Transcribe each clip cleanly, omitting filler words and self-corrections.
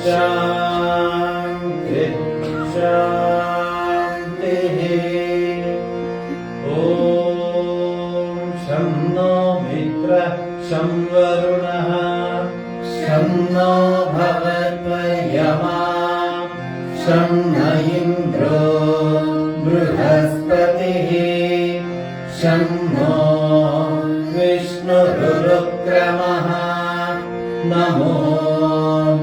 शान्ति शान्तिः। ॐ शं नो मित्रः शं वरुणः शं नो भवत्वयमा शं न इन्द्रो बृहस्पतिः शं नो विष्णुरुक्रमः नमो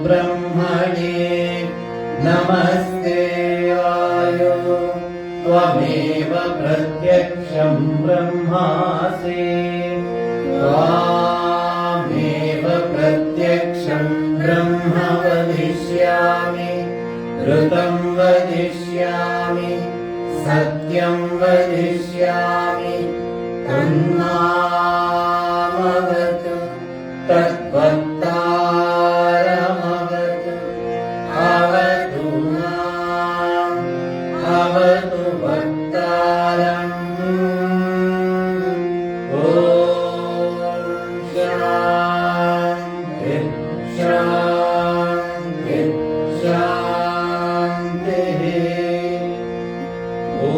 ब्रह्मणे नमस्ते वायो त्वमेव प्रत्यक्षं ब्रह्मासि त्वामेव प्रत्यक्षं ब्रह्म वदिष्यामि ऋतं वदिष्यामि सत्यं वदिष्यामि तन्मामवतु तद्वक्तारमवतु अवतु माम् अवतु वक्तारम्। ॐ शान्ति शान्ति शान्तिः। ॐ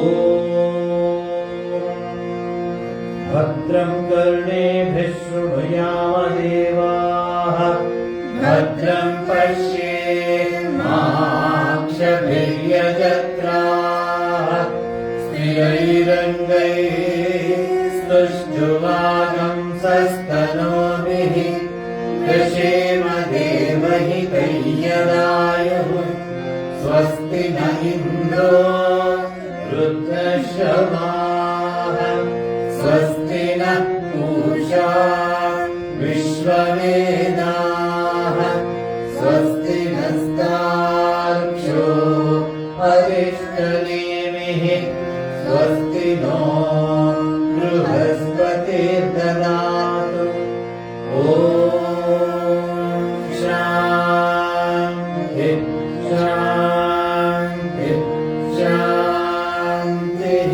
भद्रं कर्णेभिः शृणुयाम देवाः भद्रं पश्येमाक्षभिर्यजत्राः स्थिरैरङ्गैस्तुष्टुवागंसस्तनूभिः व्यशेम देवहितैर्यदायुः स्वस्ति न इन्द्रो वृद्धश्रवाः स्वस्ति नः पूषा विश्ववेदाः स्वस्ति नस्तार्क्ष्यो अरिष्टनेमिः स्वस्ति नो बृहस्पतिर्ददातु। ॐ शान्ति शान्ति शान्तिः।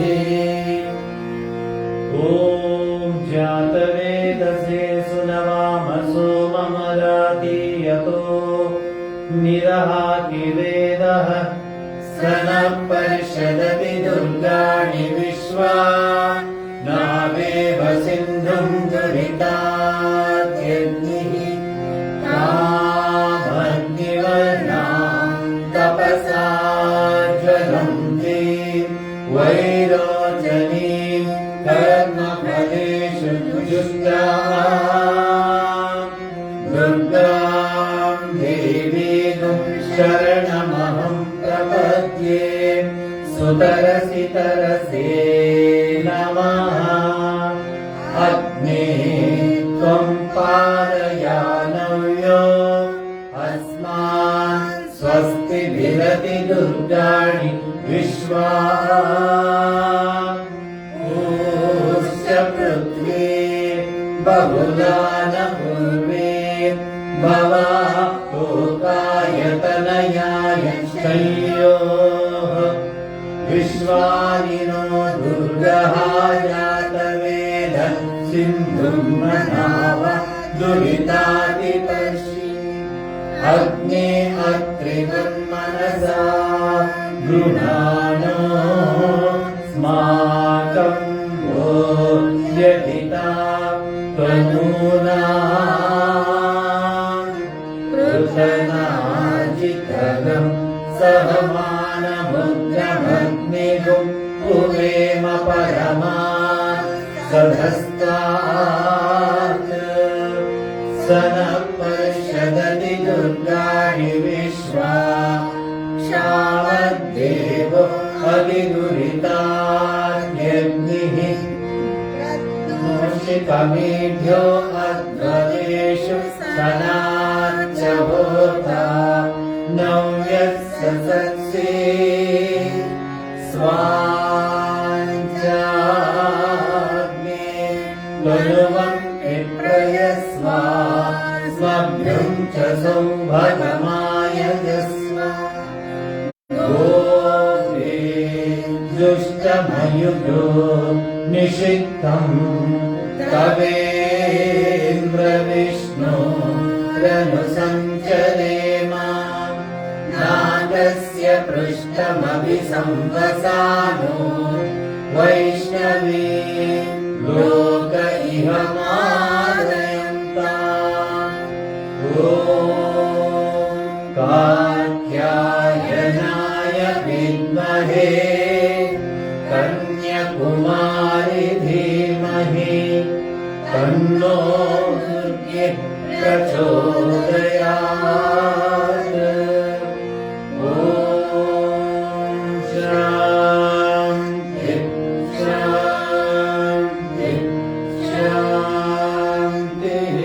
ॐ जातवेदसे सुनवामसो ममरातीयतो निरहाकिवेदः स नः परिषदति दुर्गाणि विश्वा नावेव सिन्धुं दुरितात्यग्निः तामग्निवर्णां तपसा ज्वलन्तीं वैरोचनीं कर्मफलेषु जुष्टां दुर्गां देवीं शरणमहं प्रपद्ये सुतरसि तरसे नमः। अग्ने त्वं पादयानव्यो अस्मान् स्वस्ति विरति दुर्गाणि विश्वा ऊश्च पृथ्वी बहुला न पूर्वे भवः लोकायतनयाय शय्योः विश्वानिनो दुर्गः जातवेद सिन्धुं मनाव दुरितादिपर्षि अग्ने अत्रिवन्मनसा गृहाणो स्माकं बोध्यदिता त्वनूना पृथनाजितगं सहमानमुग्रमग्निगुं पुवेम परमा सधस्तात् स नः परिषदति दुर्गाणि विश्वा क्षामद्देवो अधिदुरितान्यग्निः मूषिकमेभ्यो अध्वरेषु सनाच्च होता नव्यस्य सत्से स्वाञ्चाग्ने बलवं विप्रयस्वा स्वभ्यं च सौभगमायजस्व गोत्रे जुष्टमयुजो निषिद्धं तवेन्द्रविष्णो रनुसञ्चरेम नागस्य पृष्ठमभिसंवसानो वैष्णवी लोक इह मादयन्ताम् ॐ कात्यायनाय विद्महे कन्याकुमारी धीमहि तन्नो दुर्गे प्रचोदयात् ॐ शान्ति शान्ति शान्तिः।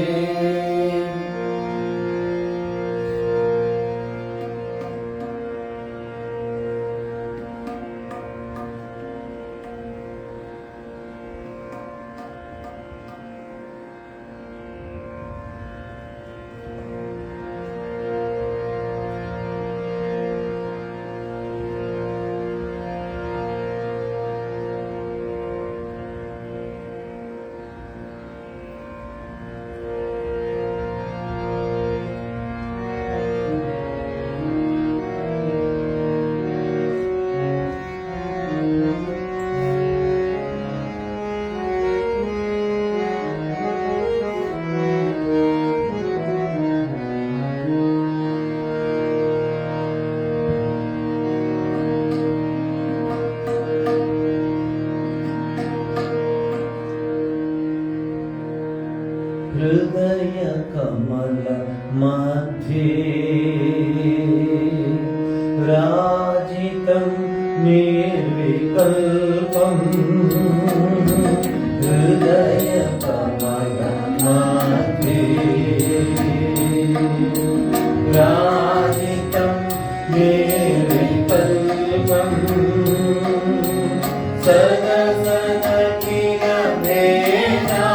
हृदय कमल मध्ये राजितं निर्विकल्पम् हृदय कमल मध्ये राजितं निर्विकल्पम् सदा सदा किल भेदा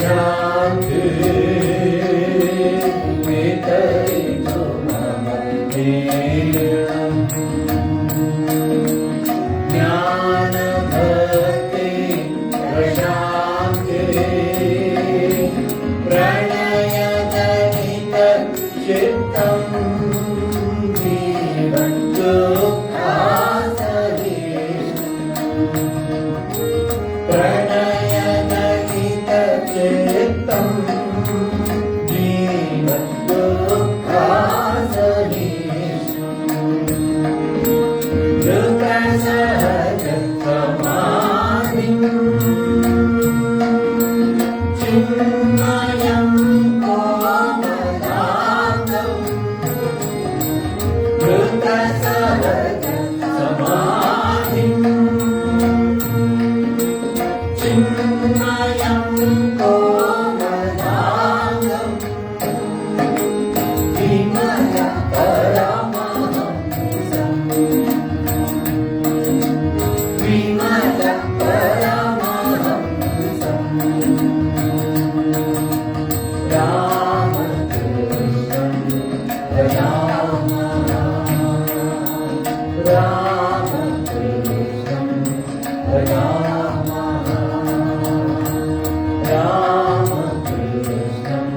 शान्ति वितरितु मम देहम् ज्ञानभक्ति प्रशान्ति प्रणयजनित चित्तम् प्रणयजनित चित्तम् धृतसहज समाधिम् चिन्मयं कोमलाङ्गम् धृतसहज समाधिम् चिन्मयं कोमलाङ्गम् विमल परमहंसम् विमल परमहंसम् रामकृष्णं भजामः रामकृष्णं भजामः रामकृष्णं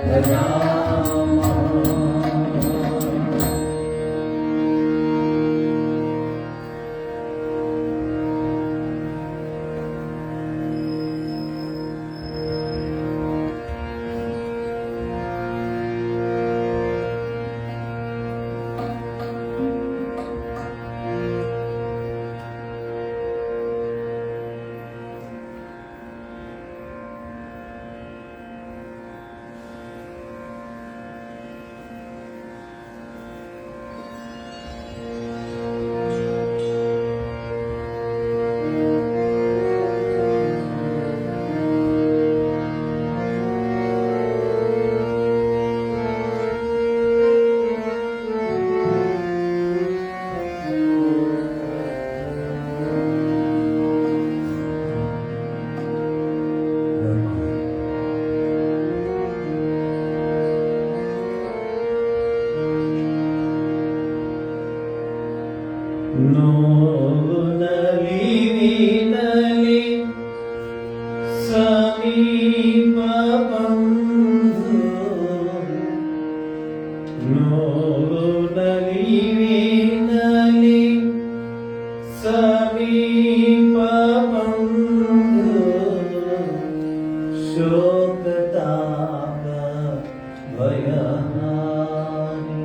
भजामः ನೋನಲಿ ವಿನಲಿ ಸಮೀಪ ಬಂಧು ನೋನಲಿ ವಿನಲಿ ಸಮೀಪ ಬಂಧು ಶೋಕತಾಪ ಭಯಹಾನಿ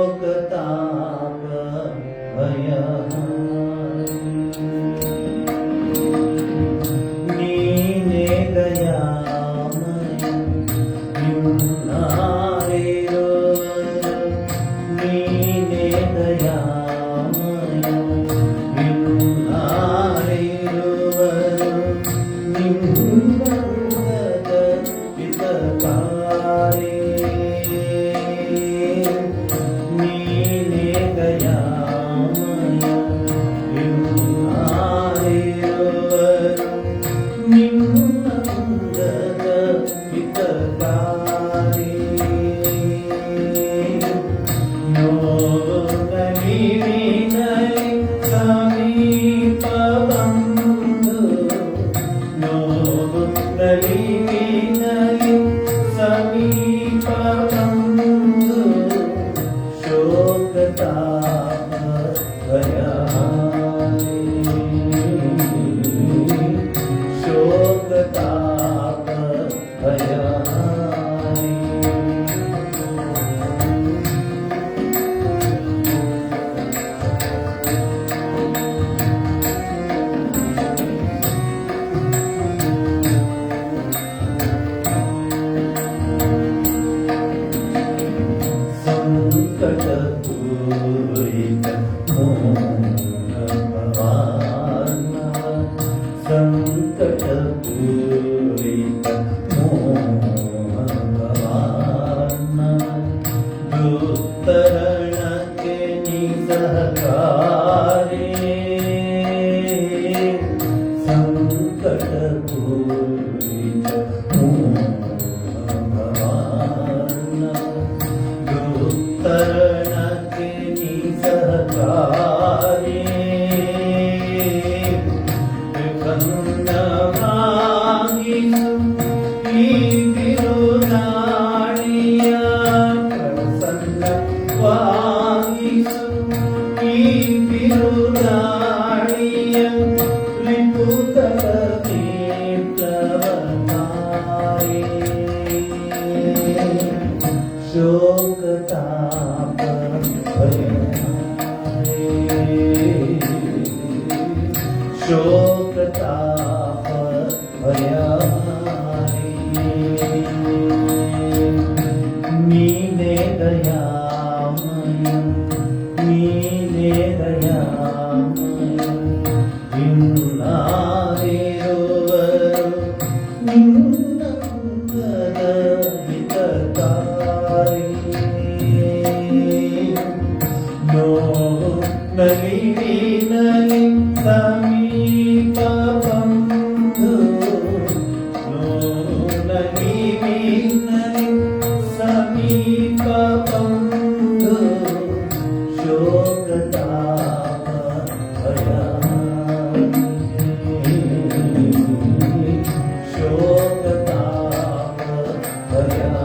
शोकताप भयहानि नीने दयामय युनारेरोवर नीने दयामय युनारेरोवर निम्नगत पितकारे नीने दयामय युनारेरोवर निम्नगत पितकारे नोनली विनली समीप बन्धु नोनली विनली समीप बन्धु शोकताप भयहानि शोकताप भयहानि संकटपूरित मोहभवाना संकटपूरित मोहभवाना दुत्तरणके निसहकारे ಭೂತಲ ವಿಪ್ಲವಕಾರಿ ಶೋಕತಾಪ ಭಯಹಾರಿ ಶೋಕತಾಪ ಭಯಹಾರಿ ನೀನೇ ದಯಾಮಯ ನೀನೇ ದಯಾಮಯ ಇನ್ನಾರಿರುವರು ನಿನ್ನಂಗದ ಹಿತಕಾರಿ ನೋವು ನಲಿವಿನಲಿ ಸಮೀಪ ಬಂಧು ನೋವು ನಲಿವಿನಲಿ ಸಮೀಪ ಬಂಧು ಶೋಕತಾಪ ಭಯಾರಿ ಶೋಕತಾಪ ಭಯಾರಿ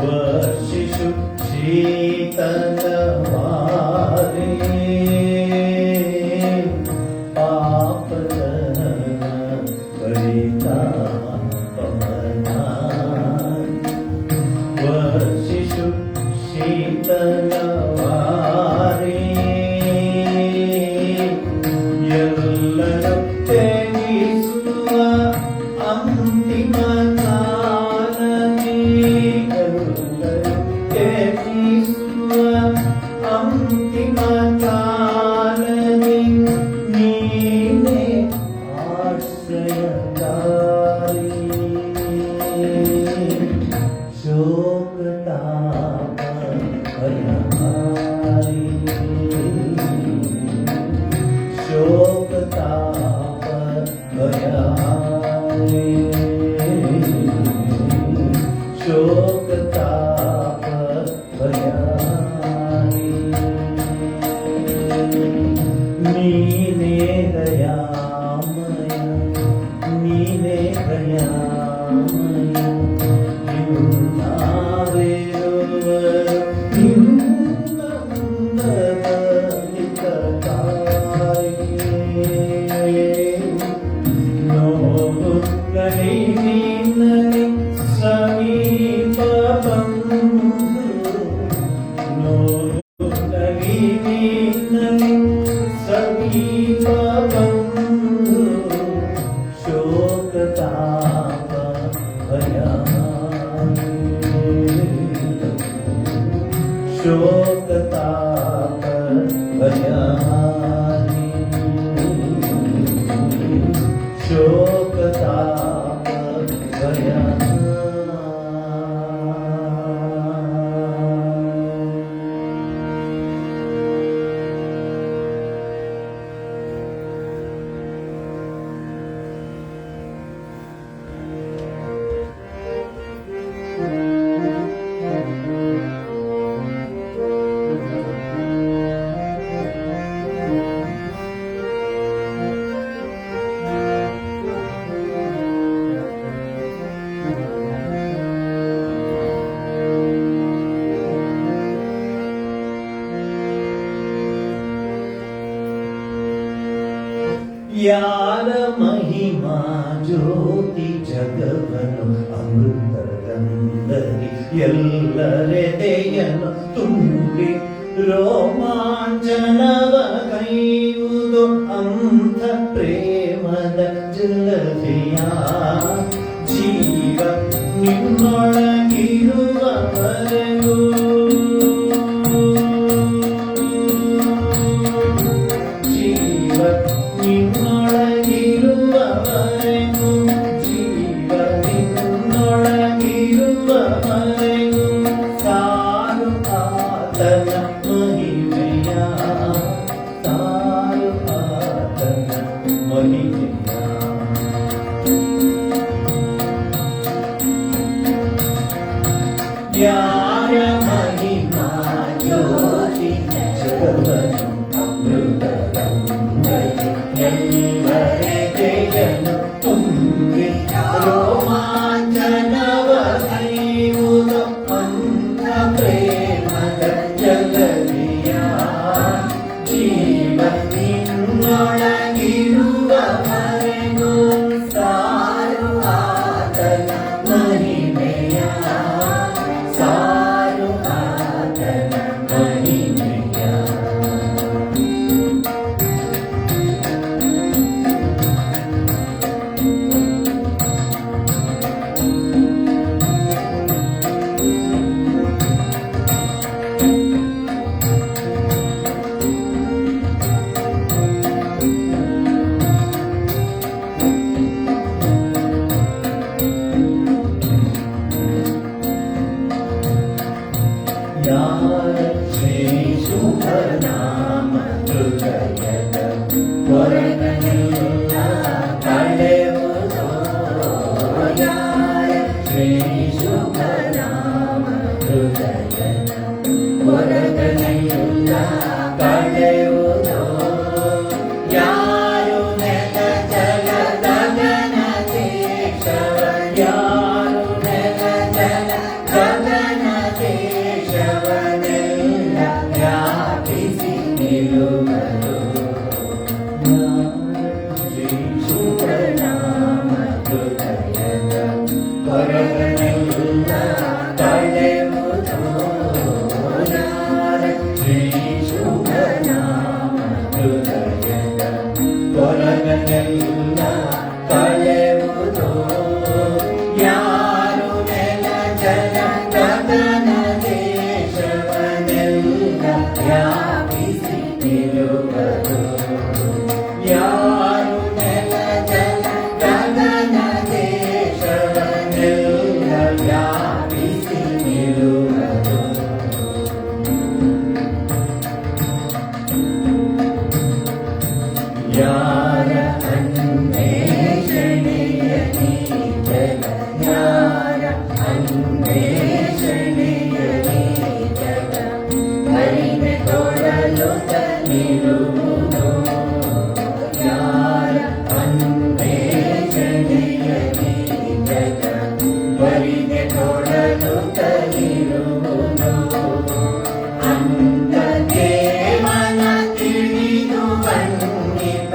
ವರ್ಷಿಷು ಶೀತಲವಾರಿ ಪಾಪದನ ಪರಿತಾಪವನಾರಿ ವರ್ಷಿಷು ಶೀತಲವಾರಿ ಎಲ್ಲರೂ ತ್ಯಜಿಸುವ ಅಂತಿಮ ಕಾಲನೇ ಎಲ್ಲರೂ ತ್ಯಜಿಸುವ ಅಂತಿಮ ಕಾಲನೇ ನೀನೇ ಆಶ್ರಯಕಾರಿ ಶೋಕತಾಪ ಭಯಹಾರಿ ಶೋಕತಾಪ ಭಯಹಾರಿ ಶೋಕತಾಪ ಭಯಹಾರಿ ನೀನೇ ದಯಾಮಯ ನೀನೇ ದಯಾಮಯ ಇನ್ನಾರಿರುವರು ನಿನ್ನಂಗದ ಹಿತಕಾರಿ ನೋವು ನಲಿವಿನಲಿ ಸಮೀಪ ಬಂಧು ನೋವು ನಲಿವಿನಲಿ ಸಮೀಪ ಬಂಧು ಶೋಕತಾಪ ಭಯಾರಿ ಶೋಕತಾಪ ಭಯಾರಿ ಶೋಕತಾಪ ಭಯಾರಿ ಯಾರ ಮಹಿಮಾ ಜ್ಯೋತಿ ಜಗವನು ಅಮೃತದಂದರಿ ಎಲ್ಲರೆದೆಯನು ತುಂಬಿ ರೋಮಾಂಚನವ ಕೈಯುವುದು ಅಂಥ ಪ್ರೇಮದ ಜಲಧಿಯ ಜೀವ ನಿನ್ನೊಳಗಿರುವವರೆಗೂ ಜೀವ ನಿನ್ನೊಳಗಿರುವವರೆಗೂ ಜೀವ ನಿನ್ನೊಳಗಿರುವವರೆಗೂ ಸಾರು ಆತನ ಮಹಿಮೆಯ ಸಾರು ಆತನ ಮಹಿಮೆಯ ಯಾರ ಮಹಿಮಾ ಜ್ಯೋತಿ ಜಗವನು ಅಮೃತಗಂಗೈ ಎಲ್ಲರೆ ಜಯನು ತುಂಬಿ ರೋಮಾಂಚನವ ಕೈಯುವುದು ಅಂಧ ಪ್ರೇಮದ ಜಗದಿಯ ಜೀವನಿನ್ನೊಳಗಿರುವವರೆಗೂ ಸಾರು ಆತನ ಮಹಿಮೆಯ ಸಾರು ಆತನ ಮಹಿಮೆಯ ಯಾರ ಶ್ರೀ ಶುಭನಾಮ ಹೃದಯದ ಹೊರಗನೆಲ್ಲ ಕಳೆಯುವುದೋ ಯಾರ ಶ್ರೀ ಶುಭನಾಮ ಹೃದಯದ ಹೊರಗನೆಲ್ಲ ಕಳೆಯುವುದೋ ಯಾರು ನೆಲ ಜಲ ಗಗನ ದೇಶವ ಯಾರು ನೆಲ ಜಲ ಗಗನ ದೇಶವನೆಲ್ಲ ವ್ಯಾಪಿಸಿ ನಿಲ್ಲುವರು ಶ್ರೀ ಶುಭನಾಮ ಹೃದಯದ ಹೊರಗನೆಲ್ಲ ಕಳೆಯುವುದೋ ಶ್ರೀ ಶುಭನಾಮ ಹೃದಯದ ಹೊರಗನೆಲ್ಲ ಕಳೆಯುವುದೋ ಯಾರು ನೆಲ ಜಲ ಗಗನ ದೇಶವನೆಲ್ಲ ವ್ಯಾಪಿಸಿ ನಿಲ್ಲುವರು ಯಾರು ನೆಲ ಜಲ ಗಗನ ದೇಶವನೆಲ್ಲ ವ್ಯಾಪಿಸಿ ನಿಲ್ಲುವರು ಯಾರ ಅನ್ವೇಷಣೆಯ ನೀ ಜಗ ಯಾರ ಅನ್ವೇಷಣೆಯ ನೀ ಜಗ ಹರಿವೆ ತೊಡಲು ತನಿರುವುದು ಯಾರ ಅನ್ವೇಷಣೆಯ ನೀ ಜಗ ಹರಿವೆ ತೊಡಲು ತನಿರುವುದು ಅಂತ ದೇವನ ತಿಳಿದು ಬಣ್ಣಿತ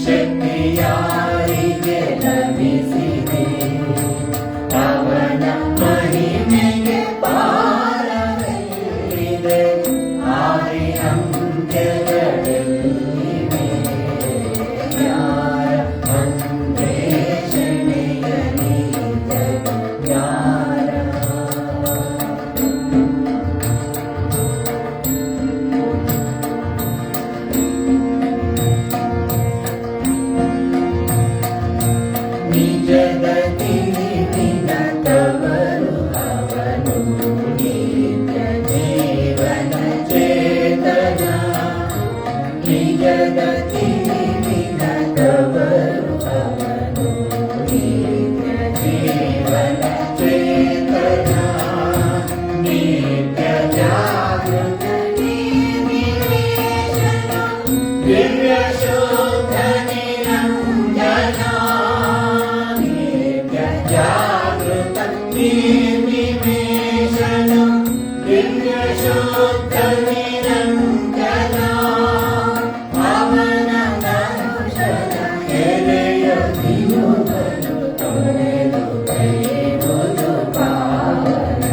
ಶಕ್ತಿ ಯಾರಿಗೆ ಲಭಿಸಿದೆ ಅವನ ಮಹಿಮೆಗೆ ಪಾರವೆಲ್ಲಿದೆ ಆದಿ ಅಂತ್ಯಗಳೆಲ್ಲಿವೆ ಯಾರ ಅನ್ವೇಷಣೆಯ ನೀ ಜಗ ಯಾರ ನಿಜದ ತಿಳಿವಿನ ತವರು ಅವನು ನಿತ್ಯ ಜೀವನ ಚೇತನ ನಿಜದ ತಿಳಿವಿನ ತವರು ಅವನು ನಿತ್ಯ ಜೀವನ ಚೇತನ ನಿತ್ಯ ಜಾಗೃತ ನಿರ್ವಿವೇಶನ ದಿವ್ಯ ಶುದ್ಧ ನಿರಂಜನ ನಿತ್ಯ ಜಾಗೃತ ನಿರ್ವಿವೇಶನ ದಿವ್ಯ ಶುದ್ಧ ನಿರಂಜನ ಅವನ ದರ್ಶನ ಎಲೆಯ ದಿಯುಗಲು ತೊಳೆದು ಕೈವುದು ಪಾವನ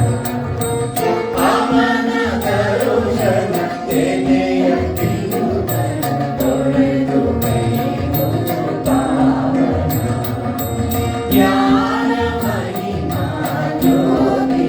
ಅವನ ದರ್ಶನ ಎಲೆಯ ದಿಯುಗಲು ತೊಳೆದು ಕೈವುದು ಪಾವನ ಯಾರ ಮಹಿಮಾ ಜ್ಯೋತಿ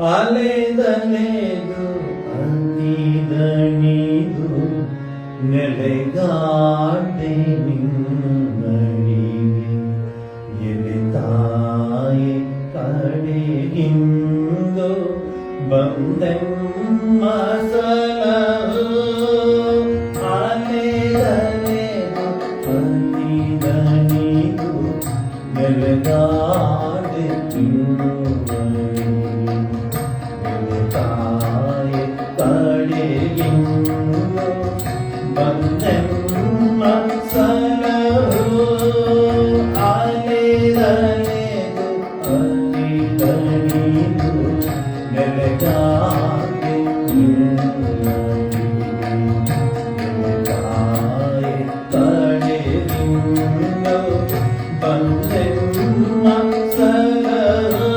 ಅಲೆದಲೆದು ಅಂದಿದಣಿದು ನೆಲೆಗಾಡೆ ನಿನ್ನಡಿಗೆ ಎಲೆ ತಾಯಿ ಕಡೆಗಿಂದು ಬಂದೆಮ್ಮ ಸಲಹು ಅಲೆದಲೆದು ಅಂದಿದಣಿದು ನೆಲೆಗಾಡೆ ನಿನ್ನಡಿಗೆ ತಾಯಿ ಕಡೆಗಿಂದು ಬಂದೆಮ್ಮ ಸಲಹು ಅಲೆದಲೆದು ಅಂದಿದಣಿದು ನೆಲೆಗಾಡೆ ತಾಯಿ ಕಡೆಗಿಂದು ಬಂದೆಮ್ಮ ಸಲಹು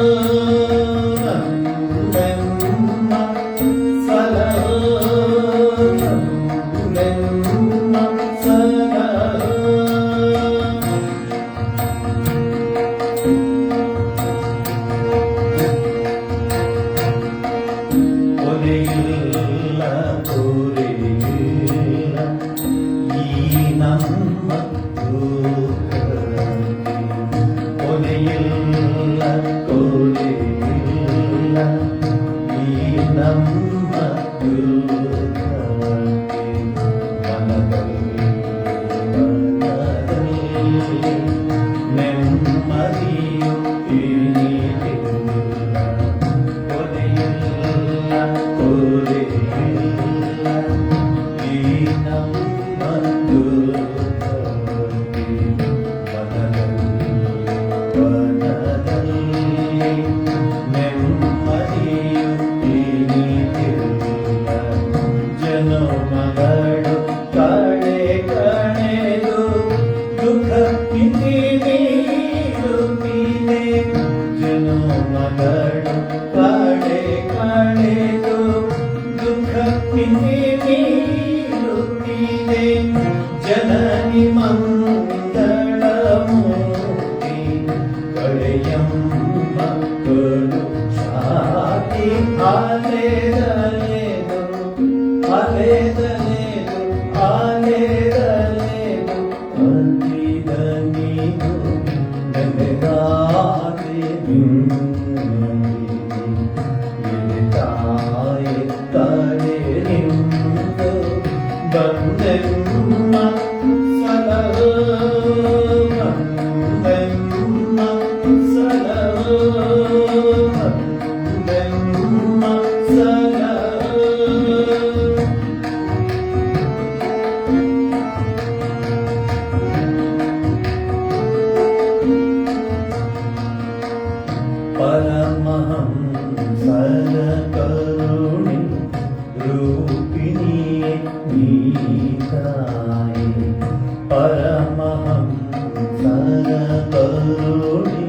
ಒದೆಯಿಲ್ಲ ತೋರೆಯಿಲ್ಲ ಈ ನಮ್ಮ ಒದೆಯಿಲ್ಲ ತೋರೆಯಿಲ್ಲ ಈ ನಮ್ಮ ನೆಮ್ಮದಿಯು ಏನಿಲ್ಲ ಒದೆಯಿಲ್ಲ ತೋರೆಯಿಲ್ಲ ಈ ನಮ್ಮ ವನದಲ್ಲಿ ನೆಮ್ಮದಿಯು ಏನಿಲ್ಲ ಜನಮಗಳು ಕಡೆ ಕಣೆದು ದುಃಖ ನೀಡುತ್ತೀನೆ ಜನಮಗಳು ಕಡೆ ಕಣೆದು ದುಃಖ ನೀಡುತ್ತೀನೆ ಜನನಿ ಮಂಗಳಮೂರ್ತಿ ಕಳೆಯಮ್ಮ ಕಡು ಶಾತಿ ಅಲೆದಲೆದು ಅಲೆದಲೆದು ಅಲೆದಲೆದು ಅಂದಿದ ನೀನು ನೆಲೆಗಾದೆ ನಿನ್ನೆ ತಾಯಿ ಕಡೆಗಿಂದು ಬಂದೆಮ್ಮ ಸಲಹು ಬಂದೆಮ್ಮ ಸಲಹು ಬಂದೆಮ್ಮ ಸಲಹು ಪರಮಹಂಸರ ಕರುಣೆ ರೂಪಿಣಿ ನೀತಾಯಿ ಪರಮಹಂಸರ ಕರುಣೆ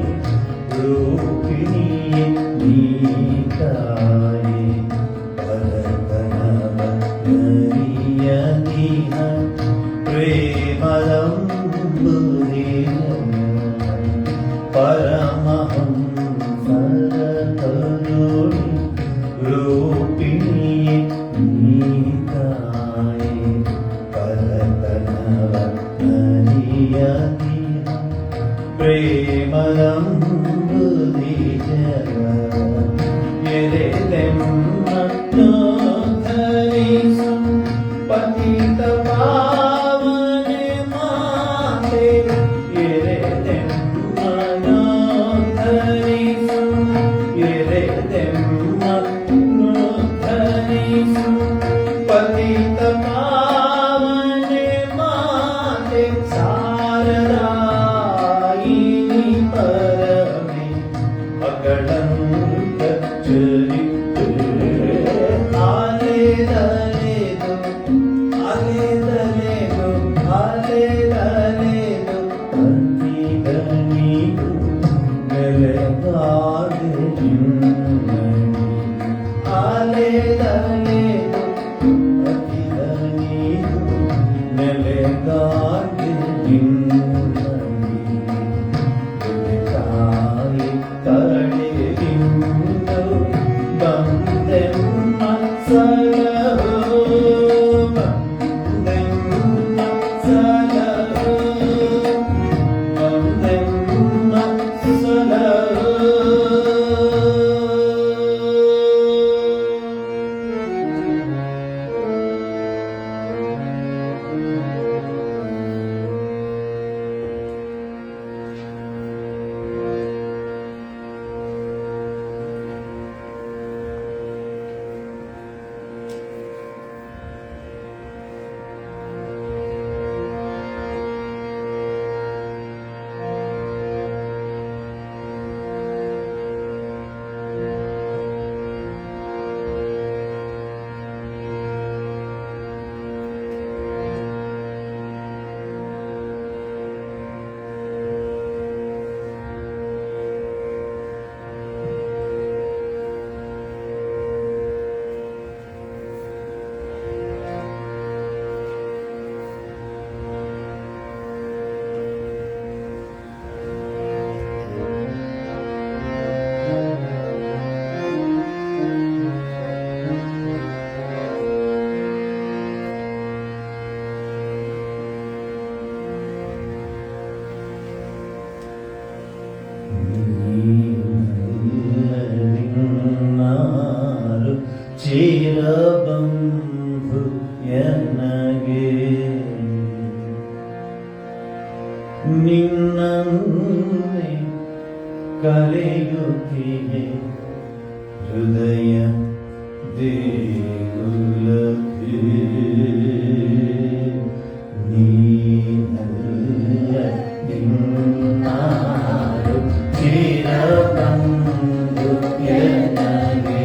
ರೂಪಿಣಿ ನೀತಾಯಿ ಪರತನವ ನರಿಯದಿಹ ಪ್ರೇಮದಂಬುದಿನ ಪರಮಹಂಸರ ಕರುಣೆ ರೂಪಿಣಿ ನೀತಾಯಿ ಪರತನವ ನರಿಯದಿಹ ಪ್ರೇಮದಂಬುದಿನ ಎರೆದೆಮ್ಮ ಧರಿಸು ಪತಿತ ಪಾವನೆ ಮಾತೆ ಎರೆದೆಮ್ಮ ಧರಿಸು ಎರೆದೆಮ್ಮ ಧರಿಸು ಪತಿತ ಪಾವನೆ ಮಾತೆ ಸಾರರಾಯಿನಿ ಪರಮೆ ಮಗಳಂತ ಚರಿತ್ರೆ ಅಲೆದಲೆದು ಅಲೆದಲೆದು ಅಲೆದಲೆದು ಅಂದಿದ ನೀನು ನೆಲೆಗಾದೆ ನಿನ್ನಡಿ ಅಲೆದಲೆದು ಅಂದಿದ ನೀನು ನೆಲೆಗಾದೆ ನಿನ್ನಡಿ ತಾಯಿ ಕಡೆಗಿಂದು ನಿನ್ನನ್ನೇ ಕರೆಯುತ್ತಿದೆ ಹೃದಯ ದೇಗುಲಕ್ಕೆ ನೀನಲ್ಲ ಇನ್ನಾರು ಚಿರಬಂಧು ಎನಗೆ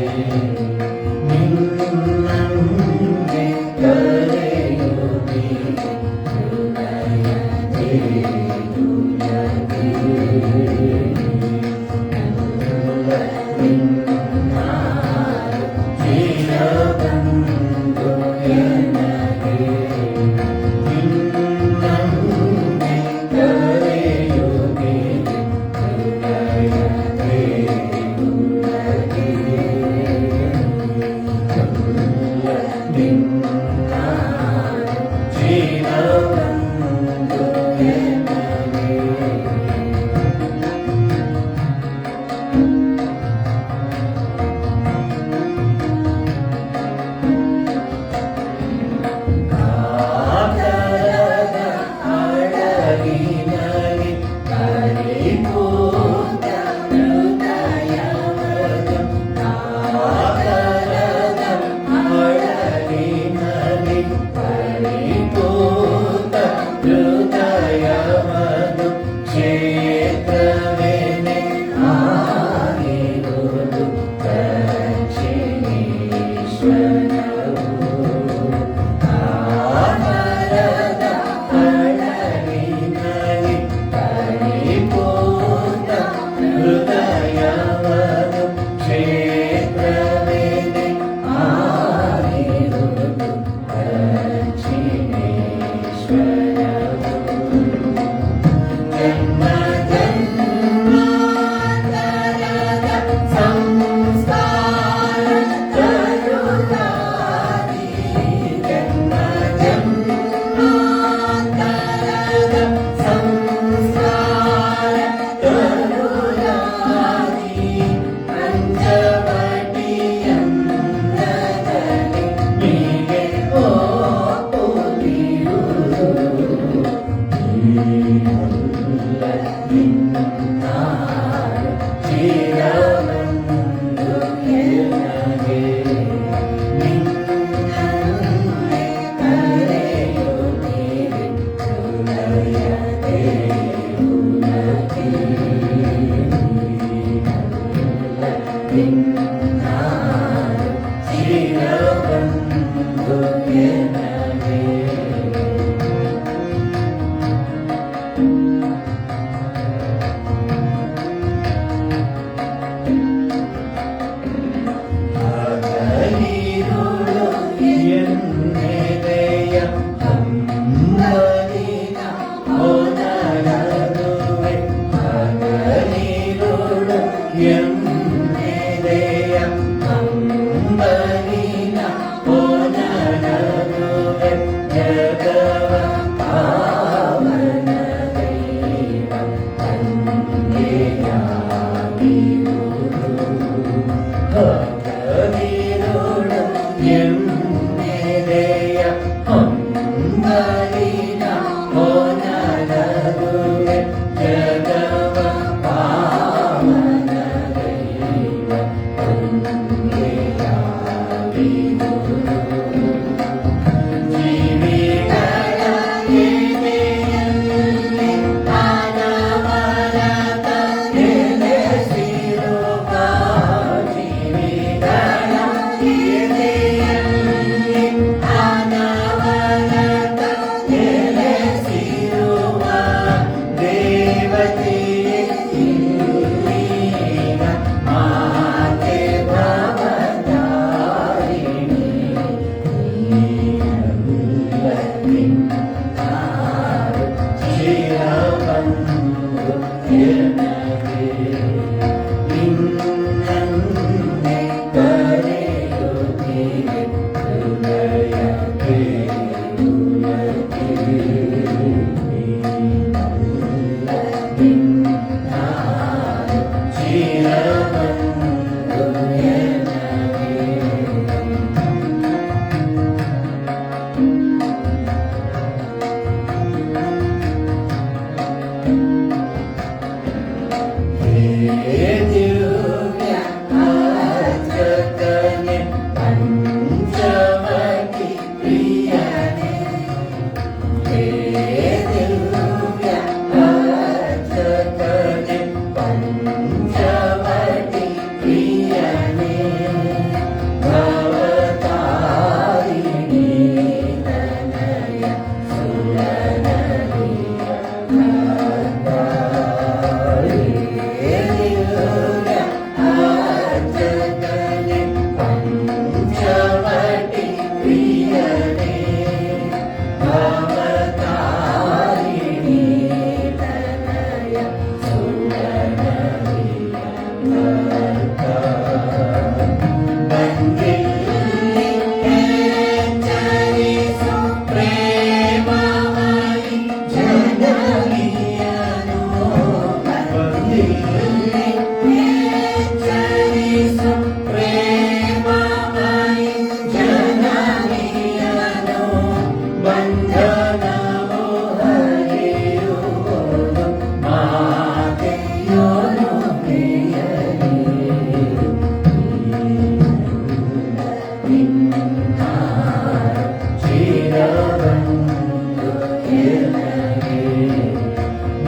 ನಿನ್ನನ್ನೇ ಕರೆಯುತ್ತಿದೆ ಹೃದಯ ದೇಗುಲಕ್ಕೆ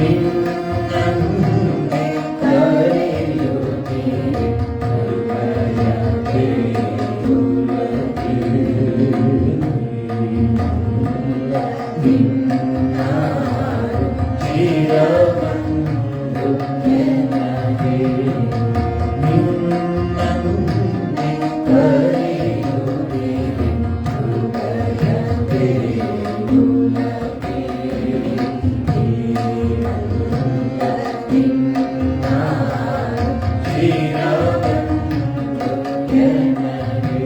ನಿನ್ನನ್ನೇ ಕರೆಯುತ್ತೀರಿ ಕೃಪೆಯ ದೇಗುಲಕ್ಕೆ. ನಿನ್ನಾರು ಚಿರಬಂಧು ನನಗೆ. ನಿನ್ನನ್ನೇ ಕರೆಯುತ್ತೀರಿ ಕೃಪೆಯ ದೇಗುಲಕ್ಕೆ. ನಿನ್ನಾರು ಚಿರಬಂಧು ನನಗೆ.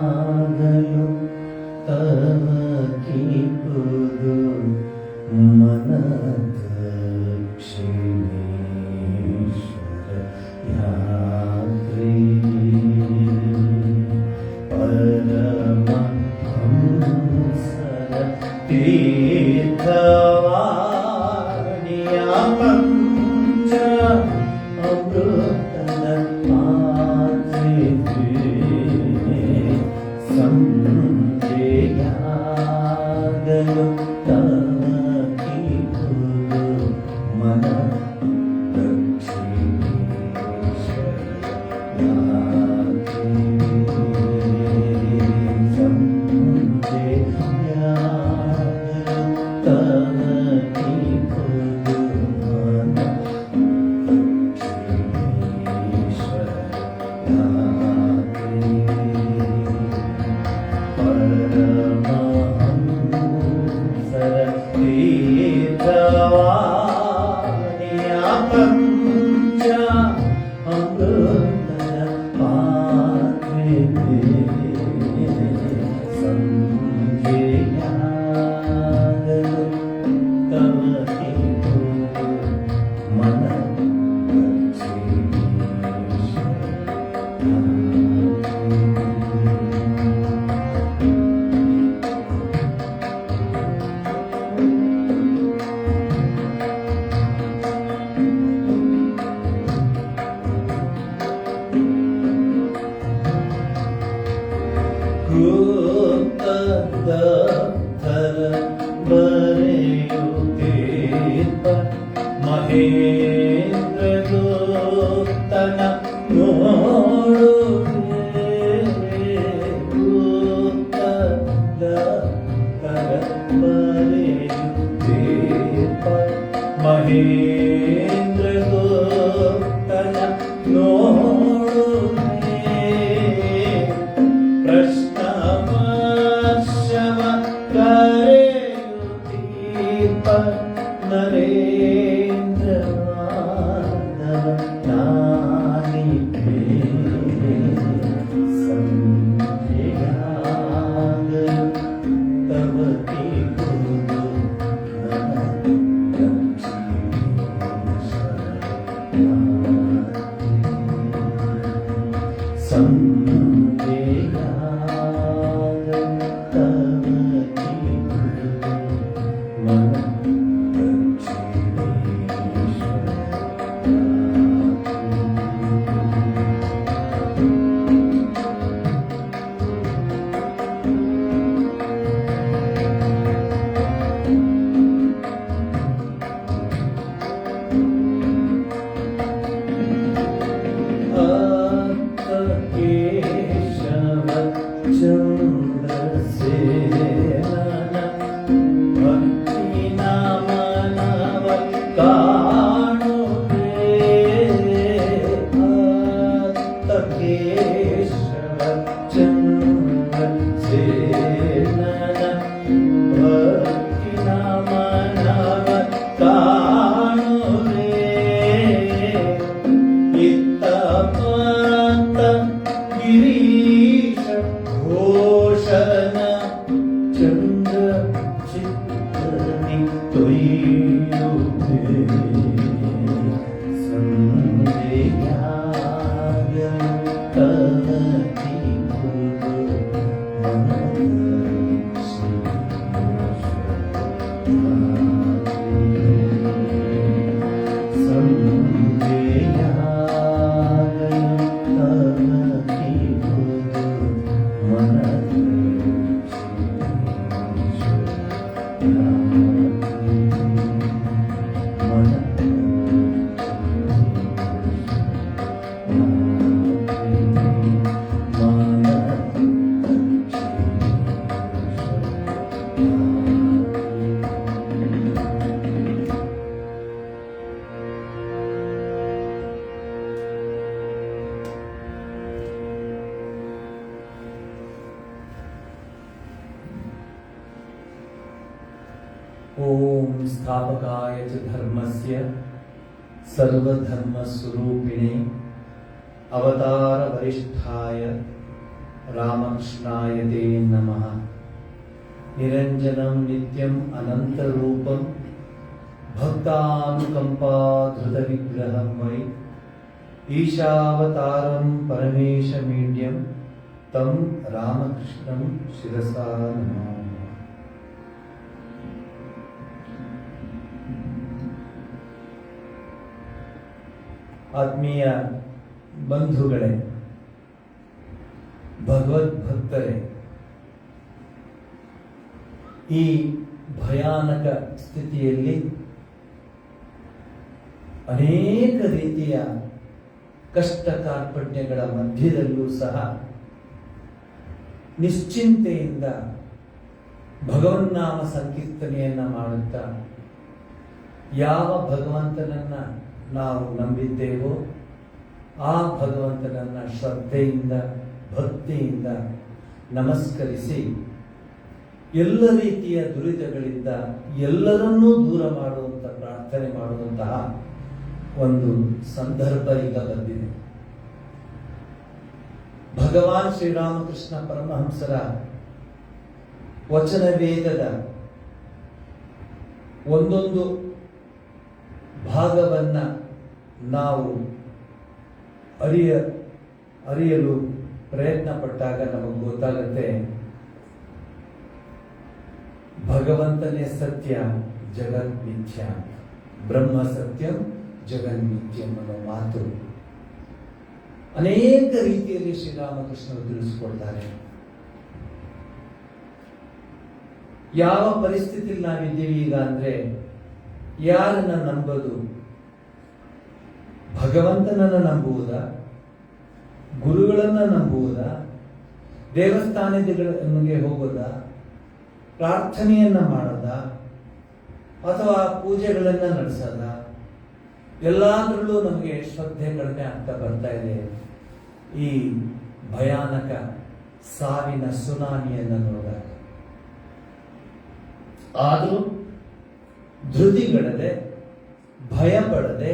ಸಂಜೆಯಾಗಲು ತವಕಿಪುದು ಮನದಕ್ಷಿಣೇಶ್ವರ ಯಾತ್ರೆ. ಪರಮಹಂಸರ ತೀರ್ಥವಾಣಿಯ ಪಂಚ ಅಮೃತದ ಮಾತ್ರೆ. ಸಂಜೆಯಾಗಲು ತವಕಿಪುದು ಮನದಕ್ಷಿಣೇಶ್ವರ ಯಾತ್ರೆ. ಸಂಜೆಯಾಗಲು ತವಕಿಪುದು ಮನದಕ್ಷಿಣೇಶ್ವರ ಯಾತ್ರೆ. ಪರಮಹಂಸರ ತೀರ್ಥವಾಣಿಯ ಪಂಚ ಅಮೃತದ ಪಾತ್ರೆ. ಸಂಜೆಯಾಗಲು ತವಕಿಪುದು ಮನದಕ್ಷಿಣೇಶ್ವರ ಕೃತದತ್ತರ ಬರೆಯುತ್ತೀರ್ಪ ಮಹೇಂದ್ರದೂತನ ನೋಡು. ಕೃತದತ್ತರ ಬರೆಯುತ್ತೀರ್ಪ ಮಹೇಂದ್ರದೂತನ ನೋಡು. ಪ್ರಶ್ನವರ್ಷವ ಕರೆಯುತ್ತೀರ್ಪ ನರೇಂದ್ರ ಮಾಧವ ನಾನಿಗೆ. ಸಂಜೆಯಾಗಲು ತವಕಿಪುದು ಮನದಕ್ಷಿಣೇಶ್ವರ ಯಾತ್ರೆ. ಸಂಜೆಯಾಗಲು ತವಕಿಪುದು ಮನದಕ್ಷಿಣೇಶ್ವರ ओम स्थापकाय च धर्मस्य सर्वधर्मस्वरूपिणे अवतार वरिष्ठाय रामकृष्णाय ते नमः। निरंजनं नित्यं अनन्तरूपं भक्तानुकंपाधृतविग्रहं वै ईशावतारं परमेशमीड्यं तं रामकृष्णं शिरसा नमामि। ಆತ್ಮೀಯ ಬಂಧುಗಳೇ, ಭಗವದ್ಭಕ್ತರೇ, ಈ ಭಯಾನಕ ಸ್ಥಿತಿಯಲ್ಲಿ ಅನೇಕ ರೀತಿಯ ಕಷ್ಟ ಕಾರ್ಪಣ್ಯಗಳ ಮಧ್ಯದಲ್ಲೂ ಸಹ ನಿಶ್ಚಿಂತೆಯಿಂದ ಭಗವನ್ನಾಮ ಸಂಕೀರ್ತನೆಯನ್ನ ಮಾಡುತ್ತಾ ಯಾವ ಭಗವಂತನನ್ನ ನಾವು ನಂಬಿದ್ದೇವೋ ಆ ಭಗವಂತನನ್ನ ಶ್ರದ್ಧೆಯಿಂದ ಭಕ್ತಿಯಿಂದ ನಮಸ್ಕರಿಸಿ ಎಲ್ಲ ರೀತಿಯ ದುರಿತಗಳಿಂದ ಎಲ್ಲರನ್ನೂ ದೂರ ಮಾಡುವಂತ ಪ್ರಾರ್ಥನೆ ಮಾಡುವಂತಹ ಒಂದು ಸಂದರ್ಭ ಈಗ ಬಂದಿದೆ. ಭಗವಾನ್ ಶ್ರೀರಾಮಕೃಷ್ಣ ಪರಮಹಂಸರ ವಚನ ವೇದದ ಒಂದೊಂದು ಭಾಗವನ್ನ ನಾವು ಅರಿಯಲು ಪ್ರಯತ್ನ ಪಟ್ಟಾಗ ನಮಗೆ ಗೊತ್ತಾಗುತ್ತೆ, ಭಗವಂತನೇ ಸತ್ಯ, ಜಗನ್ ಮಿಥ್ಯ, ಬ್ರಹ್ಮ ಸತ್ಯಂ ಜಗನ್ ಮಿಥ್ಯಂ ಅನ್ನೋ ಮಾತು ಅನೇಕ ರೀತಿಯಲ್ಲಿ ಶ್ರೀರಾಮಕೃಷ್ಣರು ತಿಳಿಸಿಕೊಡ್ತಾರೆ. ಯಾವ ಪರಿಸ್ಥಿತಿಯಲ್ಲಿ ನಾವಿದ್ದೀವಿ ಈಗ ಅಂದ್ರೆ, ಯಾರನ್ನ ನಂಬೋದು? ಭಗವಂತನನ್ನ ನಂಬುವುದಾ? ಗುರುಗಳನ್ನ ನಂಬುವುದಾ? ದೇವಸ್ಥಾನಗಳಿಗೆ ಹೋಗೋದಾ? ಪ್ರಾರ್ಥನೆಯನ್ನ ಮಾಡೋದ? ಅಥವಾ ಪೂಜೆಗಳನ್ನ ನಡೆಸೋದ? ಎಲ್ಲಾದ್ರಲ್ಲೂ ನಮಗೆ ಶ್ರದ್ಧೆ ಕಡಿಮೆ ಆಗ್ತಾ ಬರ್ತಾ ಇದೆ. ಈ ಭಯಾನಕ ಸಾವಿನ ಸುನಾಮಿಯನ್ನು ನೋಡಿದಾಗ ಆದರೂ ಧೃತಿಗಳದೆ, ಭಯಪಡದೆ,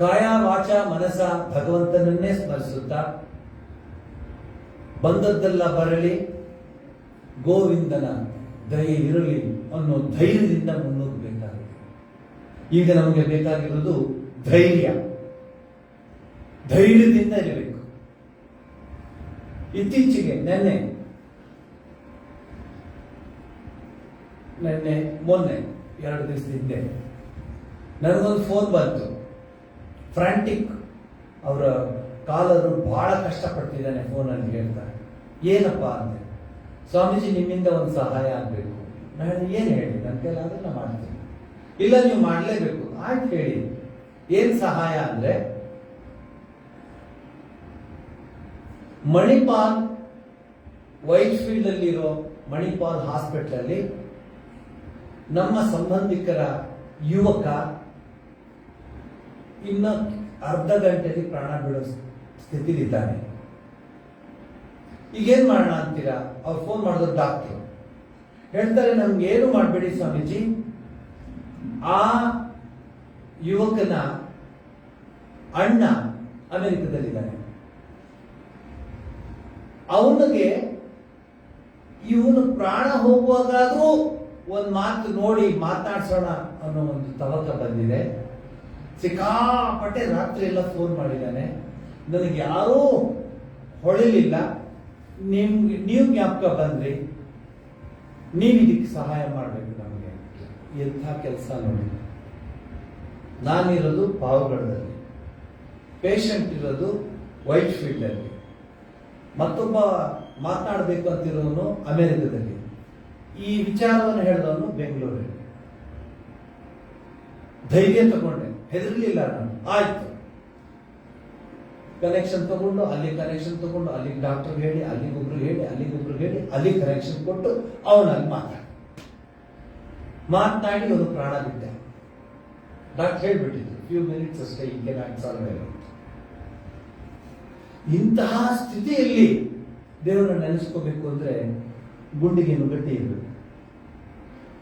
ಕಾಯ ವಾಚ ಮನಸ ಭಗವಂತನನ್ನೇ ಸ್ಮರಿಸುತ್ತಾ ಬಂದದ್ದೆಲ್ಲ ಬರಲಿ, ಗೋವಿಂದನ ದಯೆ ಇರಲಿ ಅನ್ನೋ ಧೈರ್ಯದಿಂದ ಮುನ್ನುಗ್ಗಬೇಕಾಗುತ್ತೆ. ಈಗ ನಮಗೆ ಬೇಕಾಗಿರೋದು ಧೈರ್ಯದಿಂದ ಇರಬೇಕು. ಇತ್ತೀಚೆಗೆ ಮೊನ್ನೆ 2 ದಿವಸದ ಹಿಂದೆ ನನಗೊಂದು ಫೋನ್ ಬಂತು. ಫ್ರಾಂಟಿಕ್ ಅವರ ಕಾಲರು ಬಹಳ ಕಷ್ಟಪಡ್ತಿದ್ದಾನೆ ಫೋನಲ್ಲಿ ಹೇಳ್ತಾರೆ. ಏನಪ್ಪ ಅಂತೆ, ಸ್ವಾಮೀಜಿ ನಿಮ್ಮಿಂದ ಒಂದು ಸಹಾಯ ಆಗಬೇಕು. ನಾನು ಏನು ಹೇಳಿ, ನನ್ನ ಕೈಲಿ ಅದನ್ನ ಮಾಡ್ತೀನಿ. ಇಲ್ಲ ನೀವು ಮಾಡಲೇಬೇಕು. ಆಯ್ತು ಹೇಳಿ, ಏನ್ ಸಹಾಯ ಅಂದ್ರೆ, ಮಣಿಪಾಲ್ ವೈಟ್ ಫೀಲ್ಡ್ ಅಲ್ಲಿರೋ ಮಣಿಪಾಲ್ ಹಾಸ್ಪಿಟಲ್ ಅಲ್ಲಿ ನಮ್ಮ ಸಂಬಂಧಿಕರ ಯುವಕ ಇನ್ನ ಅರ್ಧ ಗಂಟೆಯಲ್ಲಿ ಪ್ರಾಣ ಬಿಡೋ ಸ್ಥಿತಿಲಿದ್ದಾನೆ. ಈಗೇನ್ ಮಾಡೋಣ ಅಂತೀರಾ? ಅವ್ರು ಫೋನ್ ಮಾಡಿದ್ರು, ಡಾಕ್ಟರ್ ಹೇಳ್ತಾರೆ, ನಮ್ಗೆ ಏನು ಮಾಡಬೇಡಿ ಸ್ವಾಮೀಜಿ, ಆ ಯುವಕನ ಅಣ್ಣ ಅಮೆರಿಕದಲ್ಲಿದ್ದಾನೆ, ಅವನಿಗೆ ಇವನು ಪ್ರಾಣ ಹೋಗುವಾಗಾದ್ರೂ ಒಂದು ಮಾತು ನೋಡಿ ಮಾತನಾಡ್ಸೋಣ ಅನ್ನೋ ಒಂದು ತವಕ ಬಂದಿದೆ. ಸಿಕ್ಕಾಪಟ್ಟೆ ರಾತ್ರಿ ಎಲ್ಲ ಫೋನ್ ಮಾಡಿದ್ದಾನೆ. ನನಗೆ ಯಾರೂ ಹೊಳಿಲಿಲ್ಲ, ನೀವು ಜ್ಞಾಪಕ ಬಂದ್ರಿ, ನೀವು ಇದಕ್ಕೆ ಸಹಾಯ ಮಾಡಬೇಕು ನಮಗೆ. ಎಂಥ ಕೆಲಸ ನೋಡಿ. ನಾನಿರೋದು ಪಾವಗಡದಲ್ಲಿ, ಪೇಷಂಟ್ ಇರೋದು ವೈಟ್ ಫೀಲ್ಡ್ ಅಲ್ಲಿ, ಮತ್ತೊಬ್ಬ ಮಾತನಾಡಬೇಕು ಅಂತಿರೋನು ಅಮೆರಿಕದಲ್ಲಿ, ಈ ವಿಚಾರವನ್ನು ಹೇಳಿದವನು ಬೆಂಗಳೂರಲ್ಲಿ. ಧೈರ್ಯ ತಗೊಂಡೆ, ಹೆದರ್ಲಿಲ್ಲ ನಾನು. ಆಯ್ತು, ಕನೆಕ್ಷನ್ ತಗೊಂಡು ಅಲ್ಲಿ ಕನೆಕ್ಷನ್ ತಗೊಂಡು ಅಲ್ಲಿಗೆ ಡಾಕ್ಟರ್ ಹೇಳಿ, ಅಲ್ಲಿಗೊಬ್ರು ಹೇಳಿ, ಅಲ್ಲಿಗೊಬ್ರು ಹೇಳಿ, ಅಲ್ಲಿ ಕನೆಕ್ಷನ್ ಕೊಟ್ಟು ಅವನಲ್ಲಿ ಮಾತನಾಡಿ ಅವನು ಪ್ರಾಣ ಬಿಟ್ಟೆ. ಡಾಕ್ಟರ್ ಹೇಳ್ಬಿಟ್ಟಿದ್ರು, ಫ್ಯೂ ಮಿನಿಟ್ಸ್ ಅಷ್ಟೇ, ಹಿಂಗೆ ಸಾಲ್ವ್. ಇಂತಹ ಸ್ಥಿತಿಯಲ್ಲಿ ದೇವರನ್ನ ನೆನೆಸ್ಕೋಬೇಕು ಅಂದ್ರೆ ಗುಂಡಿಗೆನು ಗಟ್ಟಿ ಇರಬೇಕು.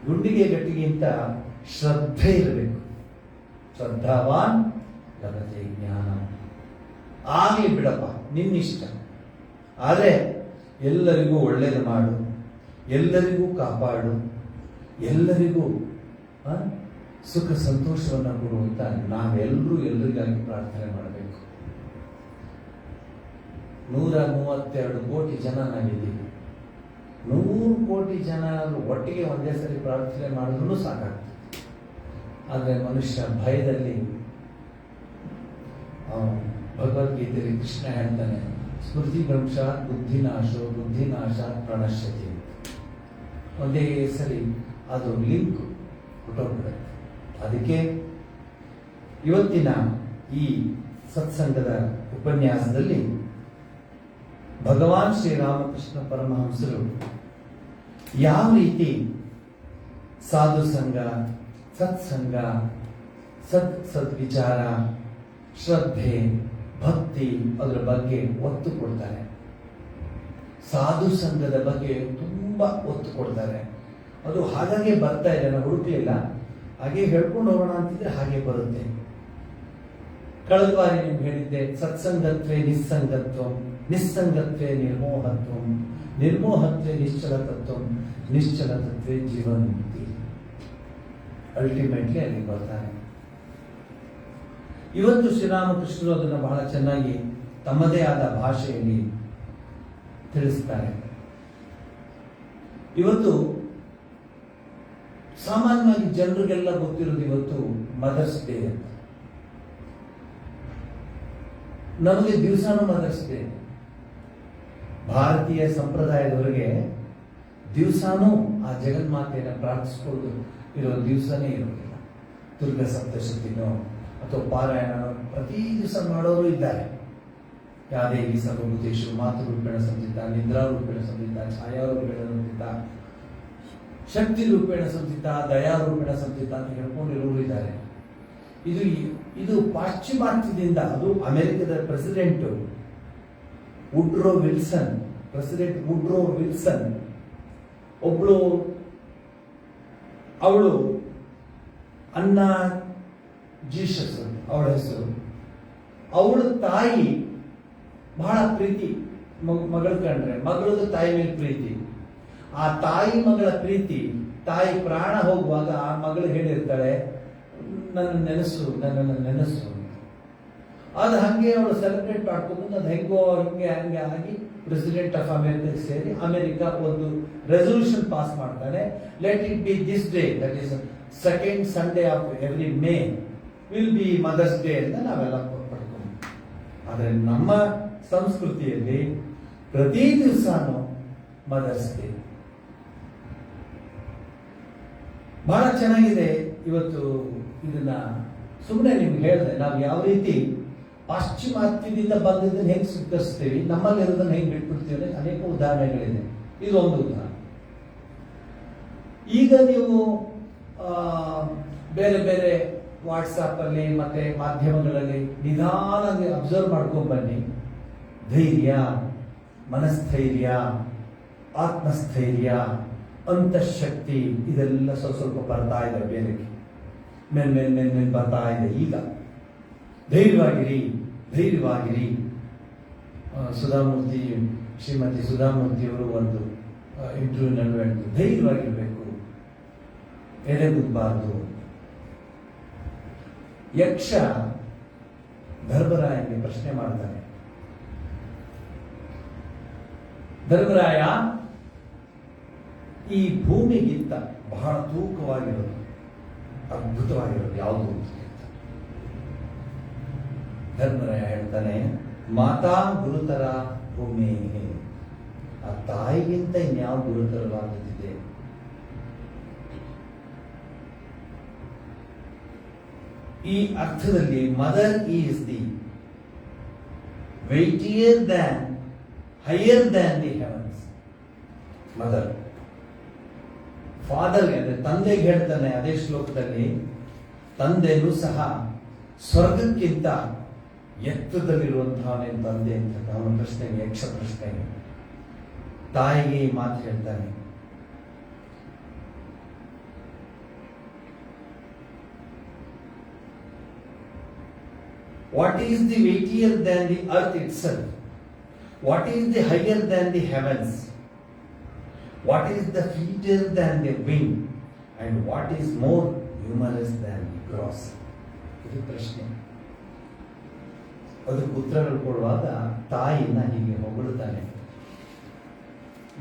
ಗುಂಡಿಗೆ ಗಟ್ಟಿಗಿಂತ ಶ್ರದ್ಧೆ ಇರಬೇಕು. ಶ್ರದ್ಧಾವಾನ್ ಲಭತೆ ಜ್ಞಾನ. ಆಗಲಿ ಬಿಡಪ್ಪ, ನಿನ್ನಿಷ್ಟ. ಆದರೆ ಎಲ್ಲರಿಗೂ ಒಳ್ಳೇದು ಮಾಡು, ಎಲ್ಲರಿಗೂ ಕಾಪಾಡು, ಎಲ್ಲರಿಗೂ ಸುಖ ಸಂತೋಷವನ್ನು ಕೊಡು ಅಂತ ನಾವೆಲ್ಲರೂ ಎಲ್ಲರಿಗಾಗಿ ಪ್ರಾರ್ಥನೆ ಮಾಡಬೇಕು. 132 ಕೋಟಿ ಜನ ನಾವಿದ್ದೀವಿ. 100 ಕೋಟಿ ಜನ ಒಟ್ಟಿಗೆ ಒಂದೇ ಸರಿ ಪ್ರಾರ್ಥನೆ ಮಾಡಿದ್ರೂ ಸಾಕಾಗ್ತದೆ. ಆದರೆ ಮನುಷ್ಯ ಭಯದಲ್ಲಿ, ಭಗವದ್ಗೀತೆಯಲ್ಲಿ ಕೃಷ್ಣ ಹೇಳ್ತಾನೆ, ಸ್ಮೃತಿ ಭ್ರಂಶ ಬುದ್ಧಿನಾಶೋ ಬುದ್ಧಿನಾಶ ಪ್ರಣಶ್ಯತಿ. ಒಂದೇ ಸರಿ ಅದು ಲಿಂಕ್ ಹೊಟ್ಟೋಗ್ಬಿಡುತ್ತೆ. ಅದಕ್ಕೆ ಇವತ್ತಿನ ಈ ಸತ್ಸಂಗದ ಉಪನ್ಯಾಸದಲ್ಲಿ ಭಗವಾನ್ ಶ್ರೀರಾಮಕೃಷ್ಣ ಪರಮಹಂಸರು ಯಾವ ರೀತಿ ಸಾಧು ಸಂಘ, ಸತ್ಸಂಗ, ಸದ್ವಿಚಾರ, ಶ್ರದ್ಧೆ, ಭಕ್ತಿ ಅದರ ಬಗ್ಗೆ ಒತ್ತು ಕೊಡ್ತಾರೆ. ಸಾಧು ಸಂಘದ ಬಗ್ಗೆ ತುಂಬಾ ಒತ್ತು ಕೊಡ್ತಾರೆ. ಅದು ಹಾಗಾಗಿ ಬರ್ತಾ ಇದೆ, ನಾವು ಹುಡುಕ್ಲಿಲ್ಲ, ಹಾಗೆ ಹೇಳ್ಕೊಂಡು ಹೋಗೋಣ ಅಂತಿದ್ರೆ ಹಾಗೆ ಬರುತ್ತೆ. ಕಳೆದ ಬಾರಿ ನಿಮ್ಗೆ ಹೇಳಿದ್ದೆ, ಸತ್ಸಂಗತ್ವೇ ನಿಸ್ಸಂಗತ್ವ, ನಿಸ್ಸಂಗತ್ವೇ ನಿರ್ಮೋಹತ್ವ, ನಿರ್ಮೋಹತ್ವೇ ನಿಶ್ಚಲ ತತ್ವ, ನಿಶ್ಚಲ ತತ್ವೇ ಜೀವನ್ ಮುಕ್ತಿ. ಅಲ್ಟಿಮೇಟ್ಲಿ ಅಲ್ಲಿ ಬರ್ತಾನೆ. ಇವತ್ತು ಶ್ರೀರಾಮಕೃಷ್ಣರು ಅದನ್ನು ಬಹಳ ಚೆನ್ನಾಗಿ ತಮ್ಮದೇ ಆದ ಭಾಷೆಯಲ್ಲಿ ತಿಳಿಸ್ತಾರೆ. ಇವತ್ತು ಸಾಮಾನ್ಯವಾಗಿ ಜನರಿಗೆಲ್ಲ ಗೊತ್ತಿರೋದು ಇವತ್ತು ಮದರ್ಸ್ ಡೇ ಅಂತ. ನಮಗೆ ದಿವಸಾನು ಮದರ್ಸ್ ಡೇ. ಭಾರತೀಯ ಸಂಪ್ರದಾಯದವರಿಗೆ ದಿವಸಾನು ಆ ಜಗನ್ಮಾತೆಯನ್ನು ಪ್ರಾರ್ಥಿಸ್ಕೊಳ್ಳೋದು ಇರೋ ದಿವಸನೇ ಇರೋದಿಲ್ಲ. ದುರ್ಗಾ ಸಪ್ತಶತಿನೋ ಅಥವಾ ಪಾರಾಯಣನೋ ಪ್ರತಿ ದಿವಸ ಮಾಡೋರು ಇದ್ದಾರೆ. ಯಾದೇವಿ ಸರ್ವಭೂತೇಷು ಮಾತೃರೂಪೇಣ ಸಂಚಿತ, ನಿದ್ರಾರೂಪೇಣ ಸಂಚಿತ, ಛಾಯಾರೂಪೇಣ ಸಂಚಿತ, ಶಕ್ತಿ ರೂಪೇಣ ಸಂಚಿತ, ದಯಾರೂಪೇಣ ಸಂಚಿತ ಅಂತ ಹೇಳ್ಕೊಂಡಿರೋರು ಇದ್ದಾರೆ. ಇದು ಪಾಶ್ಚಿಮಾತ್ಯದಿಂದ, ಅದು ಅಮೆರಿಕದ president Woodrow Wilson, president Woodrow Wilson ಒಬ್ಳು, ಅವಳು ಅನ್ನಾ ಜೀಸಸ್ ಅವಳ ಹೆಸರು. ಅವಳ ತಾಯಿ ಬಹಳ ಪ್ರೀತಿ, ಮಗಳ ಕಂಡ್ರೆ ಮಗಳದು ತಾಯಿ ಮೇಲೆ ಪ್ರೀತಿ. ಆ ತಾಯಿ ಮಗಳ ಪ್ರೀತಿ, ತಾಯಿ ಪ್ರಾಣ ಹೋಗುವಾಗ ಆ ಮಗಳು ಹೇಳಿರ್ತಾಳೆ, ನನ್ನನ್ನು ನೆನೆಸು. ಅದು ಹಂಗೆ ಅವಳು ಸೆಲೆಬ್ರೇಟ್ ಮಾಡ್ಕೊಂಡು ಅದು ಹಿಂಗೆ ಆಗಿ ಪ್ರೆಸಿಡೆಂಟ್ ಆಫ್ ಅಮೆರಿಕ ಸೇರಿ ಅಮೆರಿಕ ಒಂದು ರೆಸೊಲ್ಯೂಷನ್ ಪಾಸ್ ಮಾಡ್ತಾನೆ. Let it be this day, that is second Sunday of every May will be mother's day ಅಂತ ನಾವೆಲ್ಲ ಪಡ್ಕೊಂಡು. ಆದರೆ ನಮ್ಮ ಸಂಸ್ಕೃತಿಯಲ್ಲಿ ಪ್ರತಿ ದಿವಸನೂ ಮದರ್ಸ್ ಡೇ. ಬಹಳ ಚೆನ್ನಾಗಿದೆ. ಇವತ್ತು ಇದನ್ನ ಸುಮ್ಮನೆ ನಿಮ್ಗೆ ಹೇಳಿದೆ, ನಾವು ಯಾವ ರೀತಿ ಪಾಶ್ಚಿಮಾತ್ಯದಿಂದ ಬಂದಿದ್ದನ್ನು ಹೆಂಗೆ ಸ್ವೀಕರಿಸ್ತೀವಿ, ನಮ್ಮಲ್ಲಿ ಇರೋದನ್ನ ಹೆಂಗೆ ಬಿಟ್ಬಿಡ್ತೀವಿ, ಅನೇಕ ಉದಾಹರಣೆಗಳಿದೆ. ಇದು ಒಂದು ಉದಾಹರಣೆ. ಈಗ ನೀವು ಬೇರೆ ಬೇರೆ ವಾಟ್ಸಾಪ್ ಅಲ್ಲಿ ಮತ್ತೆ ಮಾಧ್ಯಮಗಳಲ್ಲಿ ನಿಧಾನವಾಗಿ ಅಬ್ಸರ್ವ್ ಮಾಡ್ಕೊಂಡ್ ಬನ್ನಿ. ಧೈರ್ಯ, ಮನಸ್ಥೈರ್ಯ, ಆತ್ಮಸ್ಥೈರ್ಯ, ಅಂತಃಶಕ್ತಿ ಇದೆಲ್ಲ ಸ್ವಲ್ಪ ಬರ್ತಾ ಇದೆ. ಬೇರೆ ಮೇಲ್ ಬರ್ತಾ ಇದೆ. ಈಗ ಧೈರ್ಯವಾಗಿರಿ. ಸುಧಾಮೂರ್ತಿ, ಶ್ರೀಮತಿ ಸುಧಾಮೂರ್ತಿಯವರು ಒಂದು ಇಂಟರ್ವ್ಯೂನಲ್ಲಿ ಹೇಳಿದ್ರು, ಧೈರ್ಯವಾಗಿರ್ಬೇಕು, ಎದೆಗುದ್ಬಾರ್ದು. ಯಕ್ಷ ಧರ್ಮರಾಯನಿಗೆ ಪ್ರಶ್ನೆ ಮಾಡ್ತಾನೆ, ಧರ್ಮರಾಯ, ಈ ಭೂಮಿಗಿಂತ ಬಹಳ ತೂಕವಾಗಿರೋದು, ಅದ್ಭುತವಾಗಿರೋದು ಯಾವುದು ಅಂತ. ಧರ್ಮರಾಯ ಹೇಳ್ತಾನೆ, ಮಾತಾ ಗುರುತರ ಭೂಮಿ, ಆ ತಾಯಿಗಿಂತ ಇನ್ಯಾವ ಗುರುತರವಾದದ್ದಿದೆ? ಈ ಅರ್ಥದಲ್ಲಿ mother is the weightier than, higher than the heavens. Mother. Father ಅಂದ್ರೆ ತಂದೆಗೆ ಹೇಳ್ತಾನೆ ಅದೇ ಶ್ಲೋಕದಲ್ಲಿ, ತಂದೆನೂ ಸಹ ಸ್ವರ್ಗಕ್ಕಿಂತ ಎತ್ತರದಲ್ಲಿರುವಂತಹ ತಂದೆ ಅಂತ ಅವನ ಪ್ರಶ್ನೆಗೆ, ಯಕ್ಷ ಪ್ರಶ್ನೆಗೆ ತಾಯಿಗೆ ಈ ಮಾತು ಹೇಳ್ತಾನೆ. What is the weightier than the earth itself? What is the higher than the heavens? What is the fleeter than the wind? And what is more numerous than the cross? ಇದು ಪ್ರಶ್ನೆ. ಅದಕ್ಕೆ ಉತ್ತರಗಳು ಕೊಡುವಾಗ ತಾಯಿನ ಹೀಗೆ ಹೊಗಳುತ್ತಾನೆ.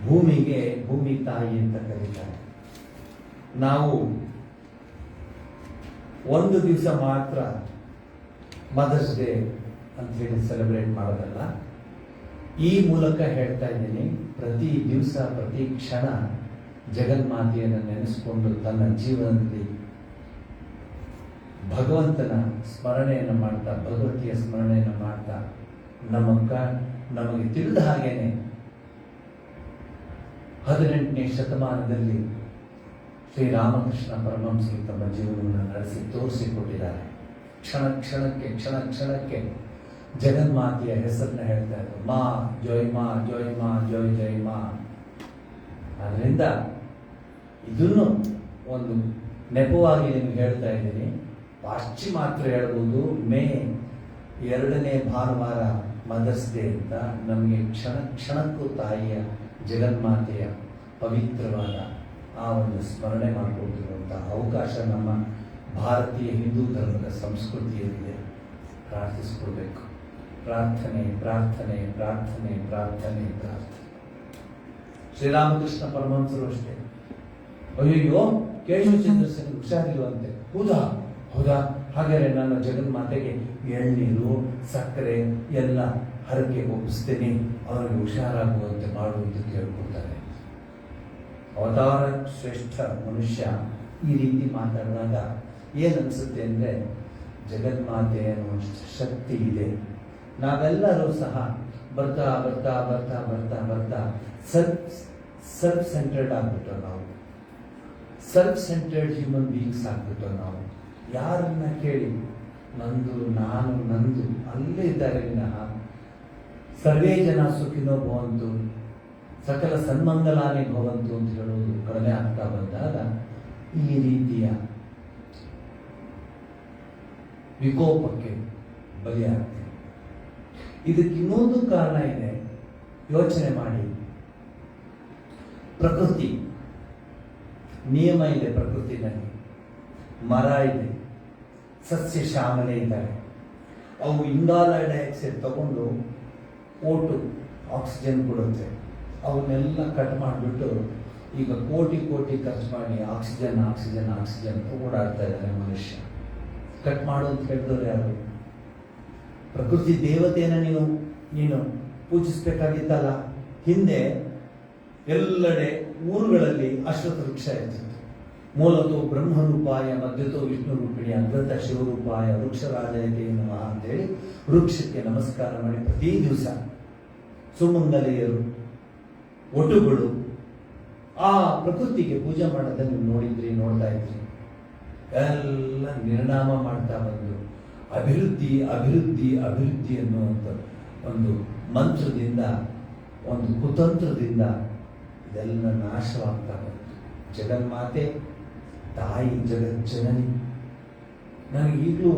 ಭೂಮಿಗೆ ಭೂಮಿ ತಾಯಿ ಅಂತ ಕರೀತಾರೆ. ನಾವು ಒಂದು ದಿವಸ ಮಾತ್ರ ಮದರ್ಸ್ ಡೇ ಅಂತ ಹೇಳಿ ಸೆಲೆಬ್ರೇಟ್ ಮಾಡೋದಲ್ಲ. ಈ ಮೂಲಕ ಹೇಳ್ತಾ ಇದ್ದೀನಿ, ಪ್ರತಿ ದಿವಸ ಪ್ರತಿ ಕ್ಷಣ ಜಗನ್ಮಾತೆಯನ್ನು ನೆನೆಸ್ಕೊಂಡು ತನ್ನ ಜೀವನದಲ್ಲಿ ಭಗವಂತನ ಸ್ಮರಣೆಯನ್ನು ಮಾಡ್ತಾ, ಭಗವತಿಯ ಸ್ಮರಣೆಯನ್ನು ಮಾಡ್ತಾ, ನಮಗೆ ತಿಳಿದ ಹಾಗೇನೆ 18ನೇ ಶತಮಾನದಲ್ಲಿ ಶ್ರೀರಾಮಕೃಷ್ಣ ಪರಮಹಂಸರು ತಮ್ಮ ಜೀವನವನ್ನು ನಡೆಸಿ ತೋರಿಸಿಕೊಟ್ಟಿದ್ದಾರೆ. ಕ್ಷಣ ಕ್ಷಣಕ್ಕೆ ಜಗನ್ಮಾತೆಯ ಹೆಸರನ್ನ ಹೇಳ್ತಾ ಇದ್ರು, ಮಾ ಜೋಯ್ ಮಾ ಜೋಯ್ ಮಾ ಜೋಯ್ ಜೈ ಮಾ. ಅದರಿಂದ ಇದನ್ನು ಒಂದು ನೆಪವಾಗಿ ನಿಮ್ಗೆ ಹೇಳ್ತಾ ಇದ್ದೀನಿ. ಪಾಶ್ಚಿಮಾತ್ಯ ಹೇಳ್ಬೋದು ಮೇ 2ನೇ ಭಾನುವಾರ ಮದರ್ಸ್ ಡೇ ಅಂತ. ನಮಗೆ ಕ್ಷಣಕ್ಕೂ ತಾಯಿಯ ಜಗನ್ಮಾತೆಯ ಪವಿತ್ರವಾದ ಆ ಒಂದು ಸ್ಮರಣೆ ಮಾಡಿಕೊಟ್ಟಿರುವಂಥ ಅವಕಾಶ ನಮ್ಮ ಭಾರತೀಯ ಹಿಂದೂ ಧರ್ಮದ ಸಂಸ್ಕೃತಿಯಲ್ಲಿದೆ. ಪ್ರಾರ್ಥಿಸ್ಕೊಳ್ಬೇಕು. ಪ್ರಾರ್ಥನೆ ಪ್ರಾರ್ಥನೆ ಪ್ರಾರ್ಥನೆ ಪ್ರಾರ್ಥನೆ ಪ್ರಾರ್ಥನೆ. ಶ್ರೀರಾಮಕೃಷ್ಣ ಪರಮಹಂಸರು ಅಷ್ಟೇ, ಅಯ್ಯೋ ಕೇಶವಚಂದ್ರ ಸೇನ್ ಹುಷಾರಿರುವಂತೆ. ಹೌದಾ ಹಾಗಾದ್ರೆ ನಾನು ಜಗನ್ಮಾತೆಗೆ ಎಳ್ನೀರು ಸಕ್ಕರೆ ಎಲ್ಲ ಹರಕೆ ಒಪ್ಪಿಸ್ತೇನೆ, ಅವರಿಗೆ ಹುಷಾರಾಗುವಂತೆ ಮಾಡುವಂತೆ ಕೇಳ್ಕೊಳ್ತಾರೆ. ಅವತಾರ ಶ್ರೇಷ್ಠ ಮನುಷ್ಯ ಈ ರೀತಿ ಮಾತಾಡಿದಾಗ ಏನನ್ಸುತ್ತೆ ಅಂದರೆ, ಜಗನ್ಮಾತೆಯ ಶಕ್ತಿ ಇದೆ. ನಾವೆಲ್ಲರೂ ಸಹ ಬರ್ತಾ ಬರ್ತಾ ಬರ್ತಾ ಬರ್ತಾ ಬರ್ತಾ ಸೆಲ್ಫ್ ಸೆಂಟರ್ಡ್ ಆಗ್ಬಿಟ್ಟು ನಾವು ಸೆಲ್ಫ್ ಸೆಂಟರ್ಡ್ ಹ್ಯೂಮನ್ ಬೀಯಿಂಗ್ಸ್ ಆಗ್ಬಿಟ್ಟು ನಾವು ಯಾರನ್ನ ಕೇಳಿ ನಂದು ನಾನು ನಂದು ಅಲ್ಲೇ ಇದ್ದಾರೆ ವಿನಃ ಸರ್ವೇ ಜನ ಸುಖಿನೋ ಭವಂತು ಸಕಲ ಸನ್ಮಂಗಲಾನಿ ಭವಂತು ಅಂತ ಹೇಳೋದು ಕಡಿಮೆ ಆಗ್ತಾ ಬಂದಾಗ ಈ ರೀತಿಯ ವಿಕೋಪಕ್ಕೆ ಬಲಿಯಾಗ್ತದೆ. ಇದಕ್ಕೆ ಇನ್ನೊಂದು ಕಾರಣ ಇದೆ, ಯೋಚನೆ ಮಾಡಿ. ಪ್ರಕೃತಿ ನಿಯಮ ಇದೆ, ಪ್ರಕೃತಿನಲ್ಲಿ ಮರ ಇದೆ, ಸಸ್ಯ ಶ್ಯಾಮಲೆ ಇದ್ದಾರೆ. ಅವು ಇಂಗಾಲ ಡೈಆಕ್ಸೈಡ್ ತಗೊಂಡು ಓಟು ಆಕ್ಸಿಜನ್ ಕೊಡುತ್ತೆ. ಅವನ್ನೆಲ್ಲ ಕಟ್ ಮಾಡಿಬಿಟ್ಟು ಈಗ ಕೋಟಿ ಖರ್ಚು ಮಾಡಿ ಆಕ್ಸಿಜನ್ ಆಕ್ಸಿಜನ್ ಆಕ್ಸಿಜನ್ ಓಡಾಡ್ತಾ ಇದ್ದಾರೆ ಮನುಷ್ಯ. ಕಟ್ ಮಾಡು ಅಂತ ಹೇಳಿದವರು ಯಾರು? ಪ್ರಕೃತಿ ದೇವತೆಯನ್ನು ನೀನು ಪೂಜಿಸಬೇಕಾಗಿತ್ತಲ್ಲ. ಹಿಂದೆ ಎಲ್ಲೆಡೆ ಊರುಗಳಲ್ಲಿ ಅಶ್ವತ್ಥ ವೃಕ್ಷ ಇರ್ತಿತ್ತು. ಮೂಲತೋ ಬ್ರಹ್ಮರೂಪಾಯ ಮಧ್ಯತೋ ವಿಷ್ಣು ರೂಪಿಣಿ ಅಗ್ರತ ಶಿವರೂಪಾಯ ವೃಕ್ಷರಾಜಯತೆ ನಮಃ ಅಂತೇಳಿ ವೃಕ್ಷಕ್ಕೆ ನಮಸ್ಕಾರ ಮಾಡಿ ಪ್ರತಿ ದಿವಸ ಸುಮಂಗಲೆಯರು ಒಟುಗಳು ಆ ಪ್ರಕೃತಿಗೆ ಪೂಜೆ ಮಾಡೋದನ್ನು ನೀವು ನೋಡ್ತಾ ಇದ್ರಿ. ಎಲ್ಲ ನಿರ್ನಾಮ ಮಾಡ್ತಾ ಬಂದು ಅಭಿವೃದ್ಧಿ ಅಭಿವೃದ್ಧಿ ಅಭಿವೃದ್ಧಿ ಅನ್ನುವಂಥ ಒಂದು ಮಂತ್ರದಿಂದ, ಒಂದು ಕುತಂತ್ರದಿಂದ ಇದೆಲ್ಲ ನಾಶವಾಗ್ತಾ ಬಂತು. ಜಗನ್ಮಾತೆ ತಾಯಿ ಜಗಜ್ಜನನಿ. ನನಗೆ ಈಗಲೂ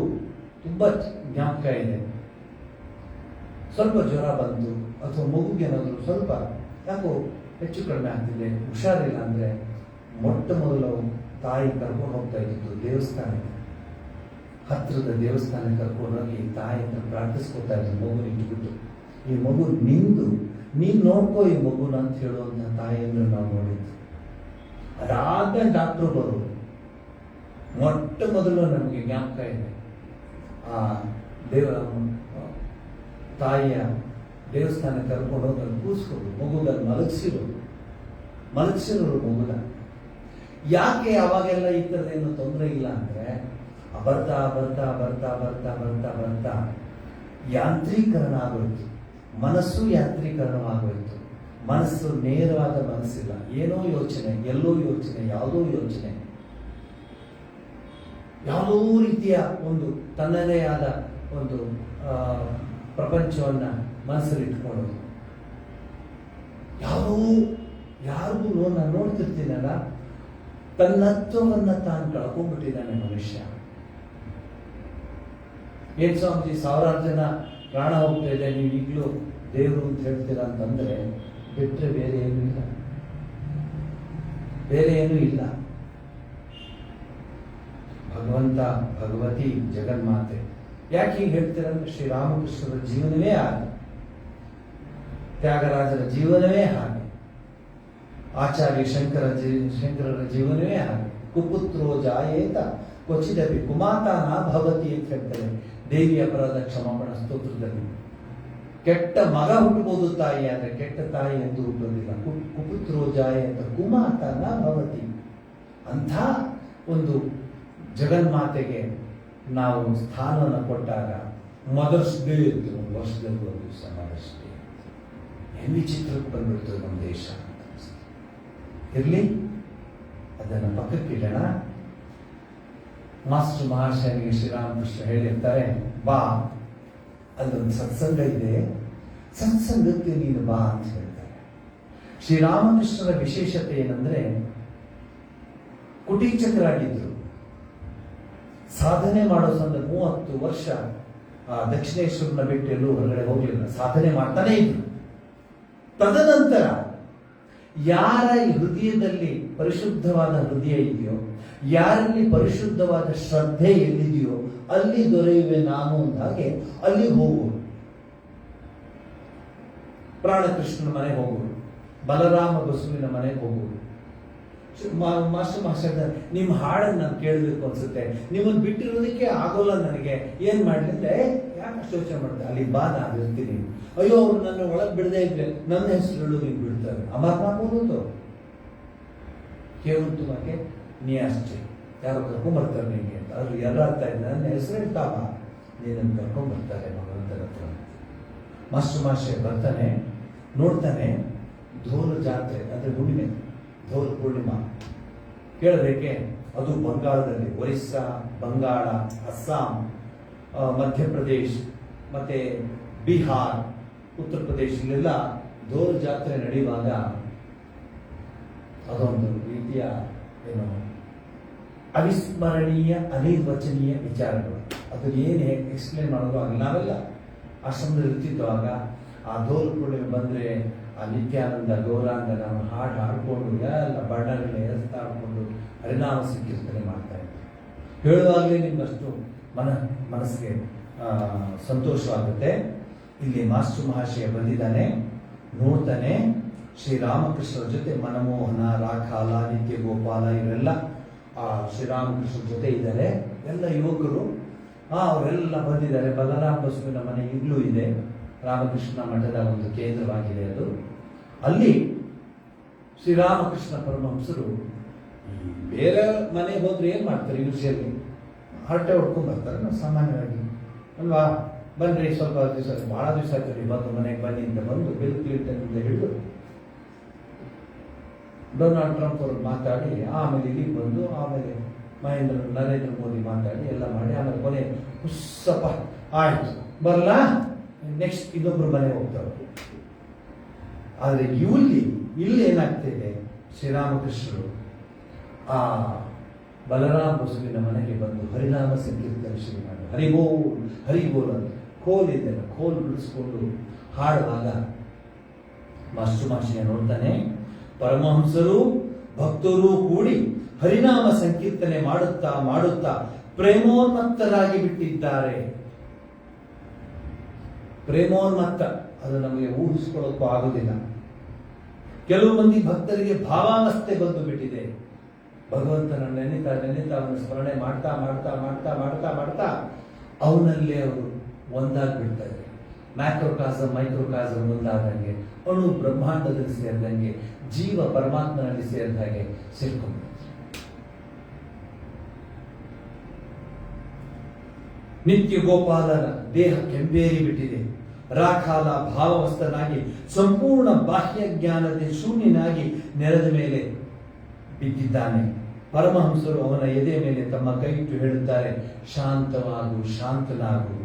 ತುಂಬ ಜ್ಞಾಪಕ ಇದೆ. ಸ್ವಲ್ಪ ಜ್ವರ ಬಂತು ಅಥವಾ ಮಗುಗೆ ಏನಾದರೂ ಸ್ವಲ್ಪ ಯಾಕೋ ಹೆಚ್ಚು ಕಡಿಮೆ ಆಗ್ತಿದೆ, ಹುಷಾರಿಲ್ಲ ಅಂದರೆ ಮೊಟ್ಟ ಮೊದಲು ತಾಯಿ ಕರ್ಕೊಂಡು ಹೋಗ್ತಾ ಇದ್ದು ದೇವಸ್ಥಾನಕ್ಕೆ, ಹತ್ತಿರದ ದೇವಸ್ಥಾನಕ್ಕೆ ಕರ್ಕೊಂಡೋಗಿ ತಾಯಿ ಹತ್ರ ಪ್ರಾರ್ಥಿಸ್ಕೊತಾ ಇದ್ರು. ಮಗುನ ಇಟ್ಬಿಟ್ಟು, ಈ ಮಗು ನೀನು ನೋಡ್ಕೋ ಈ ಮಗುನ ಅಂತ ಹೇಳುವಂಥ ತಾಯಿಯನ್ನು ನಾವು ನೋಡಿದ್ದು. ಅದಾದ್ಮೇಲೆ ಡಾಕ್ಟ್ರು ಬರೋರು. ಮೊಟ್ಟ ಮೊದಲು ನಮಗೆ ಜ್ಞಾಪಕ ಇದೆ, ಆ ತಾಯಿಯ ದೇವಸ್ಥಾನಕ್ಕೆ ಕರ್ಕೊಂಡು ಹೋಗಿ ಅಲ್ಲಿ ಕೂರಿಸ್ಕೊಂಡು ಮಗುಗಲ್ಲಿ ಮಲಗಿಸಿರೋರು ಮಗುನ. ಯಾಕೆ ಅವಾಗೆಲ್ಲ ಈ ಥರದ್ದೇನು ತೊಂದರೆ ಇಲ್ಲ ಅಂದರೆ, ಬರ್ತಾ ಬರ್ತಾ ಬರ್ತಾ ಬರ್ತಾ ಬರ್ತಾ ಬರ್ತಾ ಯಾಂತ್ರೀಕರಣ ಆಗೋಯ್ತು. ಮನಸ್ಸು ಯಾಂತ್ರೀಕರಣವಾಗೋಯ್ತು. ಮನಸ್ಸು ನೇರವಾದ ಮನಸ್ಸಿಲ್ಲ. ಏನೋ ಯೋಚನೆ, ಎಲ್ಲೋ ಯೋಚನೆ, ಯಾವುದೋ ಯೋಚನೆ, ಯಾವುದೋ ರೀತಿಯ ಒಂದು ತನ್ನದೇ ಆದ ಒಂದು ಪ್ರಪಂಚವನ್ನ ಮನಸ್ಸಲ್ಲಿ ಇಟ್ಕೊಳ್ಳೋದು. ಯಾರಿಗೂ ನಾನು ನೋಡ್ತಿರ್ತೀನಲ್ಲ, ತನ್ನತ್ವವನ್ನ ತಾನು ಕಳ್ಕೊಂಡ್ಬಿಟ್ಟಿದ್ದಾನೆ ಮನುಷ್ಯ. ಏನ್ ಸ್ವಾಮೀಜಿ, ಸಾವಿರಾರು ಜನ ಪ್ರಾಣ ಹೋಗ್ತಾ ಇದೆ, ನೀವು ಈಗಲೂ ದೇವರು ಅಂತ ಹೇಳ್ತೀರಾ ಅಂತಂದ್ರೆ ಬಿಟ್ಟರೆ ಬೇರೆ ಏನೂ ಇಲ್ಲ, ಬೇರೆ ಏನೂ ಇಲ್ಲ. ಭಗವಂತ, ಭಗವತಿ, ಜಗನ್ಮಾತೆ. ಯಾಕೆ ಹೀಗೆ ಹೇಳ್ತೀರಂದ್ರೆ ಶ್ರೀರಾಮಕೃಷ್ಣರ ಜೀವನವೇ ಹಾಗೆ, ತ್ಯಾಗರಾಜರ ಜೀವನವೇ ಹಾಗೆ, ಆಚಾರ್ಯ ಶಂಕರರ ಜೀವನವೇ ಹಾಗೆ. ಕುಪುತ್ರೋ ಜಾಯೇತ ಕ್ವಚಿದಪಿ ಕುಮಾತಾನ ಭವತಿ ಅಂತ ಹೇಳ್ತಾರೆ ದೇವಿ ಅಪರಾಧ ಕ್ಷಮಾಪಣ ಸ್ತೋತ್ರದಲ್ಲಿ. ಕೆಟ್ಟ ಮಗ ಹುಟ್ಟಬಹುದು ತಾಯಿ, ಆದರೆ ಕೆಟ್ಟ ತಾಯಿ ಎಂದು ಹುಟ್ಟೋದಿಲ್ಲ. ಕುಪುತ್ರೋ ಜಾಯೇತ ಕುಮಾತಾನ ಭವತಿ. ಅಂಥ ಒಂದು ಜಗನ್ಮಾತೆಗೆ ನಾವು ಸ್ಥಾನವನ್ನು ಕೊಟ್ಟಾಗ ಮದರ್ಸ್ ಡೇ ಇತ್ತು, ಒಂದು ವರ್ಷದಲ್ಲಿ ಒಂದು ದಿವಸ ಮದರ್ಸ್ ಡೇ. ಏನು ವಿಚಿತ್ರಕ್ಕೆ ಬಂದ್ಬಿಡ್ತು ನಮ್ಮ ದೇಶ. ಇರಲಿ, ಅದನ್ನು ಪಕ್ಕಕ್ಕೆ ಇಡೋಣ. ಮಾಸ್ಟರ್ ಮಹಾಶಯನಿಗೆ ಶ್ರೀರಾಮಕೃಷ್ಣ ಹೇಳಿರ್ತಾರೆ, ಬಾ, ಅಲ್ಲೊಂದು ಸತ್ಸಂಗ ಇದೆ, ಸತ್ಸಂಗಕ್ಕೆ ನೀನು ಬಾ ಅಂತ ಹೇಳ್ತಾರೆ. ಶ್ರೀರಾಮಕೃಷ್ಣರ ವಿಶೇಷತೆ ಏನಂದ್ರೆ ಕುಟೀಚಕರಾಗಿದ್ರು. ಸಾಧನೆ ಮಾಡೋ ಸಂದರ್ಭ 30 ವರ್ಷ ದಕ್ಷಿಣೇಶ್ವರನ ಬಿಟ್ಟು ಎಲ್ಲೂ ಹೊರಗಡೆ ಹೋಗ್ಲಿಲ್ಲ, ಸಾಧನೆ ಮಾಡ್ತಾನೆ ಇದ್ರು. ತದನಂತರ ಯಾರ ಹೃದಯದಲ್ಲಿ ಪರಿಶುದ್ಧವಾದ ಹೃದಯ ಇದೆಯೋ, ಯಾರಲ್ಲಿ ಪರಿಶುದ್ಧವಾದ ಶ್ರದ್ಧೆ ಎಲ್ಲಿದೆಯೋ ಅಲ್ಲಿ ದೊರೆಯುವೆ ನಾನು ಅಂದಾಗೆ ಅಲ್ಲಿ ಹೋಗುವರು. ಪ್ರಾಣಕೃಷ್ಣನ ಮನೆಗೆ ಹೋಗುವರು, ಬಲರಾಮ ಬಸವನ ಮನೆಗೆ ಹೋಗುವರು. ಮಾಸ್ಟರ್ ಮಾಸ್ಟರ್, ನಿಮ್ಮ ಹಾಡನ್ನು ನಾನು ಕೇಳಬೇಕು ಅನ್ಸುತ್ತೆ, ನಿಮ್ಮನ್ನು ಬಿಟ್ಟಿರೋದಕ್ಕೆ ಆಗೋಲ್ಲ ನನಗೆ, ಏನ್ ಮಾಡ್ಲಿ ಅಂದ್ರೆ, ಯಾಕೆ ಯೋಚನೆ ಮಾಡ್ತಾರೆ, ಅಲ್ಲಿ ಬಾ, ನಾನು ಇರ್ತೀನಿ. ಅಯ್ಯೋ, ಅವ್ರು ನನ್ನ ಒಳಗೆ ಬಿಡದೇ ಇದ್ರೆ ನನ್ನ ಹೆಸರು ಹೇಳು, ನೀವು ಬಿಡ್ತಾರೆ. ಅಮರ್ನಾಥ್ ಹೋಗೋದು ಕೇವಲ ತುಮಾಕೆ ನೀ ಅಷ್ಟೇ, ಯಾರೋ ಕರ್ಕೊಂಡ್ಬರ್ತಾರೆ ನಿಮಗೆ ಅಂತ. ಅದ್ರ ಎಲ್ಲ ಅರ್ಥ ಇದೆ, ನನ್ನ ಹೆಸರು ಹೇಳ್ತಾವ, ನೀನನ್ನು ಕರ್ಕೊಂಡ್ಬರ್ತಾರೆ ಭಗವಂತನ ಹತ್ರ. ಮಾಸ್ಟರ್ ಮಾಸ್ಟರ್ ಬರ್ತಾನೆ, ನೋಡ್ತಾನೆ, ಧೋಲ್ ಜಾತ್ರೆ ಅಂದ್ರೆ ಹುಣ್ಣಿಮೆ, ಧೋಲ್ ಪೂರ್ಣಿಮಾ ಕೇಳಬೇಕೆ. ಅದು ಬಂಗಾಳದಲ್ಲಿ, ಒರಿಸ್ಸಾ, ಬಂಗಾಳ, ಅಸ್ಸಾಂ, ಮಧ್ಯಪ್ರದೇಶ್ ಮತ್ತೆ ಬಿಹಾರ್, ಉತ್ತರ ಪ್ರದೇಶ, ಇಲ್ಲೆಲ್ಲ ಧೋಲ್ ಜಾತ್ರೆ ನಡೆಯುವಾಗ ಅದೊಂದು ರೀತಿಯ ಏನು ಅವಿಸ್ಮರಣೀಯ, ಅನಿರ್ವಚನೀಯ ವಿಚಾರಗಳು. ಅದು ಏನು ಎಕ್ಸ್ಪ್ಲೇನ್ ಮಾಡೋದು ಆಗ. ನಾವೆಲ್ಲ ಆಶ್ರಮದಲ್ಲಿ ಇರ್ತಿದ್ದಾಗ ಆ ಧೋಲ್ ಪೂರ್ಣಿಮೆ ಬಂದ್ರೆ ಆ ನಿತ್ಯಾನಂದ ಗೌರಾಂಗ ನಾವು ಹಾಡ್ಕೊಂಡು ಎಲ್ಲ ಬಣ್ಣಗಳನ್ನ ಎಸ್ತಾಡ್ಕೊಂಡು ಹರಿನಾಮ ಸಂಕೀರ್ತನೆ ಮಾಡ್ತಾ ಇದ್ವಿ. ಹೇಳುವಾಗಲೇ ನಿಮ್ಗಷ್ಟು ಮನಸ್ಸಿಗೆ ಸಂತೋಷವಾಗುತ್ತೆ. ಇಲ್ಲಿ ಮಾಸ್ಟರ್ ಮಹಾಶಯ ಬಂದಿದ್ದಾನೆ, ನೋಡ್ತಾನೆ, ಶ್ರೀರಾಮಕೃಷ್ಣರ ಜೊತೆ ಮನಮೋಹನ, ರಾಖಾಲ, ನಿತ್ಯ ಗೋಪಾಲ ಇವರೆಲ್ಲ ಆ ಶ್ರೀರಾಮಕೃಷ್ಣರ ಜೊತೆ ಇದ್ದಾರೆ. ಎಲ್ಲ ಯುವಕರು ಅವರೆಲ್ಲ ಬಂದಿದ್ದಾರೆ. ಬಲರಾಮ ಬಸವನ ಮನೆ ಈಗಲೂ ಇದೆ, ರಾಮಕೃಷ್ಣ ಮಠದ ಒಂದು ಕೇಂದ್ರವಾಗಿದೆ ಅದು. ಅಲ್ಲಿ ಶ್ರೀರಾಮಕೃಷ್ಣ ಪರಮಹಂಸರು ಬೇರೆ ಮನೆ ಹೋದ್ರೆ ಏನ್ ಮಾಡ್ತಾರೆ, ಯೂಶಿಯಲಿ ಹರಟೆ ಹೊಡ್ಕೊಂಡ್ ಬರ್ತಾರೆ. ನಾವು ಸಾಮಾನ್ಯವಾಗಿ ಅಲ್ವಾ, ಬನ್ರಿ ಸ್ವಲ್ಪ ದಿವಸ, ಬಹಳ ದಿವಸ ಆಗ್ತದೆ, ಬಂದು ಮನೆಗೆ ಬನ್ನಿ ಅಂತ ಬಂದು ಬಿಲ್ ಕ್ಲಿಂಟನ್ ಅಂತ ಹಿಡಿದು ಡೊನಾಲ್ಡ್ ಟ್ರಂಪ್ ಅವರು ಮಾತಾಡಿ, ಆಮೇಲೆ ಇಲ್ಲಿಗೆ ಬಂದು, ಆಮೇಲೆ ನರೇಂದ್ರ ಮೋದಿ ಮಾತಾಡಿ ಎಲ್ಲ ಮಾಡಿ, ಆಮೇಲೆ ಕೊನೆ ಹುಸ್ಸಪ್ಪ ಆಯ್ತು ಬರಲ್ಲ, ನೆಕ್ಸ್ಟ್ ಇನ್ನೊಬ್ರು ಮನೆ ಹೋಗ್ತಾರೆ. ಆದರೆ ಇಲ್ಲಿ ಏನಾಗ್ತಿದೆ, ಶ್ರೀರಾಮಕೃಷ್ಣರು ಆ ಬಲರಾಮ ಬಸವಿನ ಮನೆಗೆ ಬಂದು ಹರಿನಾಮ ಸಂಕೀರ್ತನೆ ಶುರು ಮಾಡಿ, ಹರಿಬೋಲ್ ಅಂತ ಕೋಲಿದ್ದೆಲ್ಲ ಕೋಲ್ ಬಿಡಿಸ್ಕೊಂಡು ಹಾಡುವಾಗ ಮಾಸ್ಟರ್ ಮಾಷಿಯ ನೋಡ್ತಾನೆ, ಪರಮಹಂಸರು ಭಕ್ತರು ಕೂಡಿ ಹರಿನಾಮ ಸಂಕೀರ್ತನೆ ಮಾಡುತ್ತಾ ಮಾಡುತ್ತಾ ಪ್ರೇಮೋನ್ಮತ್ತರಾಗಿ ಬಿಟ್ಟಿದ್ದಾರೆ. ಪ್ರೇಮೋನ್ಮತ್ತ ಅದು ನಮಗೆ ಊಹಿಸ್ಕೊಳ್ಳೋಕ್ಕೂ ಆಗುದಿಲ್ಲ. ಕೆಲವು ಮಂದಿ ಭಕ್ತರಿಗೆ ಭಾವಾವಸ್ಥೆ ಬಂದು ಬಿಟ್ಟಿದೆ. ಭಗವಂತನ ನೆನೆತಾ ಅವನ ಸ್ಮರಣೆ ಮಾಡ್ತಾ ಮಾಡ್ತಾ ಮಾಡ್ತಾ ಮಾಡ್ತಾ ಮಾಡ್ತಾ ಅವನಲ್ಲೇ ಅವರು ಒಂದಾಗ್ಬಿಡ್ತಾರೆ. ಮ್ಯಾಕ್ರೋಕಾಸಮ್ ಮೈಕ್ರೋಕಾಸಮ್ ಒಂದಾದಂಗೆ, ಅಣು ಬ್ರಹ್ಮಾಂಡದಲ್ಲಿ ಸೇರಿದಂಗೆ, ಜೀವ ಪರಮಾತ್ಮನಲ್ಲಿ ಸೇರಿದ ಹಾಗೆ ಸೇರ್ಕೊಂಡು ನಿತ್ಯ ಗೋಪಾಲನ ದೇಹ ಕೆಂಪೇರಿ ಬಿಟ್ಟಿದೆ. ರಾಖಾಲ ಭಾವವಸ್ತನಾಗಿ ಸಂಪೂರ್ಣ ಬಾಹ್ಯ ಜ್ಞಾನದ ಶೂನ್ಯನಾಗಿ ನೆಲದ ಮೇಲೆ ಬಿದ್ದಿದ್ದಾನೆ. ಪರಮಹಂಸರು ಅವನ ಎದೆ ಮೇಲೆ ತಮ್ಮ ಕೈಯಿಟ್ಟು ಹೇಳುತ್ತಾರೆ, ಶಾಂತವಾಗು, ಶಾಂತನಾಗು.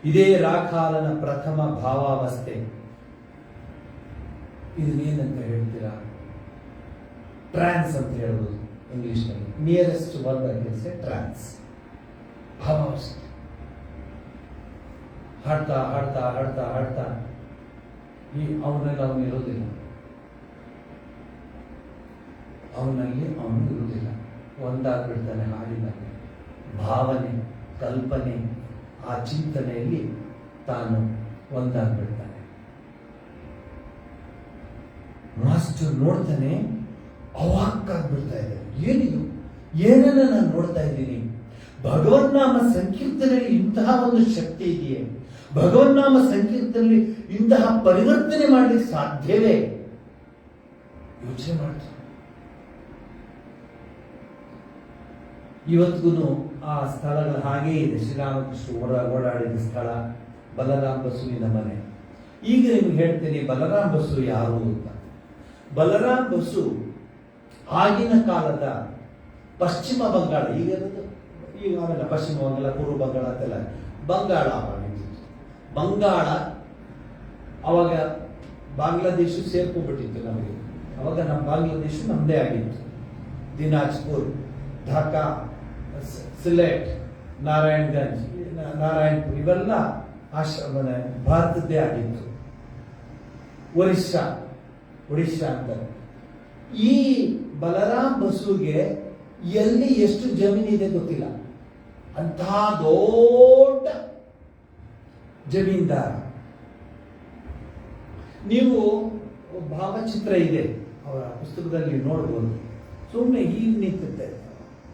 ಇದೇ ರಾಖಾಲನ ಪ್ರಥಮ ಭಾವಾವಸ್ಥೆ. ಇದನ್ನೇನಂತ ಹೇಳ್ತೀರಾ? ಟ್ರಾನ್ಸ್ ಅಂತ ಹೇಳ್ಬೋದು ಇಂಗ್ಲಿಷ್ನಲ್ಲಿ. ನಿಯರೆಸ್ಟ್ ವರ್ಡ್ ಆಗಿರುತ್ತೆ ಟ್ರಾನ್ಸ್, ಭಾವಾವಸ್ಥೆ. ಹಾಡ್ತಾ ಹಾಡ್ತಾ ಹಾಡ್ತಾ ಹಾಡ್ತಾ ಅವನಲ್ಲಿ ಅವನು ಇರೋದಿಲ್ಲ, ಅವನಲ್ಲಿ ಅವನು ಇರುವುದಿಲ್ಲ. ಒಂದಾಗ್ಬಿಡ್ತಾನೆ ಹಾಡಿದಾಗ. ಭಾವನೆ, ಕಲ್ಪನೆ, ಆ ಚಿಂತನೆಯಲ್ಲಿ ತಾನು ಒಂದಾಗ್ಬಿಡ್ತಾನೆ. ಮಾಸ್ಟರ್ ನೋಡ್ತಾನೆ, ಅವಾಕ್ಕಾಗ್ಬಿಡ್ತಾ ಇದೆ. ಏನಿದು? ಏನನ್ನ ನಾನು ನೋಡ್ತಾ ಇದ್ದೀನಿ? ಭಗವನ್ನಾಮ ಸಂಕೀರ್ತನೆಯಲ್ಲಿ ಇಂತಹ ಒಂದು ಶಕ್ತಿ ಇದೆಯೇ? ಭಗವನ್ನಾಮ ಸಂಕೀರ್ತನೆಯಲ್ಲಿ ಇಂತಹ ಪರಿವರ್ತನೆ ಮಾಡಲಿಕ್ಕೆ ಸಾಧ್ಯವೇ? ಯೋಚನೆ ಮಾಡ್ತಾರೆ. ಇವತ್ತಿಗೂ ಆ ಸ್ಥಳಗಳು ಹಾಗೇ ಇದೆ. ಶ್ರೀರಾಮಕೃಷ್ಣ ಓಡಾಡಿದ ಸ್ಥಳ, ಬಲರಾಮ ಬಸುವಿನ ಮನೆ. ಈಗ ನಿಮ್ಗೆ ಹೇಳ್ತೇನೆ ಬಲರಾಮ ಬಸು ಯಾರು ಅಂತ. ಬಲರಾಮ ಬಸು ಆಗಿನ ಕಾಲದ ಪಶ್ಚಿಮ ಬಂಗಾಳ, ಈಗ ಅವೆಲ್ಲ ಪಶ್ಚಿಮ ಬಂಗಾಳ, ಪೂರ್ವ ಬಂಗಾಳ ಅಂತೆಲ್ಲ ಬಂಗಾಳ ಬಂಗಾಳ ಅವಾಗ ಬಾಂಗ್ಲಾದೇಶ ಸೇರ್ಕೊಂಡ್ಬಿಟ್ಟಿತ್ತು ನಮಗೆ. ಅವಾಗ ನಮ್ಮ ಬಾಂಗ್ಲಾದೇಶ ನಮ್ಮದೇ ಆಗಿತ್ತು. ದಿನಾಜ್ಪುರ್, ಢಾಕಾ, ಸಿಲೆಟ್, ನಾರಾಯಣ್ಗಂಜ್, ನಾರಾಯಣ್ಪುರ್ ಇವೆಲ್ಲ ಭಾರತದ್ದೇ ಆಗಿತ್ತು. ಒಡಿಶಾ ಅಂತ. ಈ ಬಲರಾಮ್ ಬಸುಗೆ ಎಲ್ಲಿ ಎಷ್ಟು ಜಮೀನಿದೆ ಗೊತ್ತಿಲ್ಲ. ಅಂತಹ ದೊಡ್ಡ ಜಮೀನ್ದಾರ. ನೀವು ಭಾವಚಿತ್ರ ಇದೆ ಅವರ ಪುಸ್ತಕದಲ್ಲಿ ನೋಡ್ಬೋದು. ಸುಮ್ಮನೆ ಹೀಗೆ ನಿಂತಿರುತ್ತೆ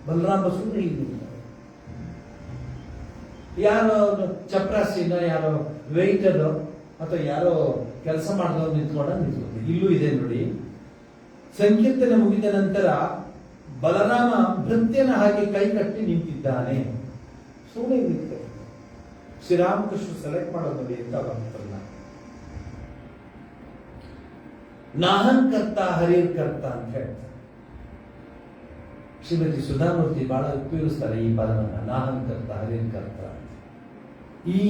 ಬಲರಾಮ ಬಸು, ಹೀಗೆ ನಿಂತಿದ್ದಾರೆ. ಯಾರೋ ಚಪ್ರಾಸಿನ, ಯಾರೋ ವೆಯ್ಟರ್ ಅಥವಾ ಯಾರೋ ಕೆಲಸ ಮಾಡಿದವ್ರು ನಿಂತ್ಕೊಂಡು ಇಲ್ಲೂ ಇದೆ ನೋಡಿ. ಸಂಕೀರ್ತನೆ ಮುಗಿದ ನಂತರ ಬಲರಾಮ ಭೃತ್ಯನ ಹಾಗೆ ಕೈ ಕಟ್ಟಿ ನಿಂತಿದ್ದಾನೆ. ಸುಮ್ಮನೆ ನಿಂತಿದೆ. ಶ್ರೀರಾಮಕೃಷ್ಣ ಸೆಲೆಕ್ಟ್ ಮಾಡೋದು ನೋಡಿ ಎಂತ ಭಕ್ತರನ್ನ. ನಾಹಂಕರ್ತ ಹರಿರ್ಕರ್ತ ಅಂತ ಹೇಳ್ತಾರೆ. ಶ್ರೀಮತಿ ಸುಧಾಮೂರ್ತಿ ಬಹಳ ಉಪಯೋಗಿಸ್ತಾರೆ ಈ ಪದವನ್ನ, ನಾಹಂಕರ್ತ ಹರಿರ್ಕರ್ತ. ಈ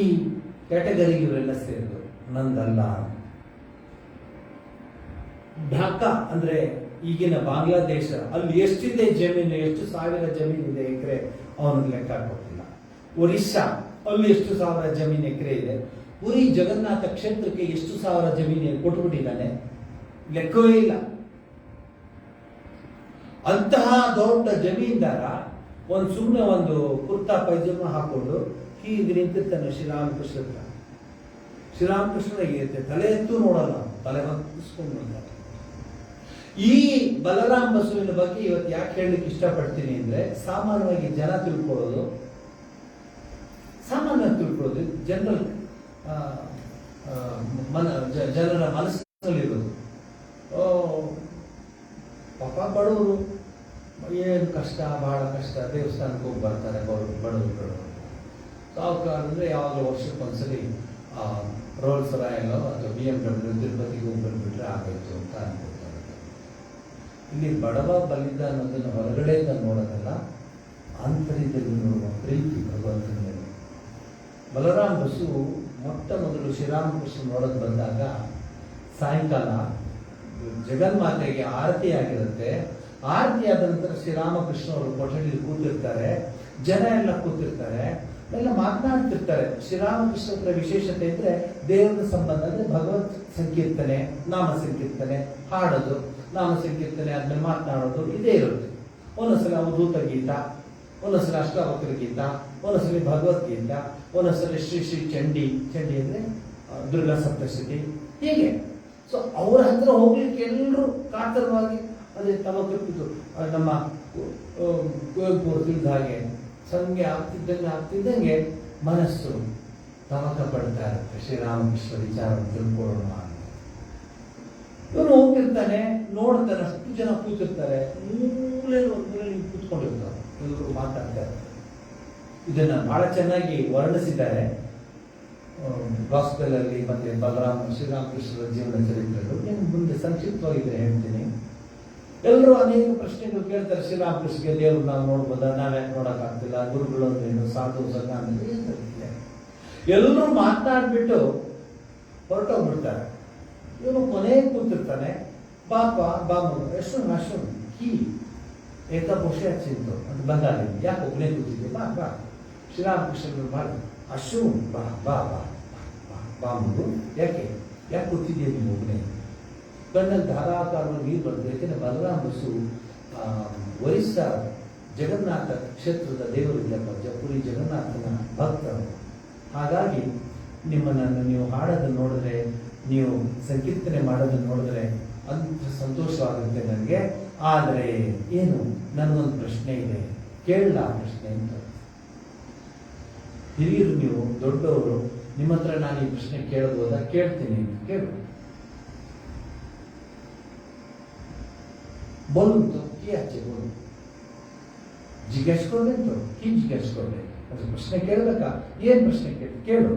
ಕ್ಯಾಟಗರಿಗೆ ಇವರೆಲ್ಲ ಸೇರಿದ್ರು, ನಂದಲ್ಲ. ಢಾಕಾ ಅಂದ್ರೆ ಈಗಿನ ಬಾಂಗ್ಲಾದೇಶ, ಅಲ್ಲಿ ಎಷ್ಟಿದೆ ಜಮೀನು, ಎಷ್ಟು ಸಾವಿರ ಜಮೀನಿದೆ ಎಕರೆ ಅವನಿಗೆ ಲೆಕ್ಕ ಕೊಟ್ಟಿಲ್ಲ. ಒರಿಸ್ಸಾ, ಅಲ್ಲಿ ಎಷ್ಟು ಸಾವಿರ ಜಮೀನು ಎಕರೆ ಇದೆ. ಪುರಿ ಜಗನ್ನಾಥ ಕ್ಷೇತ್ರಕ್ಕೆ ಎಷ್ಟು ಸಾವಿರ ಜಮೀನು ಕೊಟ್ಟುಬಿಟ್ಟಿದ್ದಾನೆ, ಲೆಕ್ಕವೇ ಇಲ್ಲ. ಅಂತಹ ದೊಡ್ಡ ಜಮೀನ್ದಾರ ಸುಮ್ಮನೆ ಒಂದು ಕುರ್ತಾ ಪೈಜಾಮ ಹಾಕೊಂಡು ಹೀಗೆ ನಿಂತಿರ್ತಾನೆ ಶ್ರೀರಾಮಕೃಷ್ಣ ಹತ್ರ. ಶ್ರೀರಾಮಕೃಷ್ಣನಿಗೆ ತಲೆ ಎತ್ತು ನೋಡಲ್ಲ, ತಲೆ ಹೊತ್ತಿಸ್ಕೊಂಡು ನೋಡ್ತಾರೆ. ಈ ಬಲರಾಮ ಬಸುವಿನ ಬಗ್ಗೆ ಇವತ್ತು ಯಾಕೆ ಹೇಳಲಿಕ್ಕೆ ಇಷ್ಟಪಡ್ತೀನಿ ಅಂದ್ರೆ, ಸಾಮಾನ್ಯವಾಗಿ ತಿಳ್ಕೊಳ್ಳೋದು ಜನರಲ್ ಜನರ ಮನಸ್ಸಿನಲ್ಲಿರೋದು, ಪಾಪ ಬಡವರು ಏನು ಕಷ್ಟ, ಬಹಳ ಕಷ್ಟ, ದೇವಸ್ಥಾನಕ್ಕೆ ಹೋಗಿ ಬರ್ತಾರೆ ಬಡವರು. ಸಾವುಕಾರ ಅಂದ್ರೆ ಯಾವಾಗಲೂ ವರ್ಷಕ್ಕೊಂದ್ಸಲಿ ರೋಲ್ಸ್ ರಾಯಲ್ ಅಥವಾ BMW ತಿರುಪತಿಗೆ ಹೋಗಿ ಬಂದ್ಬಿಟ್ರೆ ಆಗೋಯ್ತು ಅಂತ ಅನ್ಕೊಳ್ತಾರೆ. ಇಲ್ಲಿ ಬಡವ ಬಲ್ಲಿದ್ದ ಅನ್ನೋದನ್ನು ಹೊರಗಡೆಯಿಂದ ನೋಡೋದಲ್ಲ, ಆಂತರ್ಯದಲ್ಲಿ ನೋಡುವ ಪ್ರೀತಿ ಭಗವಂತನ ಮೇಲೆ. ಬಲರಾಮ ಬಸು ಮೊಟ್ಟ ಮೊದಲು ಶ್ರೀರಾಮಕೃಷ್ಣ ನೋಡೋದು ಬಂದಾಗ ಸಾಯಂಕಾಲ ಜಗನ್ಮಾತೆಗೆ ಆರತಿ ಆಗಿರುತ್ತೆ. ಆರತಿ ಆದ ನಂತರ ಶ್ರೀರಾಮಕೃಷ್ಣ ಅವರು ಕೊಠಡಿಯಲ್ಲಿ ಕೂತಿರ್ತಾರೆ, ಜನ ಎಲ್ಲ ಕೂತಿರ್ತಾರೆ, ಎಲ್ಲ ಮಾತನಾಡ್ತಿರ್ತಾರೆ. ಶ್ರೀರಾಮಕೃಷ್ಣ ಹತ್ರ ವಿಶೇಷತೆ ಇದ್ರೆ ದೇವರ ಸಂಬಂಧ, ಅಂದ್ರೆ ಭಗವತ್ ಸಂಕೀರ್ತನೆ, ನಾಮ ಸಂಕೀರ್ತನೆ, ಹಾಡೋದು, ನಾಮ ಸಂಕೀರ್ತನೆ ಆದ್ಮೇಲೆ ಮಾತನಾಡೋದು ಇದೇ ಇರುತ್ತೆ. ಒಂದೊಂದ್ಸಲ ಅವಧೂತ ಗೀತ, ಒಂದೊಂದ್ಸಲ ಅಷ್ಟಾವಕ್ರ ಗೀತ, ಒಂದೊಂದ್ಸಲಿ ಭಗವದ್ಗೀತ, ಒಂದೊಂದ್ಸಲಿ ಶ್ರೀ ಶ್ರೀ ಚಂಡಿ ಅಂದ್ರೆ ದುರ್ಗಾ ಸಪ್ತಶತಿ, ಹೀಗೆ. ಸೊ ಅವರ ಹತ್ರ ಹೋಗ್ಲಿಕ್ಕೆ ಎಲ್ಲರೂ ಕಾತರವಾಗಿ ಅದೇ ತವಕೃಪಿತು. ನಮ್ಮ ಕುವೆಂಪು ತಿಳಿದ ಹಾಗೆ ಸಂಖ್ಯೆ ಆಗ್ತಿದ್ದಂಗೆ ಮನಸ್ಸು ತವಕ ಪಡ್ತಾ ಇರುತ್ತೆ. ಶ್ರೀರಾಮಕೃಷ್ಣ ವಿಚಾರವನ್ನು ತಿಳ್ಕೊಳ್ಳೋಣ ಅಂತ ಇವನು ಹೋಗ್ತಿರ್ತಾನೆ, ನೋಡ್ತಾನೆ, ಅಷ್ಟು ಜನ ಕೂತಿರ್ತಾರೆ, ಮೂಲೆಯಲ್ಲಿ ಕೂತ್ಕೊಂಡಿರ್ತಾರೆ, ಎಲ್ಲರೂ ಮಾತಾಡ್ತಾ ಇರ್ತಾರೆ. ಇದನ್ನ ಬಹಳ ಚೆನ್ನಾಗಿ ವರ್ಣಿಸಿದ್ದಾರೆ ಗಾಸ್ಪೆಲ್ ಅಲ್ಲಿ ಮತ್ತೆ ಶ್ರೀರಾಮಕೃಷ್ಣರ ಜೀವನ ಚರಿತ್ರೆಗಳು. ಏನು ಮುಂದೆ ಸಂಕ್ಷಿಪ್ತವಾಗಿದೆ ಹೇಳ್ತೀನಿ. ಎಲ್ಲರೂ ಅನೇಕ ಪ್ರಶ್ನೆಗಳು ಕೇಳ್ತಾರೆ. ಶ್ರೀರಾಮಕೃಷ್ಣಗೆ ದೇವರು ನಾವು ನೋಡ್ಬೋದಾ, ನಾವ್ಯಾಕೆ ನೋಡೋಕ್ಕಾಗ್ತಿಲ್ಲ, ಗುರುಗಳು ಅಂದ್ರೇನು, ಸಾಧು ಸಂಘ ಅಂದ್ರೆ ಎಲ್ಲರೂ ಮಾತನಾಡ್ಬಿಟ್ಟು ಹೊರಟೋಗ್ಬಿಡ್ತಾರೆ. ಇವನು ಕೊನೆಗೆ ಕೂತಿರ್ತಾನೆ, ಬಾಪ ಬಾಮು ಎಷ್ಟು ಅಷ್ಟು ಕೀ ಏಕ ಪುಷೆ ಹಚ್ಚಿತ್ತು ಅಂತ ಬಂದಾಗ ಯಾಕೆ ಒಬ್ಬನೇ ಕೂತಿದ್ದೆ, ಬಾ ಬಾ ಶ್ರೀರಾಮಕೃಷ್ಣರು ಮಾಡಿ ಅಶು ಬಾ ಬಾ ಬಾ ಬಾ ಮಗು, ಯಾಕೆ ಕೂತಿದ್ದೀಯ ನೀವು ಒಬ್ಬನೇ? ಕಣ್ಣಲ್ಲಿ ಧಾರಾಕಾರವಾಗಿ ನೀರು ಬರ್ತದೆ. ಯಾಕೆಂದ್ರೆ ಬಲರಾಮ ಬಸ್ಸು ಒರಿಸ್ಸಾ ಜಗನ್ನಾಥ ಕ್ಷೇತ್ರದ ದೇವರಿದ್ದಪ್ಪ, ಪುರಿ ಜಗನ್ನಾಥನ ಭಕ್ತರು. ಹಾಗಾಗಿ ನಿಮ್ಮನ್ನು ನೀವು ಹಾಡೋದನ್ನು ನೋಡಿದ್ರೆ, ನೀವು ಸಂಕೀರ್ತನೆ ಮಾಡೋದನ್ನು ನೋಡಿದ್ರೆ ಅಂತ ಸಂತೋಷವಾಗುತ್ತೆ ನನಗೆ. ಆದರೆ ಏನು, ನನಗೊಂದು ಪ್ರಶ್ನೆ ಇದೆ, ಕೇಳಲ್ಲ ಆ ಪ್ರಶ್ನೆ ಅಂತ. ಹಿರಿಯರು, ನೀವು ದೊಡ್ಡವರು, ನಿಮ್ಮ ಹತ್ರ ನಾನು ಈ ಪ್ರಶ್ನೆ ಕೇಳಬಹುದಾ? ಕೇಳ್ತೀನಿ, ಕೇಳು. बोलूं तो क्या अच्छे बोलूं, ಜಿಜ್ಞಾಸ್ಕೊಂಡೆ ಅಂತ ಜಿಜ್ಞಾಸ್ಕೊಂಡೆ ಅದು ಪ್ರಶ್ನೆ ಕೇಳಬೇಕಾ? ಏನ್ ಪ್ರಶ್ನೆ ಕೇಳು.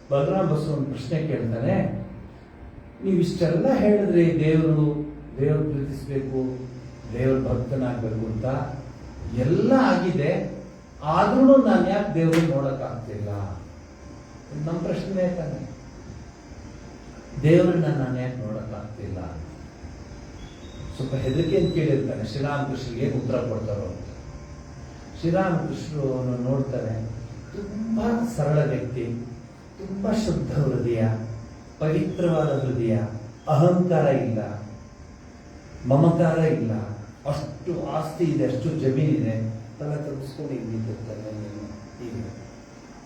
ಬಲರಾಮ ಬಸ್ಸು ಒಂದು ಪ್ರಶ್ನೆ ಕೇಳ್ತಾನೆ, ನೀವಿಷ್ಟೆಲ್ಲ ಹೇಳಿದ್ರಿ ದೇವರು ಪ್ರೀತಿಸ್ಬೇಕು, ದೇವ್ರ ಭಕ್ತನಾಗಬೇಕು ಅಂತ ಎಲ್ಲ ಆಗಿದೆ, ಆದ್ರೂ ನಾನು ಯಾಕೆ ದೇವ್ರನ್ನ ನೋಡಕ್ ಆಗ್ತಿಲ್ಲ? ನಮ್ಮ ಪ್ರಶ್ನೆ ತಾನೆ, ದೇವರನ್ನ ನಾನು ಯಾಕೆ ನೋಡಕ್ ಆಗ್ತಿಲ್ಲ? ಸ್ವಲ್ಪ ಹೆದರಿಕೆ ಅಂತ ಕೇಳಿರ್ತಾನೆ. ಶ್ರೀರಾಮಕೃಷ್ಣರಿಗೆ ಏನು ಉತ್ತರ ಕೊಡ್ತಾರೋ ಅಂತ. ಶ್ರೀರಾಮಕೃಷ್ಣರು ನೋಡ್ತಾರೆ, ತುಂಬಾ ಸರಳ ವ್ಯಕ್ತಿ, ತುಂಬಾ ಶುದ್ಧ ಹೃದಯ, ಪವಿತ್ರವಾದ ಹೃದಯ, ಅಹಂಕಾರ ಇಲ್ಲ, ಮಮಕಾರ ಇಲ್ಲ, ಅಷ್ಟು ಆಸ್ತಿ ಇದೆ, ಅಷ್ಟು ಜಮೀನಿದೆ, ತಲೆ ತಗ್ಸ್ಕೊಂಡು ಇದ್ದಿರ್ತಾನೆ ಹೀಗೆ.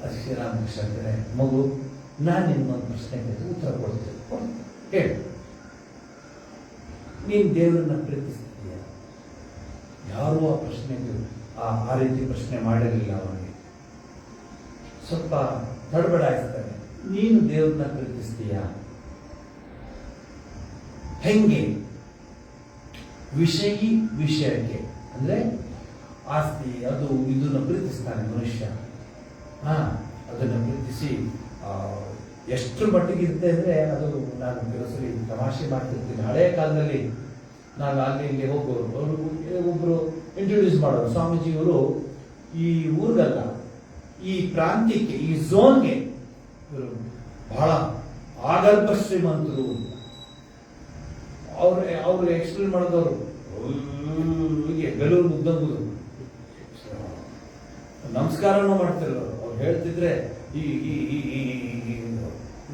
ಅದು ಶ್ರೀರಾಮಕೃಷ್ಣ ಅಂತಾರೆ, ಮಗು ನಾನು ನಿಮ್ಮೊಂದು ಪ್ರಶ್ನೆ ಉತ್ತರ ಕೊಡ್ತೇನೆ, ಹೇಳು. ನೀನು ದೇವರನ್ನ ಪ್ರೀತಿಸ್ತೀಯ? ಯಾರೂ ಆ ಪ್ರಶ್ನೆಗೆ ಆ ರೀತಿ ಪ್ರಶ್ನೆ ಮಾಡಿರಲಿಲ್ಲ ಅವನಿಗೆ. ಸ್ವಲ್ಪ ತಡಬಡಾಯಿಸ್ತಾರೆ. ನೀನು ದೇವರನ್ನ ಪ್ರೀತಿಸ್ತೀಯ? ಹೆಂಗೆ? ವಿಷಯಕ್ಕೆ ಅಂದ್ರೆ ಆಸ್ತಿ ಅದು ಇದನ್ನ ಪ್ರೀತಿಸ್ತಾನೆ ಮನುಷ್ಯ. ಅದನ್ನ ಪ್ರೀತಿಸಿ ಎಷ್ಟು ಮಟ್ಟಿಗೆ ಇರುತ್ತೆ ಅಂದ್ರೆ, ಅದು ನಾನು ಕೆಲಸರಿ ತಮಾಷೆ ಮಾಡ್ತಿರ್ತೀನಿ. ಹಳೆಯ ಕಾಲದಲ್ಲಿ ನಾನು ಅಲ್ಲಿ ಇಲ್ಲಿ ಹೋಗೋರು, ಒಬ್ರು ಇಂಟ್ರೊಡ್ಯೂಸ್ ಮಾಡೋರು, ಸ್ವಾಮೀಜಿಯವರು ಈ ಊರಿಗಲ್ಲ, ಈ ಪ್ರಾಂತ್ಯಕ್ಕೆ, ಈ ಝೋನ್ಗೆ ಇವರು ಬಹಳ ಆಗರ್ಭ ಶ್ರೀಮಂತರು. ಅವ್ರು ಎಕ್ಸ್ಪ್ಲೇನ್ ಮಾಡಿದವರು ಹೀಗೆ ಬೆಲೂರು ಮುಗ್ದಂಗುದು ನಮಸ್ಕಾರನೂ ಮಾಡ್ತಿರೋರು. ಅವ್ರು ಹೇಳ್ತಿದ್ರೆ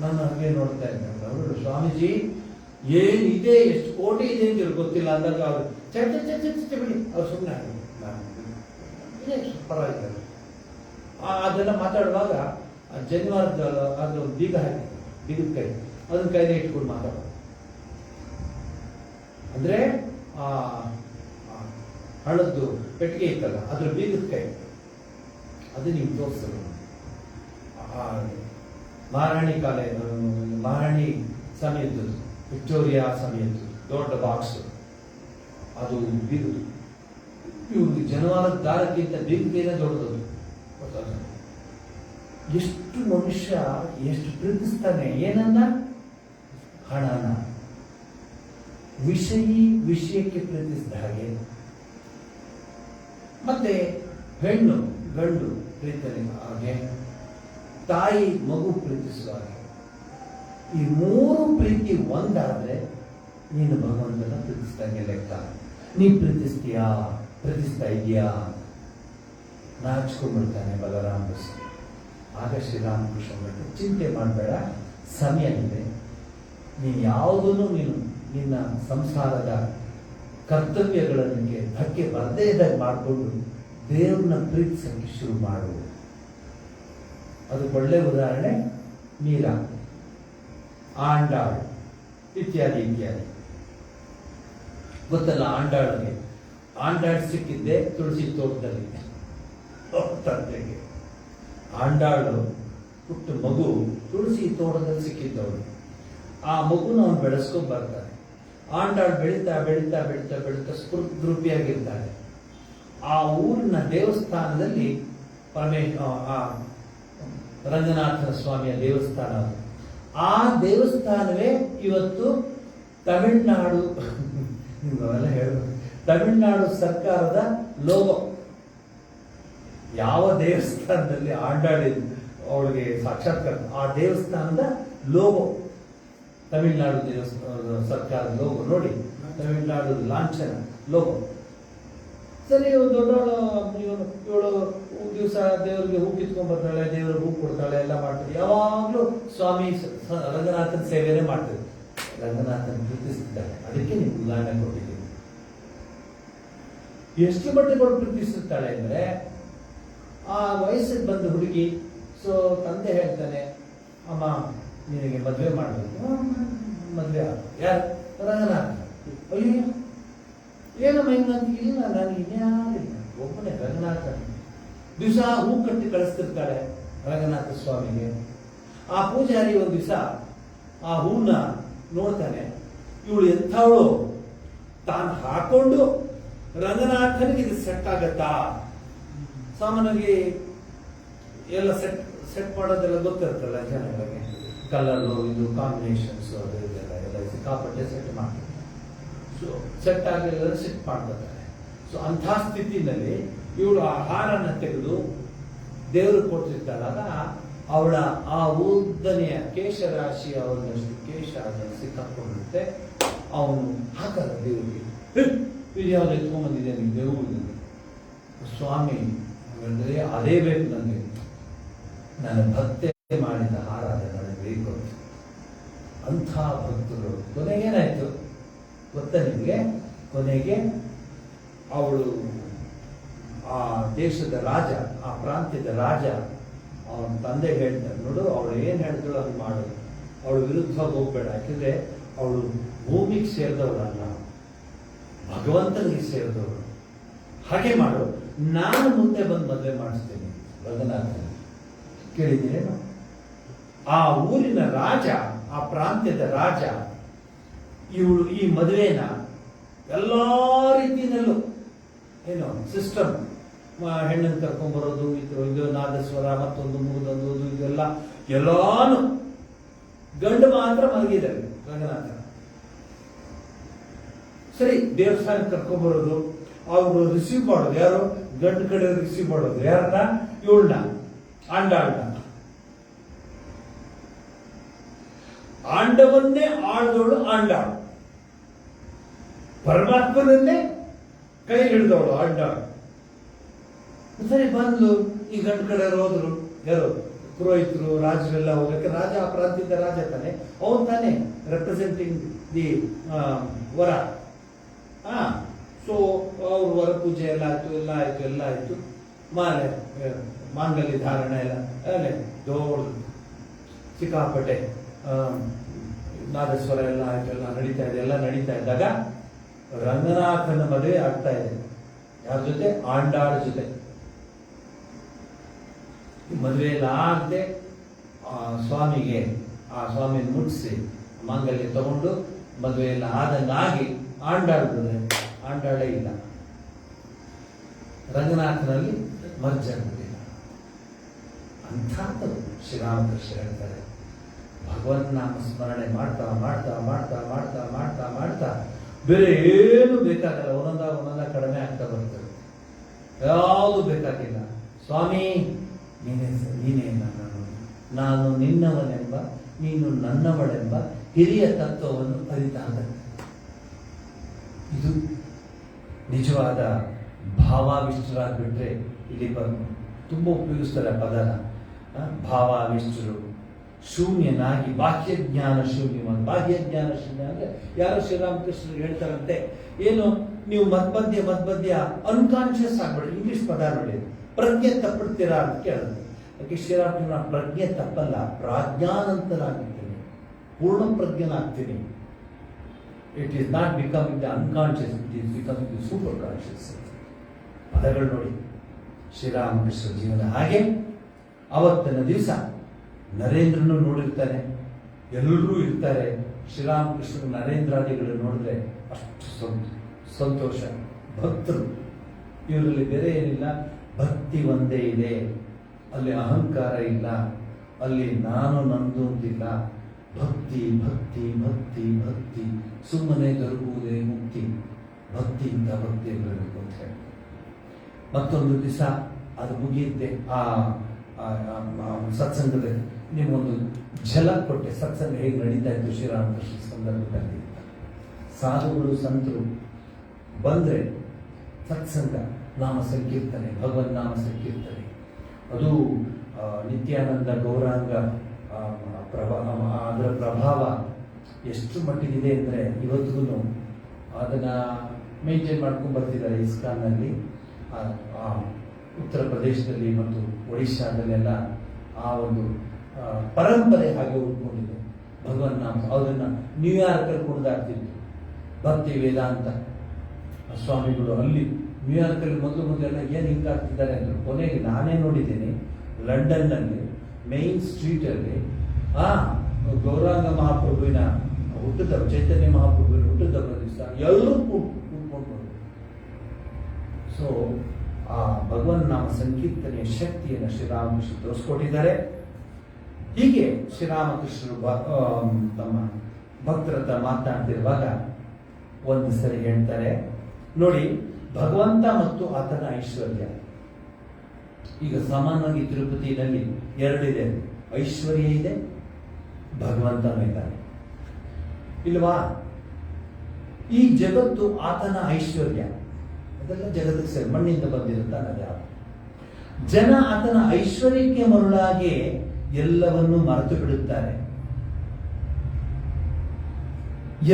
ನನ್ನ ಹಾಗೆ ನೋಡ್ತಾ ಇದ್ದಾರೆ. ಅವರು ಸ್ವಾಮೀಜಿ ಏನಿದೆ, ಎಷ್ಟು ಕೋಟಿ ಇದೆ ಅಂತ ಗೊತ್ತಿಲ್ಲ ಅಂದಾಗ ಅವರು ಚ ಬಿಡಿ, ಅವ್ರು ಸುಮ್ಮನೆ ಪರವಾಗಿಲ್ಲ. ಅದೆಲ್ಲ ಮಾತಾಡುವಾಗ ಜನಿವಾರದ ಅದು ಬೀಗ ಹಾಕಿ, ಬೀಗದ ಕೈ ಅದನ್ನ ಕೈಲಿ ಇಟ್ಕೊಂಡು ಮಾತಾಡೋದು. ಅಂದ್ರೆ ಆ ಹಣದ್ದು ಪೆಟ್ಟಿಗೆ ಇತ್ತಲ್ಲ, ಅದ್ರ ಬೀಗದ ಕೈ ಅದು ನೀವು ತೋರಿಸೋದು. ಮಹಾರಾಣಿ ಸಮಯದ್ದು, ವಿಕ್ಟೋರಿಯಾ ಸಮಯದ್ದು ದೊಡ್ಡ ಬಾಕ್ಸ್ ಅದು ಬೀಗುದು. ಇವ್ರಿಗೆ ಜನವಾರದ ದಾರಕ್ಕಿಂತ ಬೀಗದೇನೆ ದೊಡ್ಡದು. ಎಷ್ಟು ಮನುಷ್ಯ ಎಷ್ಟು ಪ್ರೀತಿಸ್ತಾನೆ, ಏನನ್ನ? ಹಣನ. ವಿಷಯಕ್ಕೆ ಪ್ರೀತಿಸಿದ ಹಾಗೆ. ಮತ್ತೆ ಹೆಣ್ಣು ಗಂಡು ಪ್ರೀತಿಯ ಹಾಗೆ, ತಾಯಿ ಮಗು ಪ್ರೀತಿಸುವ ಹಾಗೆ. ಈ ಮೂರು ಪ್ರೀತಿ ಒಂದಾದ್ರೆ ನೀನು ಭಗವಂತನ ಪ್ರೀತಿಸ್ದಂಗೆ ಲೆಕ್ಕ. ನೀ ಪ್ರೀತಿಸ್ತಾ ಇದೆಯಾ? ನಾಚ್ಕೊಂಡ್ಬಿಡ್ತಾನೆ ಬಲರಾಮ ಬಸ್ಸು. ಆಗ ಶ್ರೀರಾಮಕೃಷ್ಣ ಬಿಟ್ಟು, ಚಿಂತೆ ಮಾಡಬೇಡ, ಸಮಯ ಇದೆ. ನೀನು ಯಾವುದನ್ನು ನಿನ್ನ ಸಂಸಾರದ ಕರ್ತವ್ಯಗಳಿಗೆ ಧಕ್ಕೆ ಬರದೇ ಇದ್ದಾಗ ಮಾಡಿಕೊಂಡು ದೇವ್ರನ್ನ ಪ್ರೀತಿಸಕ್ಕೆ ಶುರು ಮಾಡು. ಅದಕ್ಕೆ ಒಳ್ಳೆ ಉದಾಹರಣೆ ಮೀರಾ, ಆಂಡಾಳ್ ಇತ್ಯಾದಿ. ಗೊತ್ತಲ್ಲ ಆಂಡಾಳ್ಗೆ? ಆಂಡಾಳ್ ಸಿಕ್ಕಿದ್ದೆ ತುಳಸಿ ತೋಟದಲ್ಲಿ ತಂದೆಗೆ. ಆಂಡಾಳು ಪುಟ್ಟ ಮಗು ತುಳಸಿ ತೋಟದಲ್ಲಿ ಸಿಕ್ಕಿದ್ದವಳು. ಆ ಮಗುನ ಅವನು ಬೆಳೆಸ್ಕೊಂಡು ಬರ್ತಾನೆ. ಆಂಡಾಳು ಬೆಳೀತಾ ಬೆಳೀತಾ ಬೆಳೀತಾ ಬೆಳೀತಾ ಸ್ಫೂರ್ತಿಯಾಗಿರ್ತಾಳೆ. ಆ ಊರಿನ ದೇವಸ್ಥಾನದಲ್ಲಿ ಆ ರಂಗನಾಥನ ಸ್ವಾಮಿಯ ದೇವಸ್ಥಾನ. ಆ ದೇವಸ್ಥಾನವೇ ಇವತ್ತು ತಮಿಳುನಾಡು ಅವೆಲ್ಲ ಹೇಳ್ಬೇಕು, ತಮಿಳುನಾಡು ಸರ್ಕಾರದ ಲೋಗೋ. ಯಾವ ದೇವಸ್ಥಾನದಲ್ಲಿ ಆಡಾಡಿದ್ರು ಅವಳಿಗೆ ಸಾಕ್ಷಾತ್ಕಾರ, ಆ ದೇವಸ್ಥಾನದ ಲೋಗೋ ತಮಿಳುನಾಡು ದೇವಸ್ಥಾನದ ಸರ್ಕಾರದ ಲೋಗೋ ನೋಡಿ, ತಮಿಳುನಾಡು ಲಾಂಛನ ಲೋಗೋ. ಸರಿ, ದೊಡ್ಡವಳು ಇವಳು ದಿವಸ ದೇವರಿಗೆ ಹೂ ಕಿತ್ಕೊಂಡ್ ಬರ್ತಾಳೆ, ದೇವರಿಗೆ ಹೂ ಕೊಡ್ತಾಳೆ, ಎಲ್ಲ ಮಾಡ್ತಾಳೆ. ಯಾವಾಗ್ಲೂ ಸ್ವಾಮಿ ರಂಗನಾಥನ ಸೇವೆನೇ ಮಾಡ್ತಾರೆ. ರಂಗನಾಥನ ಪ್ರೀತಿಸ್ತಿದ್ದಾಳೆ. ಅದಕ್ಕೆ ನೀವು ಉದಾಹರಣೆ ಕೊಟ್ಟಿದ್ದೀವಿ. ಎಷ್ಟು ಮಟ್ಟಿಗೆ ಪ್ರೀತಿಸುತ್ತಾಳೆ ಅಂದ್ರೆ, ಆ ವಯಸ್ಸಿಗೆ ಬಂದ ಹುಡುಗಿ, ಸೊ ತಂದೆ ಹೇಳ್ತಾನೆ, ಅಮ್ಮ ನಿನಗೆ ಮದುವೆ ಮಾಡಬೇಕು. ಮದುವೆ ಯಾರು? ರಂಗನಾಥ. ಅಯ್ಯೋ ಏನಮ್ಮ ಹಿಂಗಂತ? ಇಲ್ಲ, ನಾನು ಇನ್ಯಾರಿಲ್ಲ, ಒಬ್ಬನೇ ರಂಗನಾಥ. ದಿವಸ ಹೂ ಕಟ್ಟಿ ಕಳಿಸ್ತಿರ್ತಾಳೆ ರಂಗನಾಥ ಸ್ವಾಮಿಗೆ. ಆ ಪೂಜಾರಿ ಒಂದು ದಿವಸ ಆ ಹೂನ ನೋಡ್ತಾನೆ, ಇವಳು ಎಂಥವಳು, ತಾನು ಹಾಕೊಂಡು ರಂಗನಾಥನಿಗೆ ಇದು ಸೆಟ್ ಆಗತ್ತಾ? ಸಾಮಾನ್ಯವಾಗಿ ಎಲ್ಲ ಸೆಟ್ ಮಾಡೋದೆಲ್ಲ ಗೊತ್ತಿರ್ತಲ್ಲ ಜನಗಳಿಗೆ, ಕಲರು, ಇದು ಕಾಂಬಿನೇಷನ್ಸ್, ಅದು ಇದೆಲ್ಲ ಎಲ್ಲ ಸಿಕ್ಕಾಪಟ್ಟೆ ಸೆಟ್ ಮಾಡ್ತಾರೆ. ಸೊ ಸೆಟ್ ಆಗಲಿಲ್ಲ ಸೆಟ್ ಮಾಡ್ಕೊತಾರೆ. ಸೊ ಅಂಥ ಸ್ಥಿತಿನಲ್ಲಿ ಇವಳು ಆ ಹಾರನ್ನ ತೆಗೆದು ದೇವರು ಕೊಡ್ತಿರ್ತಾಳಾಗ ಅವಳ ಆ ಉದ್ದನೆಯ ಕೇಶರಾಶಿ, ಅವನಷ್ಟು ಕೇಶ ಅದನ್ನು ಸಿಕ್ಕಾಕೊಂಡಿರುತ್ತೆ. ಅವನು ಹಾಕಲ್ಲ ದೇವರಿಗೆ. ಇದು ಯಾವ್ದು ಎತ್ಕೊಂಡ್ಬಂದಿದೆ ನೀವು ದೇವರು? ಸ್ವಾಮಿ ಅಂದರೆ ಅದೇ ಬೇಕು ನನಗೆ, ನನ್ನ ಭಕ್ತಿ ಮಾಡಿದ ಹಾರ ನನಗೆ ಬೇಕು. ಅಂಥ ಭಕ್ತರು ಕೊನೆಗೇನಾಯ್ತು ಗೊತ್ತಾ ನಿಮಗೆ? ಕೊನೆಗೆ ಅವಳು ಆ ದೇಶದ ರಾಜ, ಆ ಪ್ರಾಂತ್ಯದ ರಾಜ, ಅವನ ತಂದೆ ಹೇಳ್ತಾರೆ, ನೋಡು ಅವಳು ಏನ್ ಹೇಳ್ತಾಳೋ ಅದು ಮಾಡು, ಅವಳು ವಿರುದ್ಧವಾಗಿ ಹೋಗ್ಬೇಡ. ಯಾಕಂದ್ರೆ ಅವಳು ಭೂಮಿಗೆ ಸೇರಿದವಳಲ್ಲ, ಭಗವಂತನಿಗೆ ಸೇರಿದವಳು. ಹಾಗೆ ಮಾಡು, ನಾನು ಮುಂದೆ ಬಂದು ಮದುವೆ ಮಾಡಿಸ್ತೇನೆ ರಂಗನಾಥ. ಕೇಳಿದ್ದೀರೇನು? ಆ ಊರಿನ ರಾಜ, ಆ ಪ್ರಾಂತ್ಯದ ರಾಜ, ಇವಳು ಈ ಮದುವೆನ ಎಲ್ಲಾ ರೀತಿಯಲ್ಲೂ ಏನು ಸಿಸ್ಟಮ್, ಹೆಣ್ಣನ್ನು ಕರ್ಕೊಂಡ್ಬರೋದು, ಇದು ನಾದಸ್ವರ, ಮತ್ತೊಂದು ಮುಗಿದೊಂದು, ಇದೆಲ್ಲ ಎಲ್ಲಾನು. ಗಂಡು ಮಾತ್ರ ಮಲಗಿದ್ದಾರೆ ರಂಗನಾಥ. ಸರಿ, ದೇವಸ್ಥಾನ ಕರ್ಕೊಂಡ್ಬರೋದು, ಅವರು ರಿಸೀವ್ ಮಾಡೋದು ಯಾರು? ಗಂಡು ಕಡೆ ರಿಸೀವ್ ಮಾಡೋದು ಯಾರನ್ನ? ಇವಳನ್ನ, ಆಂಡಾಳನ್ನ. ಆಂಡವನ್ನೇ ಆಳ್ದವಳು ಆಂಡಾಳು, ಪರಮಾತ್ಮನನ್ನೇ ಕೈ ಹಿಡಿದವಳು ಆಂಡಾಳು. ಸರಿ, ಬಂದ್ಲು. ಈ ಗಂಡು ಕಡೆ ಹೋದ್ರು ಯಾರು? ಪುರೋಹಿತರು, ರಾಜರೆಲ್ಲ ಹೋಗಕ್ಕೆ. ರಾಜ ಆ ಪ್ರಾಂತ್ಯದ ರಾಜ ತಾನೆ, ಅವನ್ ತಾನೆ ರೆಪ್ರೆಸೆಂಟಿಂಗ್ ದಿ ವರ. ಸೊ ಅವ್ರ ವರ ಪೂಜೆ ಎಲ್ಲ ಆಯ್ತು, ಎಲ್ಲ ಆಯ್ತು. ಮಾಂಗಲ್ಯ ಧಾರಣ ಎಲ್ಲ ದೊಡ್ಡ ಸಿಕ್ಕಾಪಟ್ಟೆ ನಾದಸ್ವರ ಎಲ್ಲ ಆಯ್ತು, ಎಲ್ಲ ನಡೀತಾ ಇದ್ದಾಗ ರಂಗನಾಥನ ಮದುವೆ ಆಗ್ತಾ ಇದೆ. ಯಾರ ಜೊತೆ? ಆಂಡಾಳ ಜೊತೆ. ಮದುವೆ ಎಲ್ಲ ಆಗದೆ ಸ್ವಾಮಿಗೆ, ಆ ಸ್ವಾಮಿನ ಮುಟ್ಟಿಸಿ ಮಾಂಗಲ್ಯ ತಗೊಂಡು ಮದುವೆ ಎಲ್ಲ ಆದಂಗಾಗಿ ಆಂಡಾಳೇ ಇಲ್ಲ, ರಂಗನಾಥನಲ್ಲಿ ಮರ್ಜ್ ಆಗುದಿಲ್ಲ. ಅಂಥದ್ದು ಶ್ರೀರಾಮಕೃಷ್ಣ ಹೇಳ್ತಾರೆ, ಭಗವನ್ ನಾಮ ಸ್ಮರಣೆ ಮಾಡ್ತಾ ಮಾಡ್ತಾ ಮಾಡ್ತಾ ಮಾಡ್ತಾ ಮಾಡ್ತಾ ಮಾಡ್ತಾ ಬೇರೆ ಏನು ಬೇಕಾಗಲ್ಲ. ಒಂದೊಂದ ಕಡಿಮೆ ಆಗ್ತಾ ಬರ್ತದೆ, ಯಾವುದು ಬೇಕಾಗಿಲ್ಲ. ಸ್ವಾಮಿ ನೀನೇ ನಾನು ನಿನ್ನವನೆಂಬ, ನೀನು ನನ್ನವಳೆಂಬ ಹಿರಿಯ ತತ್ವವನ್ನು ಅರಿತಾಗ ಇದು ನಿಜವಾದ ಭಾವಾವಿಷ್ಟರಾಗ್ಬಿಟ್ರೆ. ಇಲ್ಲಿ ತುಂಬಾ ಉಪಯೋಗಿಸ್ತಾರೆ ಪದನ. ಭಾವಾವಿಷ್ಟರು, ಶೂನ್ಯನಾಗಿ ಬಾಹ್ಯ ಜ್ಞಾನ ಶೂನ್ಯ. ಬಾಹ್ಯ ಜ್ಞಾನ ಶೂನ್ಯ ಅಂದ್ರೆ ಯಾರು? ಶ್ರೀರಾಮಕೃಷ್ಣರು ಹೇಳ್ತಾರಂತೆ, ಏನು ನೀವು ಮಧ್ಯ ಅನ್ಕಾನ್ಶಿಯಸ್ ಆಗ್ಬೇಡಿ. ಇಂಗ್ಲಿಷ್ ಪದ ನೋಡಿ, ಪ್ರಜ್ಞೆ ತಪ್ಪಿಡ್ತೀರಾ ಅಂತ ಕೇಳಿದ್ರು. ಅದಕ್ಕೆ ಶ್ರೀರಾಮಕೃಷ್ಣ, ಪ್ರಜ್ಞೆ ತಪ್ಪಲ್ಲ, ಪ್ರಾಜ್ಞಾನಂತರಾಗಿರ್ತೀನಿ, ಪೂರ್ಣ ಪ್ರಜ್ಞನಾಗ್ತೀನಿ. It is not becoming the unconscious, it is becoming the super conscious. ಪದಗಳು ನೋಡಿ ಶ್ರೀರಾಮಕೃಷ್ಣ ಜೀವನ. ಹಾಗೆ ಅವತ್ತಿನ ದಿವಸ ನರೇಂದ್ರನು ನೋಡಿರ್ತಾನೆ, ಎಲ್ಲರೂ ಇರ್ತಾರೆ. ಶ್ರೀರಾಮಕೃಷ್ಣ ನರೇಂದ್ರಾದಿಗಳು ನೋಡಿದ್ರೆ ಅಷ್ಟು ಸಂತೋಷ. ಭಕ್ತರು ಇವರಲ್ಲಿ ಬೇರೆ ಏನಿಲ್ಲ, ಭಕ್ತಿ ಒಂದೇ ಇದೆ, ಅಲ್ಲಿ ಅಹಂಕಾರ ಇಲ್ಲ, ಅಲ್ಲಿ ನಾನು ನಂದು ಅಂತಿಲ್ಲ. ಭಕ್ತಿ ಭಕ್ತಿ ಭಕ್ತಿ ಭಕ್ತಿ, ಸುಮ್ಮನೆ ದೊರಕುವುದೇ ಮುಕ್ತಿ, ಭಕ್ತಿಯಿಂದ ಭಕ್ತಿ ಬರಬೇಕು ಅಂತ ಹೇಳಿ. ಮತ್ತೊಂದು ದಿವಸ ಅದು ಮುಗಿಯುತ್ತೆ, ಆ ಸತ್ಸಂಗದಲ್ಲಿ ನಿಮಗೊಂದು ಝಲಕ್ ಕೊಟ್ಟೆ, ಸತ್ಸಂಗ ಹೇಗೆ ನಡೀತಾ ಇತ್ತು ಶ್ರೀರಾಮಕೃಷ್ಣ ಸಂದರ್ಭದಲ್ಲಿ. ಸಾಧುಗಳು ಸಂತರು ಬಂದರೆ ಸತ್ಸಂಗ, ನಾಮ ಸಂಕೀರ್ತನೆ, ಭಗವನ್ ನಾಮ ಸಂಕೀರ್ತನೆ, ಅದು ನಿತ್ಯಾನಂದ ಗೌರಾಂಗ ಅದರ ಪ್ರಭಾವ ಎಷ್ಟು ಮಟ್ಟಿಗಿದೆ ಅಂದರೆ ಇವತ್ತಿಗೂ ಅದನ್ನು ಮೇಂಟೈನ್ ಮಾಡ್ಕೊಂಡು ಬರ್ತಿದ್ದಾರೆ ಇಸ್ಕಾನ್ನಲ್ಲಿ. ಉತ್ತರ ಪ್ರದೇಶದಲ್ಲಿ ಮತ್ತು ಒಡಿಶಾದಲ್ಲೆಲ್ಲ ಆ ಒಂದು ಪರಂಪರೆ ಹಾಗೆ ಉಳ್ಕೊಂಡಿದೆ. ಭಗವನ್ ನಾಮ ಅದನ್ನು ನ್ಯೂಯಾರ್ಕಲ್ಲಿ ಕುಣಿದಾಡ್ತಿದ್ರು ಭಕ್ತಿ ವೇದಾಂತ ಸ್ವಾಮಿಗಳು. ಅಲ್ಲಿ ನ್ಯೂಯಾರ್ಕಲ್ಲಿ ಮೊದಲೆಲ್ಲ ಏನು ಹಿಂಗಾಗ್ತಿದ್ದಾರೆ ಅಂದರು. ಕೊನೆಗೆ ನಾನೇ ನೋಡಿದ್ದೇನೆ ಲಂಡನ್ನಲ್ಲಿ ಮೇನ್ ಸ್ಟ್ರೀಟಲ್ಲಿ ಗೌರಾಂಗ ಮಹಾಪ್ರಭುವಿನ ಹುಟ್ಟಿದ, ಚೈತನ್ಯ ಮಹಾಪ್ರಭುವಿನ ಹುಟ್ಟಿದ ದಿವಸ ಎಲ್ಲರೂ ಕೂತ್ಕೊಂಡು. ಸೊ ಆ ಭಗವನ್ ನಾಮ ಸಂಕೀರ್ತನೆಯ ಶಕ್ತಿಯನ್ನು ಶ್ರೀರಾಮಕೃಷ್ಣ ತೋರಿಸ್ಕೊಟ್ಟಿದ್ದಾರೆ. ಹೀಗೆ ಶ್ರೀರಾಮಕೃಷ್ಣರು ತಮ್ಮ ಭಕ್ತರ ಹತ್ರ ಮಾತನಾಡ್ತಿರುವಾಗ ಒಂದು ಸರಿ ಹೇಳ್ತಾರೆ, ನೋಡಿ ಭಗವಂತ ಮತ್ತು ಆತನ ಐಶ್ವರ್ಯ. ಈಗ ಸಾಮಾನ್ಯವಾಗಿ ತಿರುಪತಿನಲ್ಲಿ ಎರಡಿದೆ, ಐಶ್ವರ್ಯ ಇದೆ, ಭಗವಂತನೂ ಇದ್ದಾನೆ ಇಲ್ವಾ. ಈ ಜಗತ್ತು ಆತನ ಐಶ್ವರ್ಯ, ಅದೆಲ್ಲ ಜಗತ್ತಿಗೆ ಸರಿ, ಮಣ್ಣಿಂದ ಬಂದಿರುತ್ತಾನೆ. ಜನ ಆತನ ಐಶ್ವರ್ಯಕ್ಕೆ ಮರುಳಾಗಿ ಎಲ್ಲವನ್ನೂ ಮರೆತು ಬಿಡುತ್ತಾರೆ,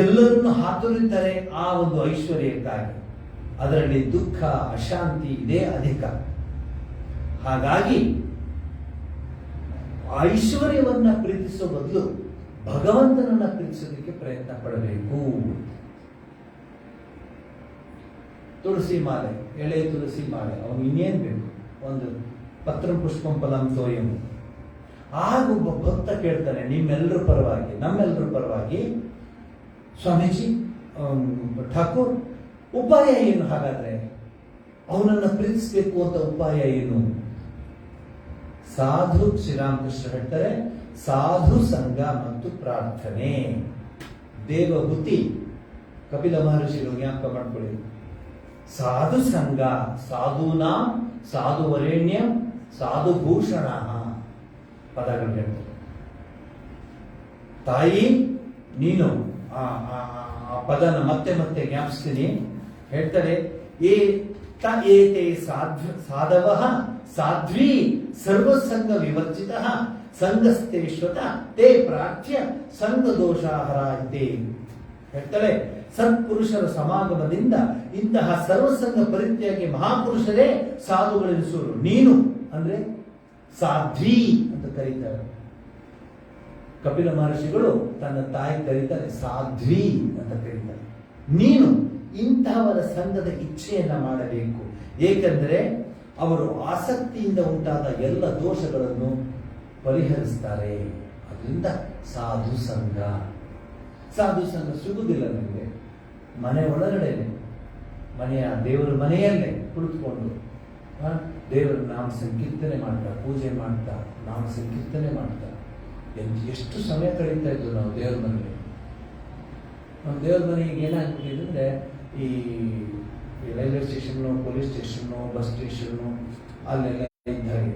ಎಲ್ಲರನ್ನು ಹಾತೊರೆಯುತ್ತಾರೆ ಆ ಒಂದು ಐಶ್ವರ್ಯಕ್ಕಾಗಿ. ಅದರಲ್ಲಿ ದುಃಖ ಅಶಾಂತಿ ಇದೇ ಅಧಿಕ. ಹಾಗಾಗಿ ಐಶ್ವರ್ಯವನ್ನ ಪ್ರೀತಿಸುವ ಬದಲು ಭಗವಂತನನ್ನ ಪ್ರೀತಿಸೋದಕ್ಕೆ ಪ್ರಯತ್ನ ಪಡಬೇಕು. ತುಳಸಿ ಮಾಲೆ, ಎಳೆ ತುಳಸಿ ಮಾಲೆ, ಅವನು ಇನ್ನೇನು ಬೇಕು, ಒಂದು ಪತ್ರ ಪುಷ್ಪಂ ಫಲಂ ತೋಯಂ. ಆಗ ಒಬ್ಬ ಭಕ್ತ ಕೇಳ್ತಾನೆ ನಿಮ್ಮೆಲ್ಲರ ಪರವಾಗಿ, ನಮ್ಮೆಲ್ಲರ ಪರವಾಗಿ, ಸ್ವಾಮೀಜಿ ಠಾಕೂರ್ ಉಪಾಯ ಏನು? ಹಾಗಾದ್ರೆ ಅವನನ್ನ ಪ್ರೀತಿಸಬೇಕು ಅಂತ ಉಪಾಯ ಏನು? ಸಾಧು, ಶ್ರೀರಾಮಕೃಷ್ಣ ಹೇಳ್ತಾರೆ, ಸಾಧು ಸಂಘ ಮತ್ತು ಪ್ರಾರ್ಥನೆ. ದೇವಭೂತಿ ಕಪಿಲ ಮಹರ್ಷಿಗಳು ಜ್ಞಾಪಕ ಮಾಡ್ಕೊಳ್ಳಿ. ಸಾಧು ಸಂಘ, ಸಾಧೂನಾ ಸಾಧುವರೇಣ್ಯ ಸಾಧುಭೂಷಣ ಪದಗಳು ಹೇಳ್ತಾರೆ. ತಾಯಿ ನೀನು ಆ ಪದನ ಮತ್ತೆ ಮತ್ತೆ ಜ್ಞಾಪಿಸ್ತೀನಿ. ಹೇಳ್ತಾರೆ, ಏತೆ ಸಾಧವ ಸಾಧ್ವಿ ಸರ್ವಸಂಗ ವಿವರ್ಜಿತ ಸಂಘಸ್ಥೇಶ್ವತ ತೇ ಪ್ರಾಚ್ಯ ಸಂಘ ದೋಷಾಹರಾಯಿತೆ. ಹೇಳ್ತಾರೆ, ಸತ್ಪುರುಷರ ಸಮಾಗಮದಿಂದ ಇಂತಹ ಸರ್ವಸಂಗ ಪರಿತ್ಯಾಗಿ ಮಹಾಪುರುಷರೇ ಸಾಧುಗಳೆನಿಸುವರು. ನೀನು ಅಂದ್ರೆ ಸಾಧ್ವಿ ಅಂತ ಕರೀತಾರೆ. ಕಪಿಲ ಮಹರ್ಷಿಗಳು ತನ್ನ ತಾಯಿ ಕರೀತಾರೆ ಸಾಧ್ವಿ ಅಂತ ಕರೀತಾರೆ. ನೀನು ಇಂತಹವರ ಸಂಘದ ಇಚ್ಛೆಯನ್ನ ಮಾಡಬೇಕು, ಏಕೆಂದರೆ ಅವರು ಆಸಕ್ತಿಯಿಂದ ಉಂಟಾದ ಎಲ್ಲ ದೋಷಗಳನ್ನು ಪರಿಹರಿಸ್ತಾರೆ. ಅದರಿಂದ ಸಾಧು ಸಂಘ. ಸಾಧು ಸಂಘ ಸಿಗುವುದಿಲ್ಲ ನನಗೆ. ಮನೆ ಒಳಗಡೆ, ಮನೆಯ ದೇವರ ಮನೆಯಲ್ಲೇ ಕುಳಿತುಕೊಂಡು ದೇವರ ನಾಮ ಸಂಕೀರ್ತನೆ ಮಾಡ್ತಾ, ಪೂಜೆ ಮಾಡ್ತಾ, ನಾಮ ಸಂಕೀರ್ತನೆ ಮಾಡ್ತಾ ಎಷ್ಟು ಸಮಯ ಕಳೀತಾ ಇದ್ವು ನಾವು ದೇವ್ರ ಮನೆಗೆ. ನಮ್ಮ ದೇವ್ರ ಮನೆಗೆ ಏನಾಗ್ಬಿಟ್ಟಿದೆ ಅಂದರೆ, ಈ railway station, police station, bus station ಅಲ್ಲೆಲ್ಲ ಇದ್ದಾಗೆ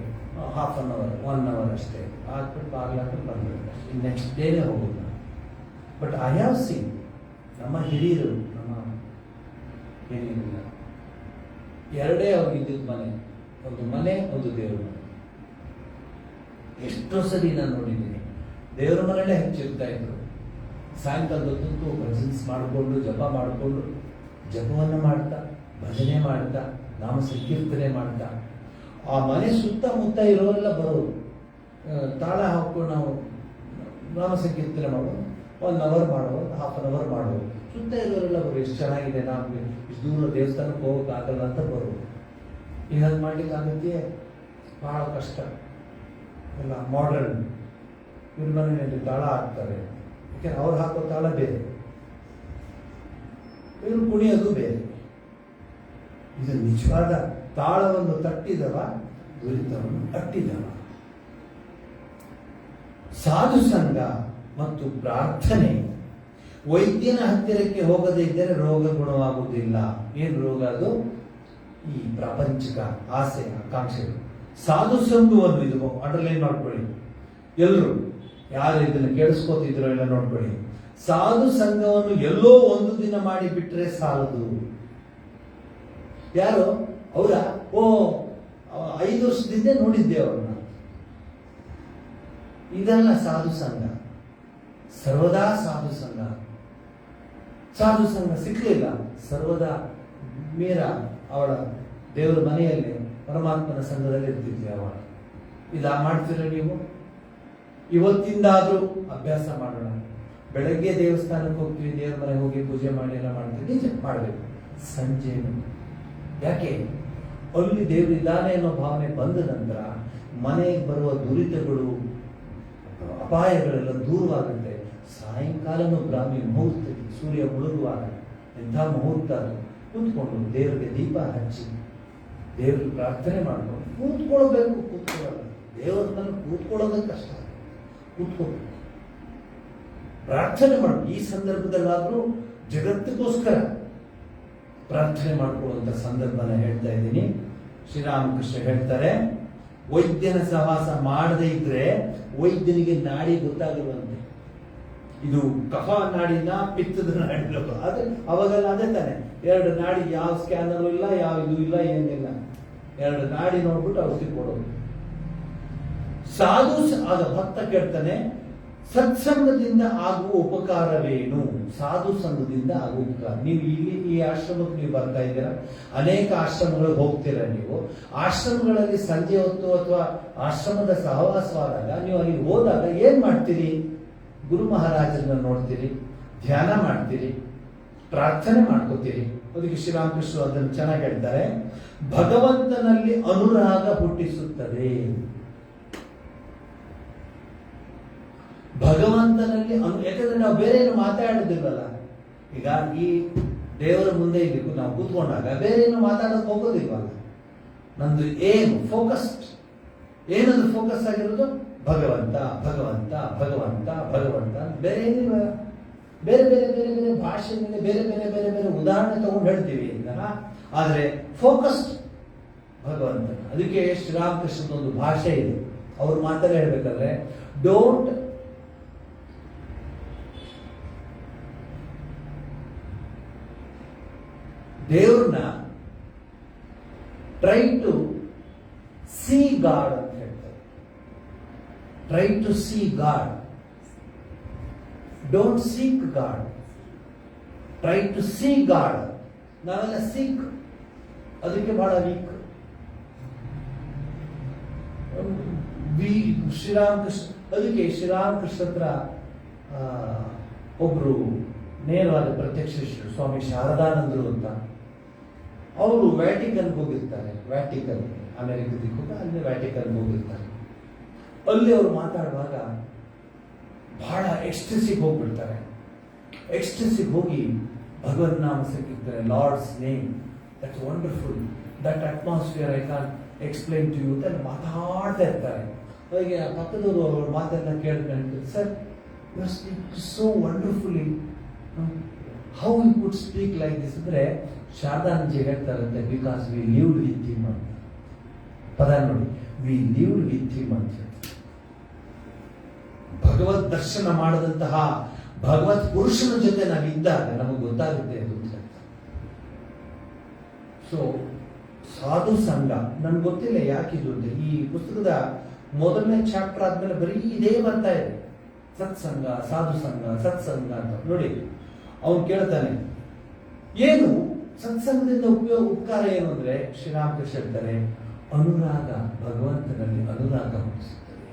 ಹಾಫ್ ಅನ್ ಅವರ್ 1 ಅವರ್ ಅಷ್ಟೇ ಆಗ್ಬಿಟ್ಟು ಬಾಗ್ಲಾಕೊಂಡು ಬಂದ್ಬಿಡ್ತಾರೆ. ಇನ್ನು ನೆಕ್ಸ್ಟ್ ಡೇನೇ ಹೋಗೋದು. ಬಟ್ ಐ ಹ್ಯಾವ್ ಸೀನ್ ನಮ್ಮ ಹಿರಿಯರು, ನಮ್ಮ ಏನಿಲ್ಲ, ಎರಡೇ ಅವ್ರಿಗೆ ಇದ್ದಿದ್ದು ಮನೆ, ಒಂದು ಮನೆ, ಒಂದು ದೇವ್ರ ಮನೆ. ಎಷ್ಟೋ ಸರಿ ನಾನು ನೋಡಿದ್ದೀನಿ, ದೇವ್ರ ಮನೆಯಲ್ಲೇ ಹೆಚ್ಚಿರ್ತಾ ಇದ್ರು. ಸಾಯಂಕಾಲದೊತ್ತಂತೂ ಭಜನ್ಸ್ ಮಾಡಿಕೊಂಡು, ಜಪ ಮಾಡಿಕೊಂಡು, ಜಪವನ್ನು ಮಾಡ್ತಾ, ಭಜನೆ ಮಾಡ್ತಾ, ನಾಮ ಸಂಕೀರ್ತನೆ ಮಾಡ್ತಾ, ಆ ಮನೆ ಸುತ್ತಮುತ್ತ ಇರೋರೆಲ್ಲ ಬರೋರು. ತಾಳ ಹಾಕೊಂಡು ನಾವು ನಾಮ ಸಂಕೀರ್ತನೆ ಮಾಡೋದು, 1 ಅವರ್ ಮಾಡೋದು, ಹಾಫ್ ಅನ್ ಅವರ್ ಮಾಡೋದು. ಸುತ್ತ ಇರೋರೆಲ್ಲ ಬರೋರು. ಎಷ್ಟು ಚೆನ್ನಾಗಿದೆ, ನಮಗೆ ಇಷ್ಟು ದೂರ ದೇವಸ್ಥಾನಕ್ಕೆ ಹೋಗೋಕ್ಕಾಗಲ್ಲ ಅಂತ ಬರೋರು. ಈಗ ಅದು ಮಾಡ್ಲಿಕ್ಕೆ ಆಗುತ್ತೆ, ಬಹಳ ಕಷ್ಟ. ಎಲ್ಲ ಮಾಡರ್ನ್. ಇವ್ರ ಮನೆಯಲ್ಲಿ ತಾಳ ಹಾಕ್ತಾರೆ, ಯಾಕೆಂದ್ರೆ ಅವ್ರು ಹಾಕೋ ತಾಳ ಬೇರೆ, ಇವ್ರು ಕುಣಿಯೋದು ಬೇರೆ. ಇದು ನಿಜವಾದ ತಾಳವನ್ನು ತಟ್ಟಿದವ ದುರಿತವನ್ನು ಅಟ್ಟಿದವ. ಸಾಧು ಸಂಘ ಮತ್ತು ಪ್ರಾರ್ಥನೆ. ವೈದ್ಯನ ಹತ್ತಿರಕ್ಕೆ ಹೋಗದೇ ಇದ್ದರೆ ರೋಗ ಗುಣವಾಗುವುದಿಲ್ಲ. ಏನು ರೋಗ ಅದು? ಈ ಪ್ರಾಪಂಚಿಕ ಆಸೆ ಆಕಾಂಕ್ಷೆಗಳು. ಸಾಧು ಸಂಘವನ್ನು, ಇದು ಅಂಡರ್ಲೈನ್ ಮಾಡ್ಕೊಳ್ಳಿ ಎಲ್ಲರೂ, ಯಾರು ಇದನ್ನು ಕೇಳಿಸ್ಕೋತಿದ್ರು ಎಲ್ಲ ನೋಡ್ಕೊಳ್ಳಿ. ಸಾಧು ಸಂಘವನ್ನು ಎಲ್ಲೋ ಒಂದು ದಿನ ಮಾಡಿ ಬಿಟ್ರೆ ಸಾಲದು. ಯಾರು ಅವರ? 5 ವರ್ಷದಿಂದ ನೋಡಿದ್ದೆ ಅವ್ರನ್ನ. ಇದೆಲ್ಲ ಸಾಧು ಸಂಘ. ಸರ್ವದಾ ಸಾಧು ಸಂಘ. ಸಾಧು ಸಂಘ ಸಿಕ್ಕಲಿಲ್ಲ, ಸರ್ವದಾ ಮೀರಾ ಅವಳ ದೇವರ ಮನೆಯಲ್ಲಿ ಪರಮಾತ್ಮನ ಸಂಘದಲ್ಲಿ ಇರ್ತಿದ್ವಿ ಅವಳ. ಮಾಡ್ತೀರ ನೀವು? ಇವತ್ತಿಂದಾದ್ರೂ ಅಭ್ಯಾಸ ಮಾಡೋಣ. ಬೆಳಗ್ಗೆ ದೇವಸ್ಥಾನಕ್ಕೆ ಹೋಗ್ತೀವಿ, ದೇವರ ಮನೆಗೆ ಹೋಗಿ ಪೂಜೆ ಮಾಡಿ ಎಲ್ಲ ಮಾಡ್ತೀವಿ, ನಿಜ ಮಾಡಬೇಕು. ಸಂಜೆನು ಯಾಕೆ? ಅಲ್ಲಿ ದೇವರಿದ್ದಾನೆ ಅನ್ನೋ ಭಾವನೆ ಬಂದ ನಂತರ ಮನೆಗೆ ಬರುವ ದುರಿತಗಳು, ಅಪಾಯಗಳೆಲ್ಲ ದೂರವಾಗುತ್ತೆ. ಸಾಯಂಕಾಲನೂ ಬ್ರಾಹ್ಮಿ ಮುಹೂರ್ತಕ್ಕೆ ಸೂರ್ಯ ಮುಳುಗುವಾಗ ಎಂಥ ಮುಹೂರ್ತ, ಕೂತ್ಕೊಂಡು ದೇವರಿಗೆ ದೀಪ ಹಚ್ಚಿ ದೇವ್ರಿಗೆ ಪ್ರಾರ್ಥನೆ ಮಾಡ್ಕೊಂಡು ಕೂತ್ಕೊಳ್ಬೇಕು. ಕೂತ್ಕೊಳ್ಳೋದು ದೇವರನ್ನು ಕೂತ್ಕೊಳ್ಳೋದಕ್ಕೆ ಕಷ್ಟ, ಕೂತ್ಕೊಳ್ಬೇಕು, ಪ್ರಾರ್ಥನೆ ಮಾಡು. ಈ ಸಂದರ್ಭದಲ್ಲಾದ್ರೂ ಜಗತ್ತಿಗೋಸ್ಕರ ಪ್ರಾರ್ಥನೆ ಮಾಡ್ಕೊಳ್ಳುವಂತ ಸಂದರ್ಭನ ಹೇಳ್ತಾ ಇದ್ದೀನಿ. ಶ್ರೀರಾಮಕೃಷ್ಣ ಹೇಳ್ತಾರೆ, ವೈದ್ಯನ ಸಹವಾಸ ಮಾಡದೇ ಇದ್ರೆ ವೈದ್ಯನಿಗೆ ನಾಡಿ ಗೊತ್ತಾಗಲ್ವಂತೆ. ಇದು ಕಫ ನಾಡಿನ ಪಿತ್ತದ ನಾಡಿ ಆದ್ರೆ ಅವಾಗೆಲ್ಲ ಅದೇ ತಾನೆ, 2 ನಾಡಿ, ಯಾವ ಸ್ಕ್ಯಾನರ್ ಇಲ್ಲ, ಯಾವ ಇದು ಇಲ್ಲ, ಏನಿಲ್ಲ, 2 ನಾಡಿ ನೋಡ್ಬಿಟ್ಟು ಔಷಧಿ ಕೊಡೋದು. ಸಾಧು ಆಗ ಭಕ್ತ ಕೇಳ್ತಾನೆ, ಸತ್ಸಂಗದಿಂದ ಆಗುವ ಉಪಕಾರವೇನು? ಸಾಧು ಸಂಘದಿಂದ ಆಗುವ ಉಪಕಾರ. ನೀವು ಇಲ್ಲಿ ಈ ಆಶ್ರಮಕ್ಕೆ ನೀವು ಬರ್ತಾ ಇದ್ದೀರಾ, ಅನೇಕ ಆಶ್ರಮಗಳಿಗೆ ಹೋಗ್ತೀರಾ. ನೀವು ಆಶ್ರಮಗಳಲ್ಲಿ ಸಂಜೆ ಹೊತ್ತು ಅಥವಾ ಆಶ್ರಮದ ಸಹವಾಸವಾದಾಗ ನೀವು ಅಲ್ಲಿ ಹೋದಾಗ ಏನ್ ಮಾಡ್ತೀರಿ? ಗುರು ಮಹಾರಾಜರನ್ನ ನೋಡ್ತೀರಿ, ಧ್ಯಾನ ಮಾಡ್ತೀರಿ, ಪ್ರಾರ್ಥನೆ ಮಾಡ್ಕೋತೀರಿ. ಅದಕ್ಕೆ ಶ್ರೀರಾಮಕೃಷ್ಣ ಅದನ್ನು ಚೆನ್ನಾಗಿ ಹೇಳ್ತಾರೆ, ಭಗವಂತನಲ್ಲಿ ಅನುರಾಗ ಹುಟ್ಟಿಸುತ್ತದೆ. ಭಗವಂತನಲ್ಲಿ ಯಾಕಂದ್ರೆ ನಾವು ಬೇರೆ ಏನು ಮಾತಾಡೋದಿಲ್ವಲ್ಲ. ಈಗ ಈ ದೇವರ ಮುಂದೆ ಇಲ್ಲಿ ನಾವು ಕೂತ್ಕೊಂಡಾಗ ಬೇರೆ ಏನು ಮಾತಾಡೋಕೆ ಹೋಗೋದಿಲ್ವಲ್ಲ. ನಂದು ಏನು ಫೋಕಸ್ಡ್, ಏನದು ಫೋಕಸ್ ಆಗಿರೋದು? ಭಗವಂತ ಭಗವಂತ ಭಗವಂತ ಭಗವಂತ. ಬೇರೆ ಏನಿಲ್ಲ. ಬೇರೆ ಬೇರೆ ಬೇರೆ ಬೇರೆ ಭಾಷೆ ಮೇಲೆ ಬೇರೆ ಬೇರೆ ಬೇರೆ ಬೇರೆ ಉದಾಹರಣೆ ತಗೊಂಡು ಹೇಳ್ತೀವಿ ಅಂತ. ಆದರೆ ಫೋಕಸ್ಡ್ ಭಗವಂತ. ಅದಕ್ಕೆ ಶ್ರೀರಾಮಕೃಷ್ಣದ ಒಂದು ಭಾಷೆ ಇದೆ, ಅವ್ರ ಮಾತಲ್ಲೇ ಹೇಳ್ಬೇಕಾದ್ರೆ, ಡೋಂಟ್ ದೇವ್ರನ್ನ ಟ್ರೈ ಟು ಸಿ ಗಾಡ್ ಅಂತ ಹೇಳ್ತಾರೆ. Try to see God, don't seek God. Try to see God. ನಾವೆಲ್ಲ ಸೀಕ್, ಅದಕ್ಕೆ ಬಹಳ ವೀಕ್. ಶ್ರೀರಾಮಕೃಷ್ಣ, ಅದಕ್ಕೆ ಶ್ರೀರಾಮಕೃಷ್ಣ ಹತ್ರ ಒಬ್ರು ನೇರವಾದ ಪ್ರತ್ಯಕ್ಷ ಸ್ವಾಮಿ ಶಾರದಾನಂದರು ಅಂತ, ಅವರು ವ್ಯಾಟಿಕನ್ ಹೋಗಿರ್ತಾರೆ. ವ್ಯಾಟಿಕನ್ ಅಮೆರಿಕದಿಕ್ಕೆ ಹೋಗಿ ಅಲ್ಲಿ ವ್ಯಾಟಿಕನ್ ಹೋಗಿರ್ತಾರೆ. ಅಲ್ಲಿ ಅವರು ಮಾತಾಡುವಾಗ ಬಹಳ ಎಕ್ಸ್ಟೆಸಿಗೆ ಹೋಗ್ಬಿಡ್ತಾರೆ. ಎಕ್ಸ್ಟೆಸಿಗೆ ಹೋಗಿ ಭಗವನ್ ನಾಮ ಸಿಕ್ಕಿರ್ತಾರೆ, lord's name, that's wonderful, that atmosphere I can explain to you ಅಂತ ಮಾತಾಡ್ತಾ ಇರ್ತಾರೆ. ಅವರಿಗೆ ಪಕ್ಕದವರು ಅವ್ರ ಮಾತೆಲ್ಲ ಕೇಳ್ಕೊಂಡು, sir you are speak so wonderfully, how you could speak like this ಅಂದ್ರೆ ಶಾರದಾನಂದಜಿ ಹೇಳ್ತಾರಂತೆ, because we lived with him ಅಂತ. ಪದ ನೋಡಿ, ವಿ ಲಿವ್ಡ್ ವಿತ್ ಹಿಮ್ ಅಂತ ಹೇಳಿ. ಭಗವತ್ ದರ್ಶನ ಮಾಡದಂತಹ ಭಗವತ್ ಪುರುಷನ ಜೊತೆ ನಾವಿದ್ದಾಗ ನಮಗೆ ಗೊತ್ತಾಗುತ್ತೆ ಅದು ಅಂತ. ಸೊ ಸಾಧು ಸಂಘ ನನ್ಗೆ ಗೊತ್ತಿಲ್ಲ ಯಾಕಿದು ಅಂತ. ಈ ಪುಸ್ತಕದ ಮೊದಲನೇ ಚಾಪ್ಟರ್ ಆದ್ಮೇಲೆ ಬರೀ ಇದೇ ಬರ್ತಾ ಇದೆ, ಸತ್ಸಂಗ, ಸಾಧು ಸಂಘ, ಸತ್ಸಂಗ ಅಂತ. ನೋಡಿ, ಅವನು ಕೇಳ್ತಾನೆ, ಏನು ಸತ್ಸಂಗದಿಂದ ಉಪಕಾರ ಏನು ಅಂದ್ರೆ, ಶ್ರೀರಾಮಕೃಷ್ಣ ಹೇಳ್ತಾರೆ, ಅನುರಾಗ, ಭಗವಂತನಲ್ಲಿ ಅನುರಾಗ ಹುಟ್ಟಿಸುತ್ತದೆ,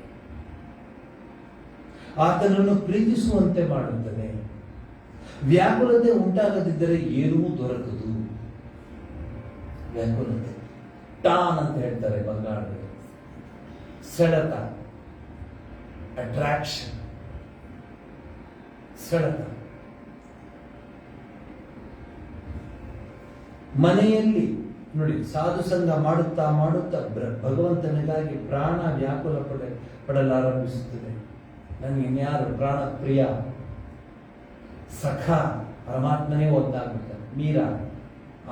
ಆತನನ್ನು ಪ್ರೀತಿಸುವಂತೆ ಮಾಡುತ್ತದೆ. ವ್ಯಾಕುಲತೆ ಉಂಟಾಗದಿದ್ದರೆ ಏನೂ ದೊರಕದು. ವ್ಯಾಕುಲತೆ ಟಾನ್ ಅಂತ ಹೇಳ್ತಾರೆ ಬಂಗಾಳದಲ್ಲಿ. ಸೆಳೆತ, ಅಟ್ರಾಕ್ಷನ್, ಸೆಳೆತ. ಮನೆಯಲ್ಲಿ ನೋಡಿ, ಸಾಧು ಸಂಘ ಮಾಡುತ್ತಾ ಮಾಡುತ್ತಾ ಭಗವಂತನಿಗಾಗಿ ಪ್ರಾಣ ವ್ಯಾಕುಲ ಪಡಲಾರಂಭಿಸುತ್ತದೆ. ನನಗೆ ಇನ್ಯಾರು ಪ್ರಾಣ ಪ್ರಿಯ ಸಖ ಪರಮಾತ್ಮನೇ ಒಂದಾಗ್ಬಿಡ್ತಾರೆ. ಮೀರಾ,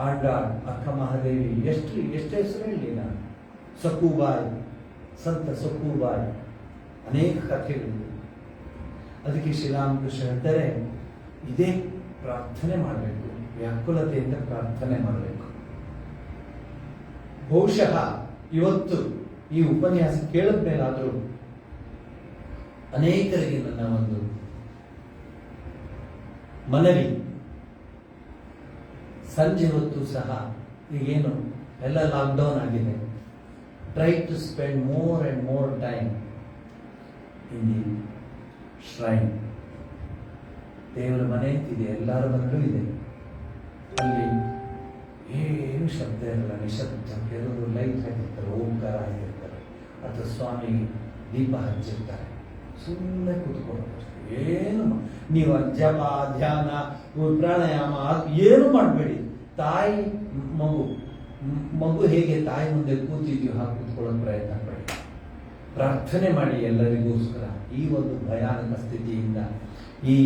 ಆಂಡಾಳ್, ಅಕ್ಕ ಮಹಾದೇವಿ, ಎಷ್ಟು ಹೆಸರು ಹೇಳಿ ನಾನು. ಸಕೂಬಾಯಿ, ಸಂತ ಸಕೂಬಾಯಿ, ಅನೇಕ ಕಥೆಗಳಿವೆ. ಅದಕ್ಕೆ ಶ್ರೀರಾಮಕೃಷ್ಣ ಹೇಳ್ತಾರೆ, ಇದೇ ಪ್ರಾರ್ಥನೆ ಮಾಡಬೇಕು, ವ್ಯಾಕುಲತೆಯಿಂದ ಪ್ರಾರ್ಥನೆ ಮಾಡಬೇಕು. ಬಹುಶಃ ಇವತ್ತು ಈ ಉಪನ್ಯಾಸ ಕೇಳಿದ ಮೇಲಾದರೂ ಅನೇಕರಿಗೆ ನನ್ನ ಒಂದು ಮನವಿ, ಸಂಜೆ ಹೊತ್ತು ಸಹ ಈಗೇನು ಎಲ್ಲ ಲಾಕ್ಡೌನ್ ಆಗಿದೆ, try to spend more and more time in the shrine. ದೇವರ ಮನೆ ಅಂತಿದೆ, ಎಲ್ಲರ ಮನೆಯೂ ಇದೆ. ಅಲ್ಲಿ ಏನು ಶಬ್ದ ಇರಲ್ಲ, ನಿಶಬ್ದ. ಕೆಲವರು ಲೈಟ್ ಹಾಕಿರ್ತಾರೆ, ಓಂಕಾರ ಹಾಕಿರ್ತಾರೆ, ಅಥವಾ ಸ್ವಾಮಿ ದೀಪ ಹಚ್ಚಿರ್ತಾರೆ. ಸುಮ್ಮನೆ ಕೂತ್ಕೊಳ್ತಾರೆ. ಏನು ನೀವು ಜಪ, ಧ್ಯಾನ, ಪ್ರಾಣಾಯಾಮ ಏನು ಮಾಡಬೇಡಿ. ತಾಯಿ ಮಗು ಹೇಗೆ ತಾಯಿ ಮುಂದೆ ಕೂತಿದ್ಯೋ ಹಾಗೆ ಕೂತ್ಕೊಳ್ಳೋಕೆ ಪ್ರಯತ್ನ ಪಡಿ. ಪ್ರಾರ್ಥನೆ ಮಾಡಿ ಎಲ್ಲರಿಗೋಸ್ಕರ. ಈ ಒಂದು ಭಯಾನಕ ಸ್ಥಿತಿಯಿಂದ ಈ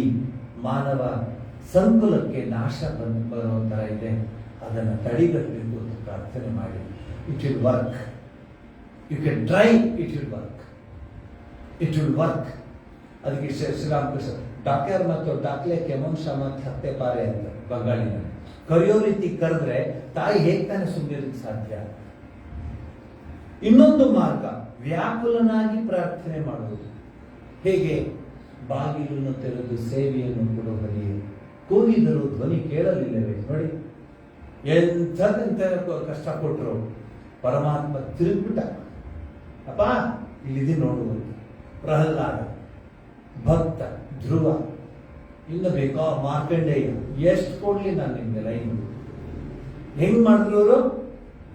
ಮಾನವ ಸಂಕುಲಕ್ಕೆ ನಾಶ ಬರೋ ಥರ ಇದೆ. ಅದನ್ನು ತಡೆಗಟ್ಟಬೇಕು ಅಂತ ಪ್ರಾರ್ಥನೆ ಮಾಡಿ. It will work. You can try, it will work. It will work. ಅದಕ್ಕೆ ಶ್ರೀರಾಮಕೃಷ್ಣ ಡಾಕ್ಟರ್ ಮತ್ತು ಡಾಕ್ಲೆ ಕೆಮಂಶ ಮತ್ತು ಹತ್ತೆ ಪಾರೆ ಅಂತ ಬಂಗಾಳಿನಲ್ಲಿ ಕರೆಯೋ ರೀತಿ ಕರೆದ್ರೆ ತಾಯಿ ಹೇಗೆ ತಾನೆ ಸುಮ್ಮನಿರಕ್ಕೆ ಸಾಧ್ಯ? ಇನ್ನೊಂದು ಮಾರ್ಗ, ವ್ಯಾಕುಲನಾಗಿ ಪ್ರಾರ್ಥನೆ ಮಾಡುವುದು. ಹೇಗೆ? ಬಾಗಿಲನ್ನು ತೆರೆದು ಸೇವೆಯನ್ನು ಕೊಡುವಲ್ಲಿ ಕೂಗಿದರೂ ಧ್ವನಿ ಕೇಳಲಿಲ್ಲವೇ? ನೋಡಿ, ಎಂಥದೆಂತ ಕಷ್ಟ ಕೊಟ್ಟರು, ಪರಮಾತ್ಮ ತಿರುಗ್ಬಿಟ್ಟ. ಅಪ್ಪ ಇಲ್ಲಿದೆ ನೋಡುವುದು. ಪ್ರಹ್ಲಾದ, ಭಕ್ತ, ಧ್ರುವ, ಇನ್ನು ಬೇಕಾ ಮಾರ್ಕಂಡೇಯ, ಎಷ್ಟು ಕೊಡ್ಲಿ ನಾನು ನಿಮ್ಗೆ ಲೈನ್. ಹೆಂಗ್ ಮಾಡಿದ್ರು ಅವರು?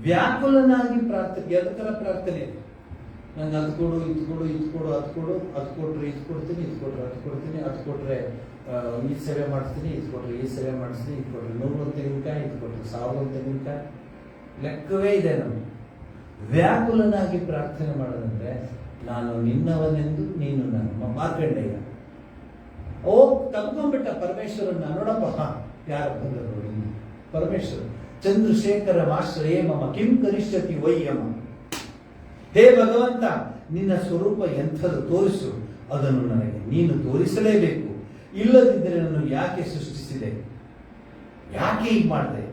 ವ್ಯಾಕುಲನಾಗಿ ಪ್ರಾರ್ಥನೆ. ಎದಕ್ಕರ ಪ್ರಾರ್ಥನೆ? ನಂಗೆ ಅದು ಕೊಡು, ಇದು ಕೊಡು, ಇದು ಕೊಡು, ಅದು ಕೊಡು, ಅದು ಕೊಟ್ರೆ ಇದು ಕೊಡ್ತೀನಿ, ಇದು ಕೊಟ್ರೆ ಅದು ಕೊಡ್ತೀನಿ, ಅದು ಕೊಟ್ರೆ ಈ ಸೇವೆ ಮಾಡಿಸ್ತೀನಿ, ಇದು ಕೊಟ್ರೆ ಈ ಸೇವೆ ಮಾಡಿಸ್ತೀನಿ, ಇದು ಕೊಟ್ರೆ 100 ತೆಂಗಿನಕಾಯಿ, ಇದು ಕೊಟ್ರೆ 1000 ತೆಂಗಿನಕಾಯಿ. ಲೆಕ್ಕವೇ ಇದೆ ನಮ್ಗೆ. ವ್ಯಾಕುಲನಾಗಿ ಪ್ರಾರ್ಥನೆ ಮಾಡೋದಂದ್ರೆ, ನಾನು ನಿನ್ನವನೆಂದು ನೀನು ನನ್ನ. ಮಾರ್ಕಂಡೇಯ ತಗೊಂಡ್ಬಿಟ್ಟ ಪರಮೇಶ್ವರನ್ನ. ನೋಡಪ್ಪ, ಯಾರ ಬಂದರು ನೋಡಿ ಪರಮೇಶ್ವರ. ಚಂದ್ರಶೇಖರ ಮಾಶ್ರಯೇ ಮಮ ಕಿಂ ಕರಿಷ್ಯತಿ ವೈಯಮ. ಹೇ ಭಗವಂತ, ನಿನ್ನ ಸ್ವರೂಪ ಎಂಥದ್ದು ತೋರಿಸು, ಅದನ್ನು ನನಗೆ ನೀನು ತೋರಿಸಲೇಬೇಕು. ಇಲ್ಲದಿದ್ದರೆ ನಾನು ಯಾಕೆ ಸೃಷ್ಟಿಸಿದೆ? ಯಾಕೆ ಹೀಗೆ ಮಾಡಿದೆ?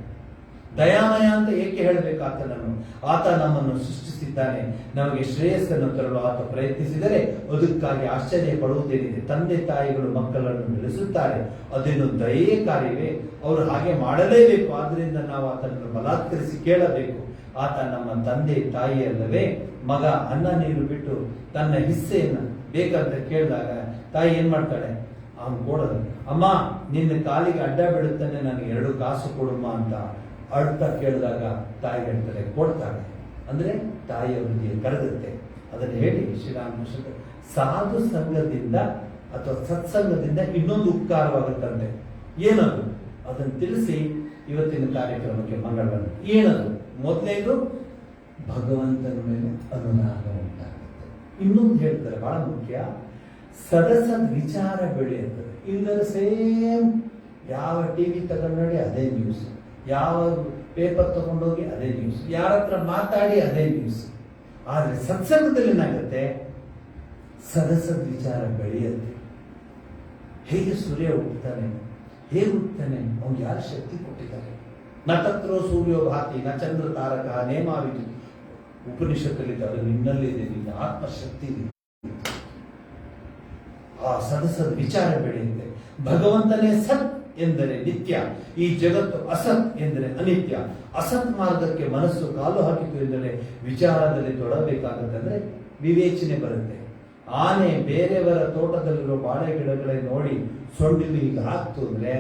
ದಯಾಮಯ ಅಂತ ಏಕೆ ಹೇಳಬೇಕು ಆತನನ್ನು? ಆತ ನಮ್ಮನ್ನು ಸೃಷ್ಟಿಸಿದ್ದಾನೆ. ನಮಗೆ ಶ್ರೇಯಸ್ಸನ್ನು ತರಲು ಆತ ಪ್ರಯತ್ನಿಸಿದರೆ ಅದಕ್ಕಾಗಿ ಆಶ್ಚರ್ಯ ಪಡುವುದೇನಿದೆ? ತಂದೆ ತಾಯಿಗಳು ಮಕ್ಕಳನ್ನು ಬೆಳೆಸುತ್ತಾರೆ, ಅದೇನು ದಯೆಯ ಕಾರ್ಯವೇ? ಅವರು ಹಾಗೆ ಮಾಡಲೇಬೇಕು. ಆದ್ರಿಂದ ನಾವು ಆತನನ್ನು ಬಲಾತ್ಕರಿಸಿ ಕೇಳಬೇಕು. ಆತ ನಮ್ಮ ತಂದೆ ತಾಯಿ ಅಲ್ಲವೇ? ಮಗ ಅನ್ನ ನೀರು ಬಿಟ್ಟು ತನ್ನ ಹಿಸ್ಸೆಯನ್ನು ಬೇಕಂತ ಕೇಳಿದಾಗ ತಾಯಿ ಏನ್ ಮಾಡ್ತಾಳೆ? ಅವನು ಕೊಡೋದು. ಅಮ್ಮ, ನಿನ್ನ ಕಾಲಿಗೆ ಅಡ್ಡ ಬೀಳುತ್ತಾನೆ, ನನಗೆ 2 ಕಾಸು ಕೊಡಮ್ಮ ಅಂತ ಅಳ್ತಾ ಕೇಳಿದಾಗ ತಾಯಿ ಹೇಳ್ತಾರೆ, ಕೊಡ್ತಾಳೆ. ಅಂದ್ರೆ ತಾಯಿಯ ಹೃದಯ ಕರಗುತ್ತೆ. ಅದನ್ನು ಹೇಳಿ ಶ್ರೀರಾಮಕೃಷ್ಣ, ಸಾಧು ಸಂಘದಿಂದ ಅಥವಾ ಸತ್ಸಂಗದಿಂದ ಇನ್ನೊಂದು ಉಪಕಾರವಾಗುತ್ತಂತೆ. ಏನದು? ಅದನ್ನು ತಿಳಿಸಿ ಇವತ್ತಿನ ಕಾರ್ಯಕ್ರಮಕ್ಕೆ ಮಂಗಳವಾರ. ಏನದು? ಮೊದಲನೇದು, ಭಗವಂತನ ಮೇಲೆ ಅನುರಾಗ ಉಂಟಾಗುತ್ತೆ. ಇನ್ನೊಂದು ಹೇಳ್ತಾರೆ, ಬಹಳ ಮುಖ್ಯ, ಸದಸದ್ ವಿಚಾರ ಬೆಳೆಯುತ್ತದೆ. ಇಲ್ಲದ ಸೇಮ್ ಯಾವ ಟಿವಿ ತಗೊಂಡು ನೋಡಿ ಅದೇ ನ್ಯೂಸ್, ಯಾವ ಪೇಪರ್ ತಗೊಂಡೋಗಿ ಅದೇ ನ್ಯೂಸ್, ಯಾರ ಹತ್ರ ಮಾತಾಡಿ ಅದೇ ನ್ಯೂಸ್. ಆದ್ರೆ ಸತ್ಸಂಗದಲ್ಲಿ ಏನಾಗುತ್ತೆ? ಸದಸದ್ ವಿಚಾರ ಬೆಳೆಯುತ್ತೆ. ಹೇಗೆ ಸೂರ್ಯ ಹುಟ್ಟುತ್ತಾನೆ, ಹೇಗೆ ಹುಟ್ಟುತ್ತಾನೆ, ಅವ್ನಿಗೆ ಯಾರು ಶಕ್ತಿ ಕೊಟ್ಟಿದ್ದಾರೆ? ನಟತ್ರೋ ಸೂರ್ಯೋ ಭಾತಿ ನ ಚಂದ್ರ ತಾರಕ ನೇಮಾವಿದು. ಉಪನಿಷತ್ತಲ್ಲಿ ಅದು ನಿನ್ನಲ್ಲಿದೆ, ನಿನ್ನ ಆತ್ಮಶಕ್ತಿ ಇದೆ. ಆ ಸದಸದ್ ವಿಚಾರ ಬೆಳೆಯುತ್ತೆ. ಭಗವಂತನೇ ಸತ್ ಎಂದರೆ ನಿತ್ಯ, ಈ ಜಗತ್ತು ಅಸತ್ ಎಂದರೆ ಅನಿತ್ಯ. ಅಸತ್ ಮಾರ್ಗಕ್ಕೆ ಮನಸ್ಸು ಕಾಲು ಹಾಕಿತು ಎಂದರೆ ವಿಚಾರದಲ್ಲಿ ತೊಡಬೇಕಾಗತ್ತಂದ್ರೆ ವಿವೇಚನೆ ಬರುತ್ತೆ. ಆನೆ ಬೇರೆಯವರ ತೋಟದಲ್ಲಿರೋ ಬಾಳೆ ಗಿಡಗಳೇ ನೋಡಿ ಸೊಂಡಿಲು ಹೀಗೆ ಹಾಕ್ತು ಅಂದ್ರೆ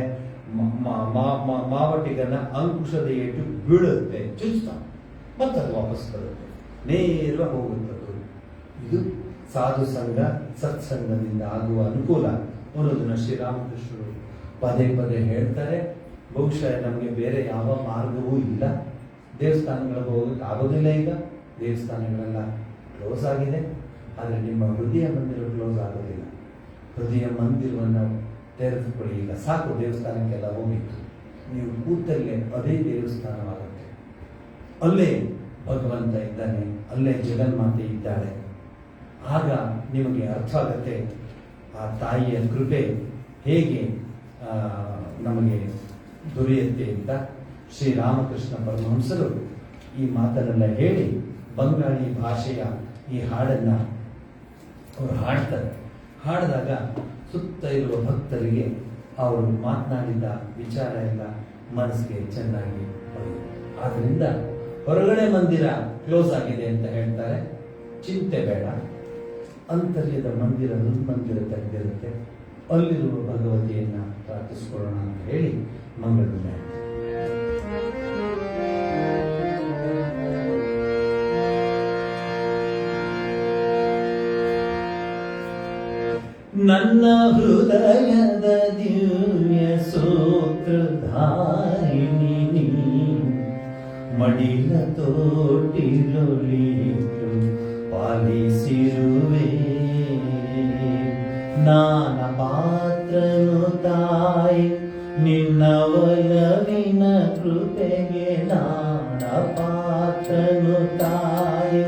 ಮಾವಟಿಗನ ಅಂಕುಶದ ಏಟು ಬೀಳುತ್ತೆ, ಚುಚ್ತಾನೆ, ಮತ್ತದು ವಾಪಸ್ ಬರುತ್ತೆ, ನೇರವಾಗಿ ಹೋಗುತ್ತದೆ. ಇದು ಸಾಧು ಸಂಘ ಸತ್ಸಂಗದಿಂದ ಆಗುವ ಅನುಕೂಲ ಅನ್ನೋದನ್ನ ಶ್ರೀರಾಮಕೃಷ್ಣರು ಪದೇ ಪದೇ ಹೇಳ್ತಾರೆ. ಬಹುಶಃ ನಮಗೆ ಬೇರೆ ಯಾವ ಮಾರ್ಗವೂ ಇಲ್ಲ. ದೇವಸ್ಥಾನಗಳಿಗೆ ಹೋಗೋಕ್ಕೆ ಆಗೋದಿಲ್ಲ. ಈಗ ದೇವಸ್ಥಾನಗಳೆಲ್ಲ ಕ್ಲೋಸ್ ಆಗಿದೆ. ಆದರೆ ನಿಮ್ಮ ಹೃದಯ ಮಂದಿರ ಕ್ಲೋಸ್ ಆಗೋದಿಲ್ಲ. ಹೃದಯ ಮಂದಿರವನ್ನು ತೆರೆದುಕೊಳ್ಳಿ. ಈಗ ಸಾಕು, ದೇವಸ್ಥಾನಕ್ಕೆಲ್ಲ ಹೋಗಿತ್ತು. ನೀವು ಕೂತಲ್ಲೇ ಅದೇ ದೇವಸ್ಥಾನವಾಗುತ್ತೆ. ಅಲ್ಲೇ ಭಗವಂತ ಇದ್ದಾನೆ, ಅಲ್ಲೇ ಜಗನ್ಮಾತೆ ಇದ್ದಾಳೆ. ಆಗ ನಿಮಗೆ ಅರ್ಥ ಆಗುತ್ತೆ ಆ ತಾಯಿಯ ಕೃಪೆ ಹೇಗೆ ನಮಗೆ ದೊರೆಯುತ್ತೆ ಅಂತ. ಶ್ರೀರಾಮಕೃಷ್ಣ ಪರಮಹಂಸರು ಈ ಮಾತನ್ನೆಲ್ಲ ಹೇಳಿ ಬಂಗಾಳಿ ಭಾಷೆಯ ಈ ಹಾಡನ್ನು ಅವರು ಹಾಡ್ತಾರೆ. ಹಾಡಿದಾಗ ಸುತ್ತ ಇರುವ ಭಕ್ತರಿಗೆ ಅವರು ಮಾತನಾಡಿದ ವಿಚಾರ ಎಲ್ಲ ಮನಸ್ಸಿಗೆ ಚೆನ್ನಾಗಿ ಬರುತ್ತೆ. ಆದ್ದರಿಂದ ಹೊರಗಡೆ ಮಂದಿರ ಕ್ಲೋಸ್ ಆಗಿದೆ ಅಂತ ಹೇಳ್ತಾರೆ, ಚಿಂತೆ ಬೇಡ. ಅಂತರ್ಯದ ಮಂದಿರ, ಹೃನ್ಮಂದಿರ ತೆಗೆದಿರುತ್ತೆ. ಅಲ್ಲಿರುವ ಭಗವತಿಯನ್ನ ಪ್ರಾರ್ಥಿಸ್ಕೊಳ್ಳೋಣ ಅಂತ ಹೇಳಿ ಮಂಗಳಮಯ. ನನ್ನ ಹೃದಯದ ದಿವ್ಯ ಸೂತ್ರಧಾರಿಣಿ ನೀ, ಮಡಿಲ ತೋಟಿರೊಳಿತು ಪಾಲಿಸಿರುವೆ. ನಾನ ಪಾತ್ರನು ತಾಯಿ ನಿನ್ನ ಒಲವಿನ ಕೃಪೆಗೆ. ನಾನ ಪಾತ್ರನು ತಾಯಿ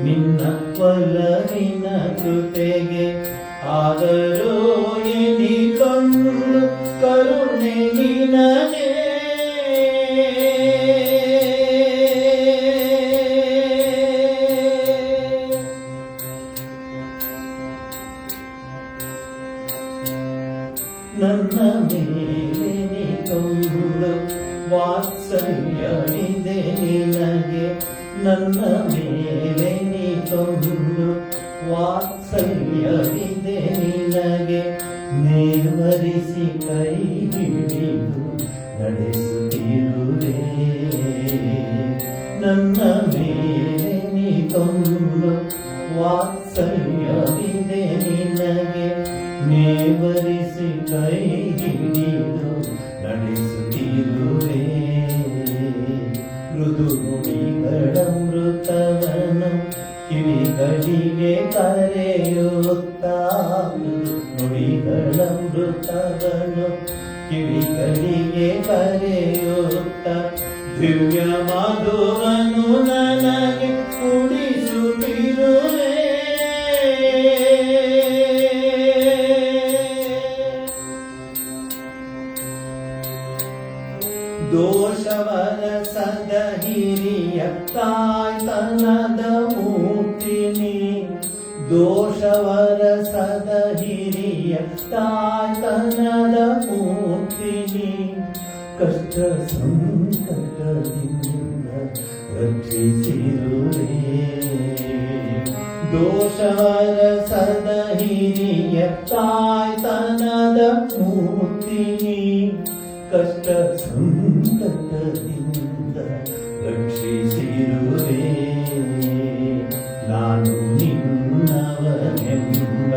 ನಿನ್ನ ಒಲವಿನ ಕೃಪೆಗೆ. ಆದರೂ ಎನಿಕೊಂಡು ಕರುಣೆ ನಿನಗೆ. ನನ್ನ ಮೇಲೆ ನಿಂತೊಂದು ವಾತ್ಸಲ್ಯವಿದೆ ನಿನಗೆ. ನನ್ನ ಮೇಲೆ ನಿಂತೊಂದು ವಾತ್ಸಲ್ಯವಿದೆ ನಿನಗೆ. ನೇವರಿಸಿ ಕೈ ಹಿಡಿದು ನಡೆಸುತ್ತಿರುವೆ. ನನ್ನ ಮೇಲೆ ನಿಂತೊಂದು ವಾತ್ಸಲ್ಯವಿದೆ ನಿನಗೆ. ನೇವರಿಸಿ ಕೈ ಹಿಡಿದು ನಡೆಸುತ್ತಿರುವೆ. ಮೃದು ನುಡಿಗಳ ಮೃತವನು ಕಿವಿಗಳಿಗೆ ಕರೆಯುತ್ತಾ. ನುಡಿಗಳ ಮೃತವನು ಕಿವಿಗಳಿಗೆ ಕರೆಯುತ್ತಾ. ದಿವ್ಯ ಮಧುವನು ನನಗೆ ಕುಡಿಸುತ್ತಿರುವೆ. ದೋಷವರಸದ ಹಿರಿಯ ತಾಯ್ತನದ ಮೂರ್ತಿನಿ. ದೋಷವರಸದ ಹಿರಿಯ ತಾಯ್ತನದ ಮೂರ್ತಿನಿ. ಕಷ್ಟ ಸಂಕಟದಿಂದ ರಕ್ಷಿಸಿರುವೆ. ದೋಷವರಸದ ಹಿರಿಯ ತಾಯ್ತನದ ಮೂರ್ತಿನಿ. ಕಷ್ಟ ಸಂಕಟದಿಂದ ರಕ್ಷಿಸಿರುವೆ. ನಾನು ನಿನ್ನವನೆಂಬ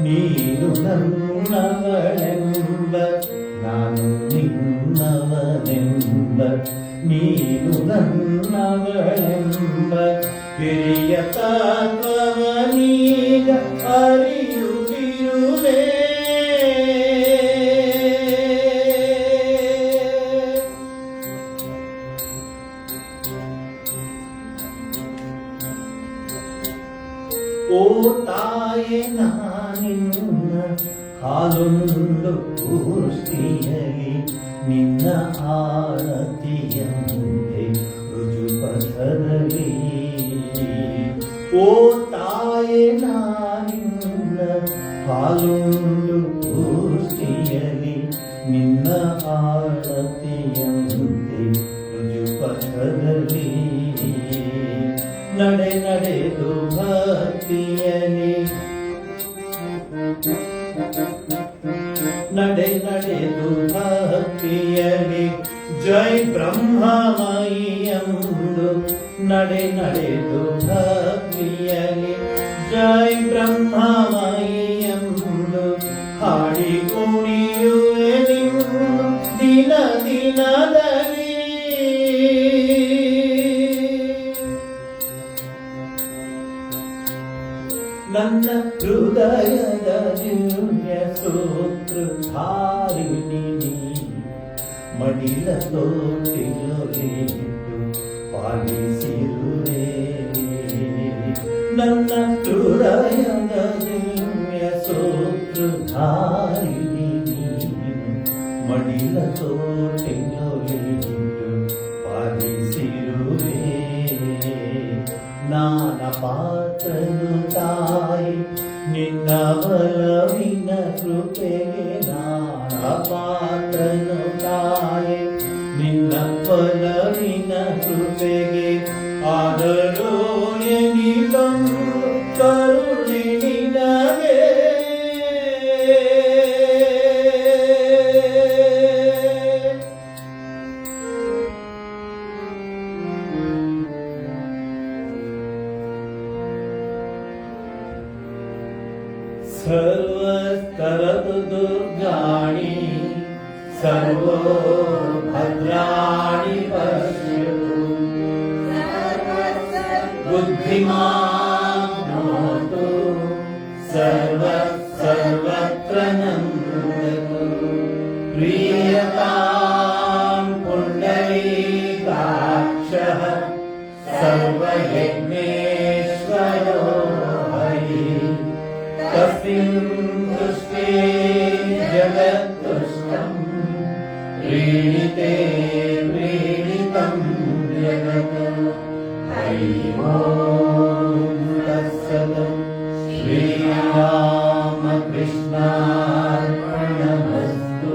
ನೀನು ನನ್ನವಳೆಂಬ. ನಾನು ನಿನ್ನವನೆಂಬ ನೀನು ನನ್ನವಳೆಂಬ. ಹಿರಿಯ ತತ್ವವನೀಗ ಅರಿಯುತ್ತಿರುವೆ. ಓ ತಾಯೆ ನಾನಿನ್ನ ಹಾಲೊಂದು ಪೂರ್ತಿಯಲಿ. ನಿನ್ನ ಆರತಿಯಂತೆ ರುಜುಪಥದಲ್ಲಿ. ಓ ತಾಯೆ ನಾನಿನ್ನ ಹಾಲೊಂದು ಪೂರ್ತಿಯಲಿ. ನಿನ್ನ ಆರತಿಯಂತೆ ರುಜುಪಥದಲ್ಲಿ. ನಡೆ ನಡೆದು ಭಕ್ತಿಯಲಿ. ನಡೆ ನಡೆದು ಭಕ್ತಿಯಲಿ. ಜೈ ಬ್ರಹ್ಮಮಯಿಯಂದು. ನಡೆ ನಡೆದು ಭಕ್ತಿಯಲಿ. ಜೈ ಬ್ರಹ್ಮಮಯಿಯಂದು. ಹಾಡಿ ಕುಣಿಯುವೆ ನಿನ್ನ ದಿನ ದಿನದಲ್ಲಿ. ನನ್ನ ಹೃದಯದ ದಿವ್ಯ ಸೂತ್ರಧಾರಿಣಿ ನೀ. ಮಡಿಲ ತೋಟಿಲೊಲಿಟ್ಟು ಪಾಲಿಸಿರುವೆ. ನನ್ನ ಹೃದಯದ ದಿವ್ಯ ಸೂತ್ರಧಾರಿಣಿ ನೀನು. ಮಡಿಲ ತೋಟಿಲೊಲಿಟ್ಟು ಪಾಲಿಸಿರುವೆ. ನಾನ ಪಾತ್ರನು ತಾಯಿ ನಿನ್ನ ಬಲವಿನ ಕೃಪೆಗೆ. ನಾನ ಪಾತ್ರನು ತಾಯಿ ನಿನ್ನ ಬಲವಿನ ಕೃಪೆಗೆ. ಆದರೂ ಎನಿಲೊಂದು ಕರುಣೆ ನಿನಗೆ. ಸರ್ವಸ್ತರದ ದುರ್ಗಾಣಿ ಸರ್ವೋ ಭದ್ರಾಣಿ ಪಶ್ಯತು. ಬುದ್ಧಿಮಾನೋತು ಸರ್ವತ್ರ ನಂದತು. ಪ್ರಿಯತಾಂ ಪುಂಡರೀಕಾಕ್ಷಃ ಸರ್ವಯಜ್ಞೇಶ್ವರೋ ಹರಿ. ತಸ್ಮಿನ್ ದೃಷ್ಟೇ ಜಗತ್ತುಷ್ಟಂ ಪ್ರೀಣಿತೆ ಪ್ರೀಣಿತಂ ಜಗತ್. ಹರಿ ಓಂ ತತ್ಸತ್. ಶ್ರೀರಾಮಕೃಷ್ಣಾರ್ಪಣಮಸ್ತು.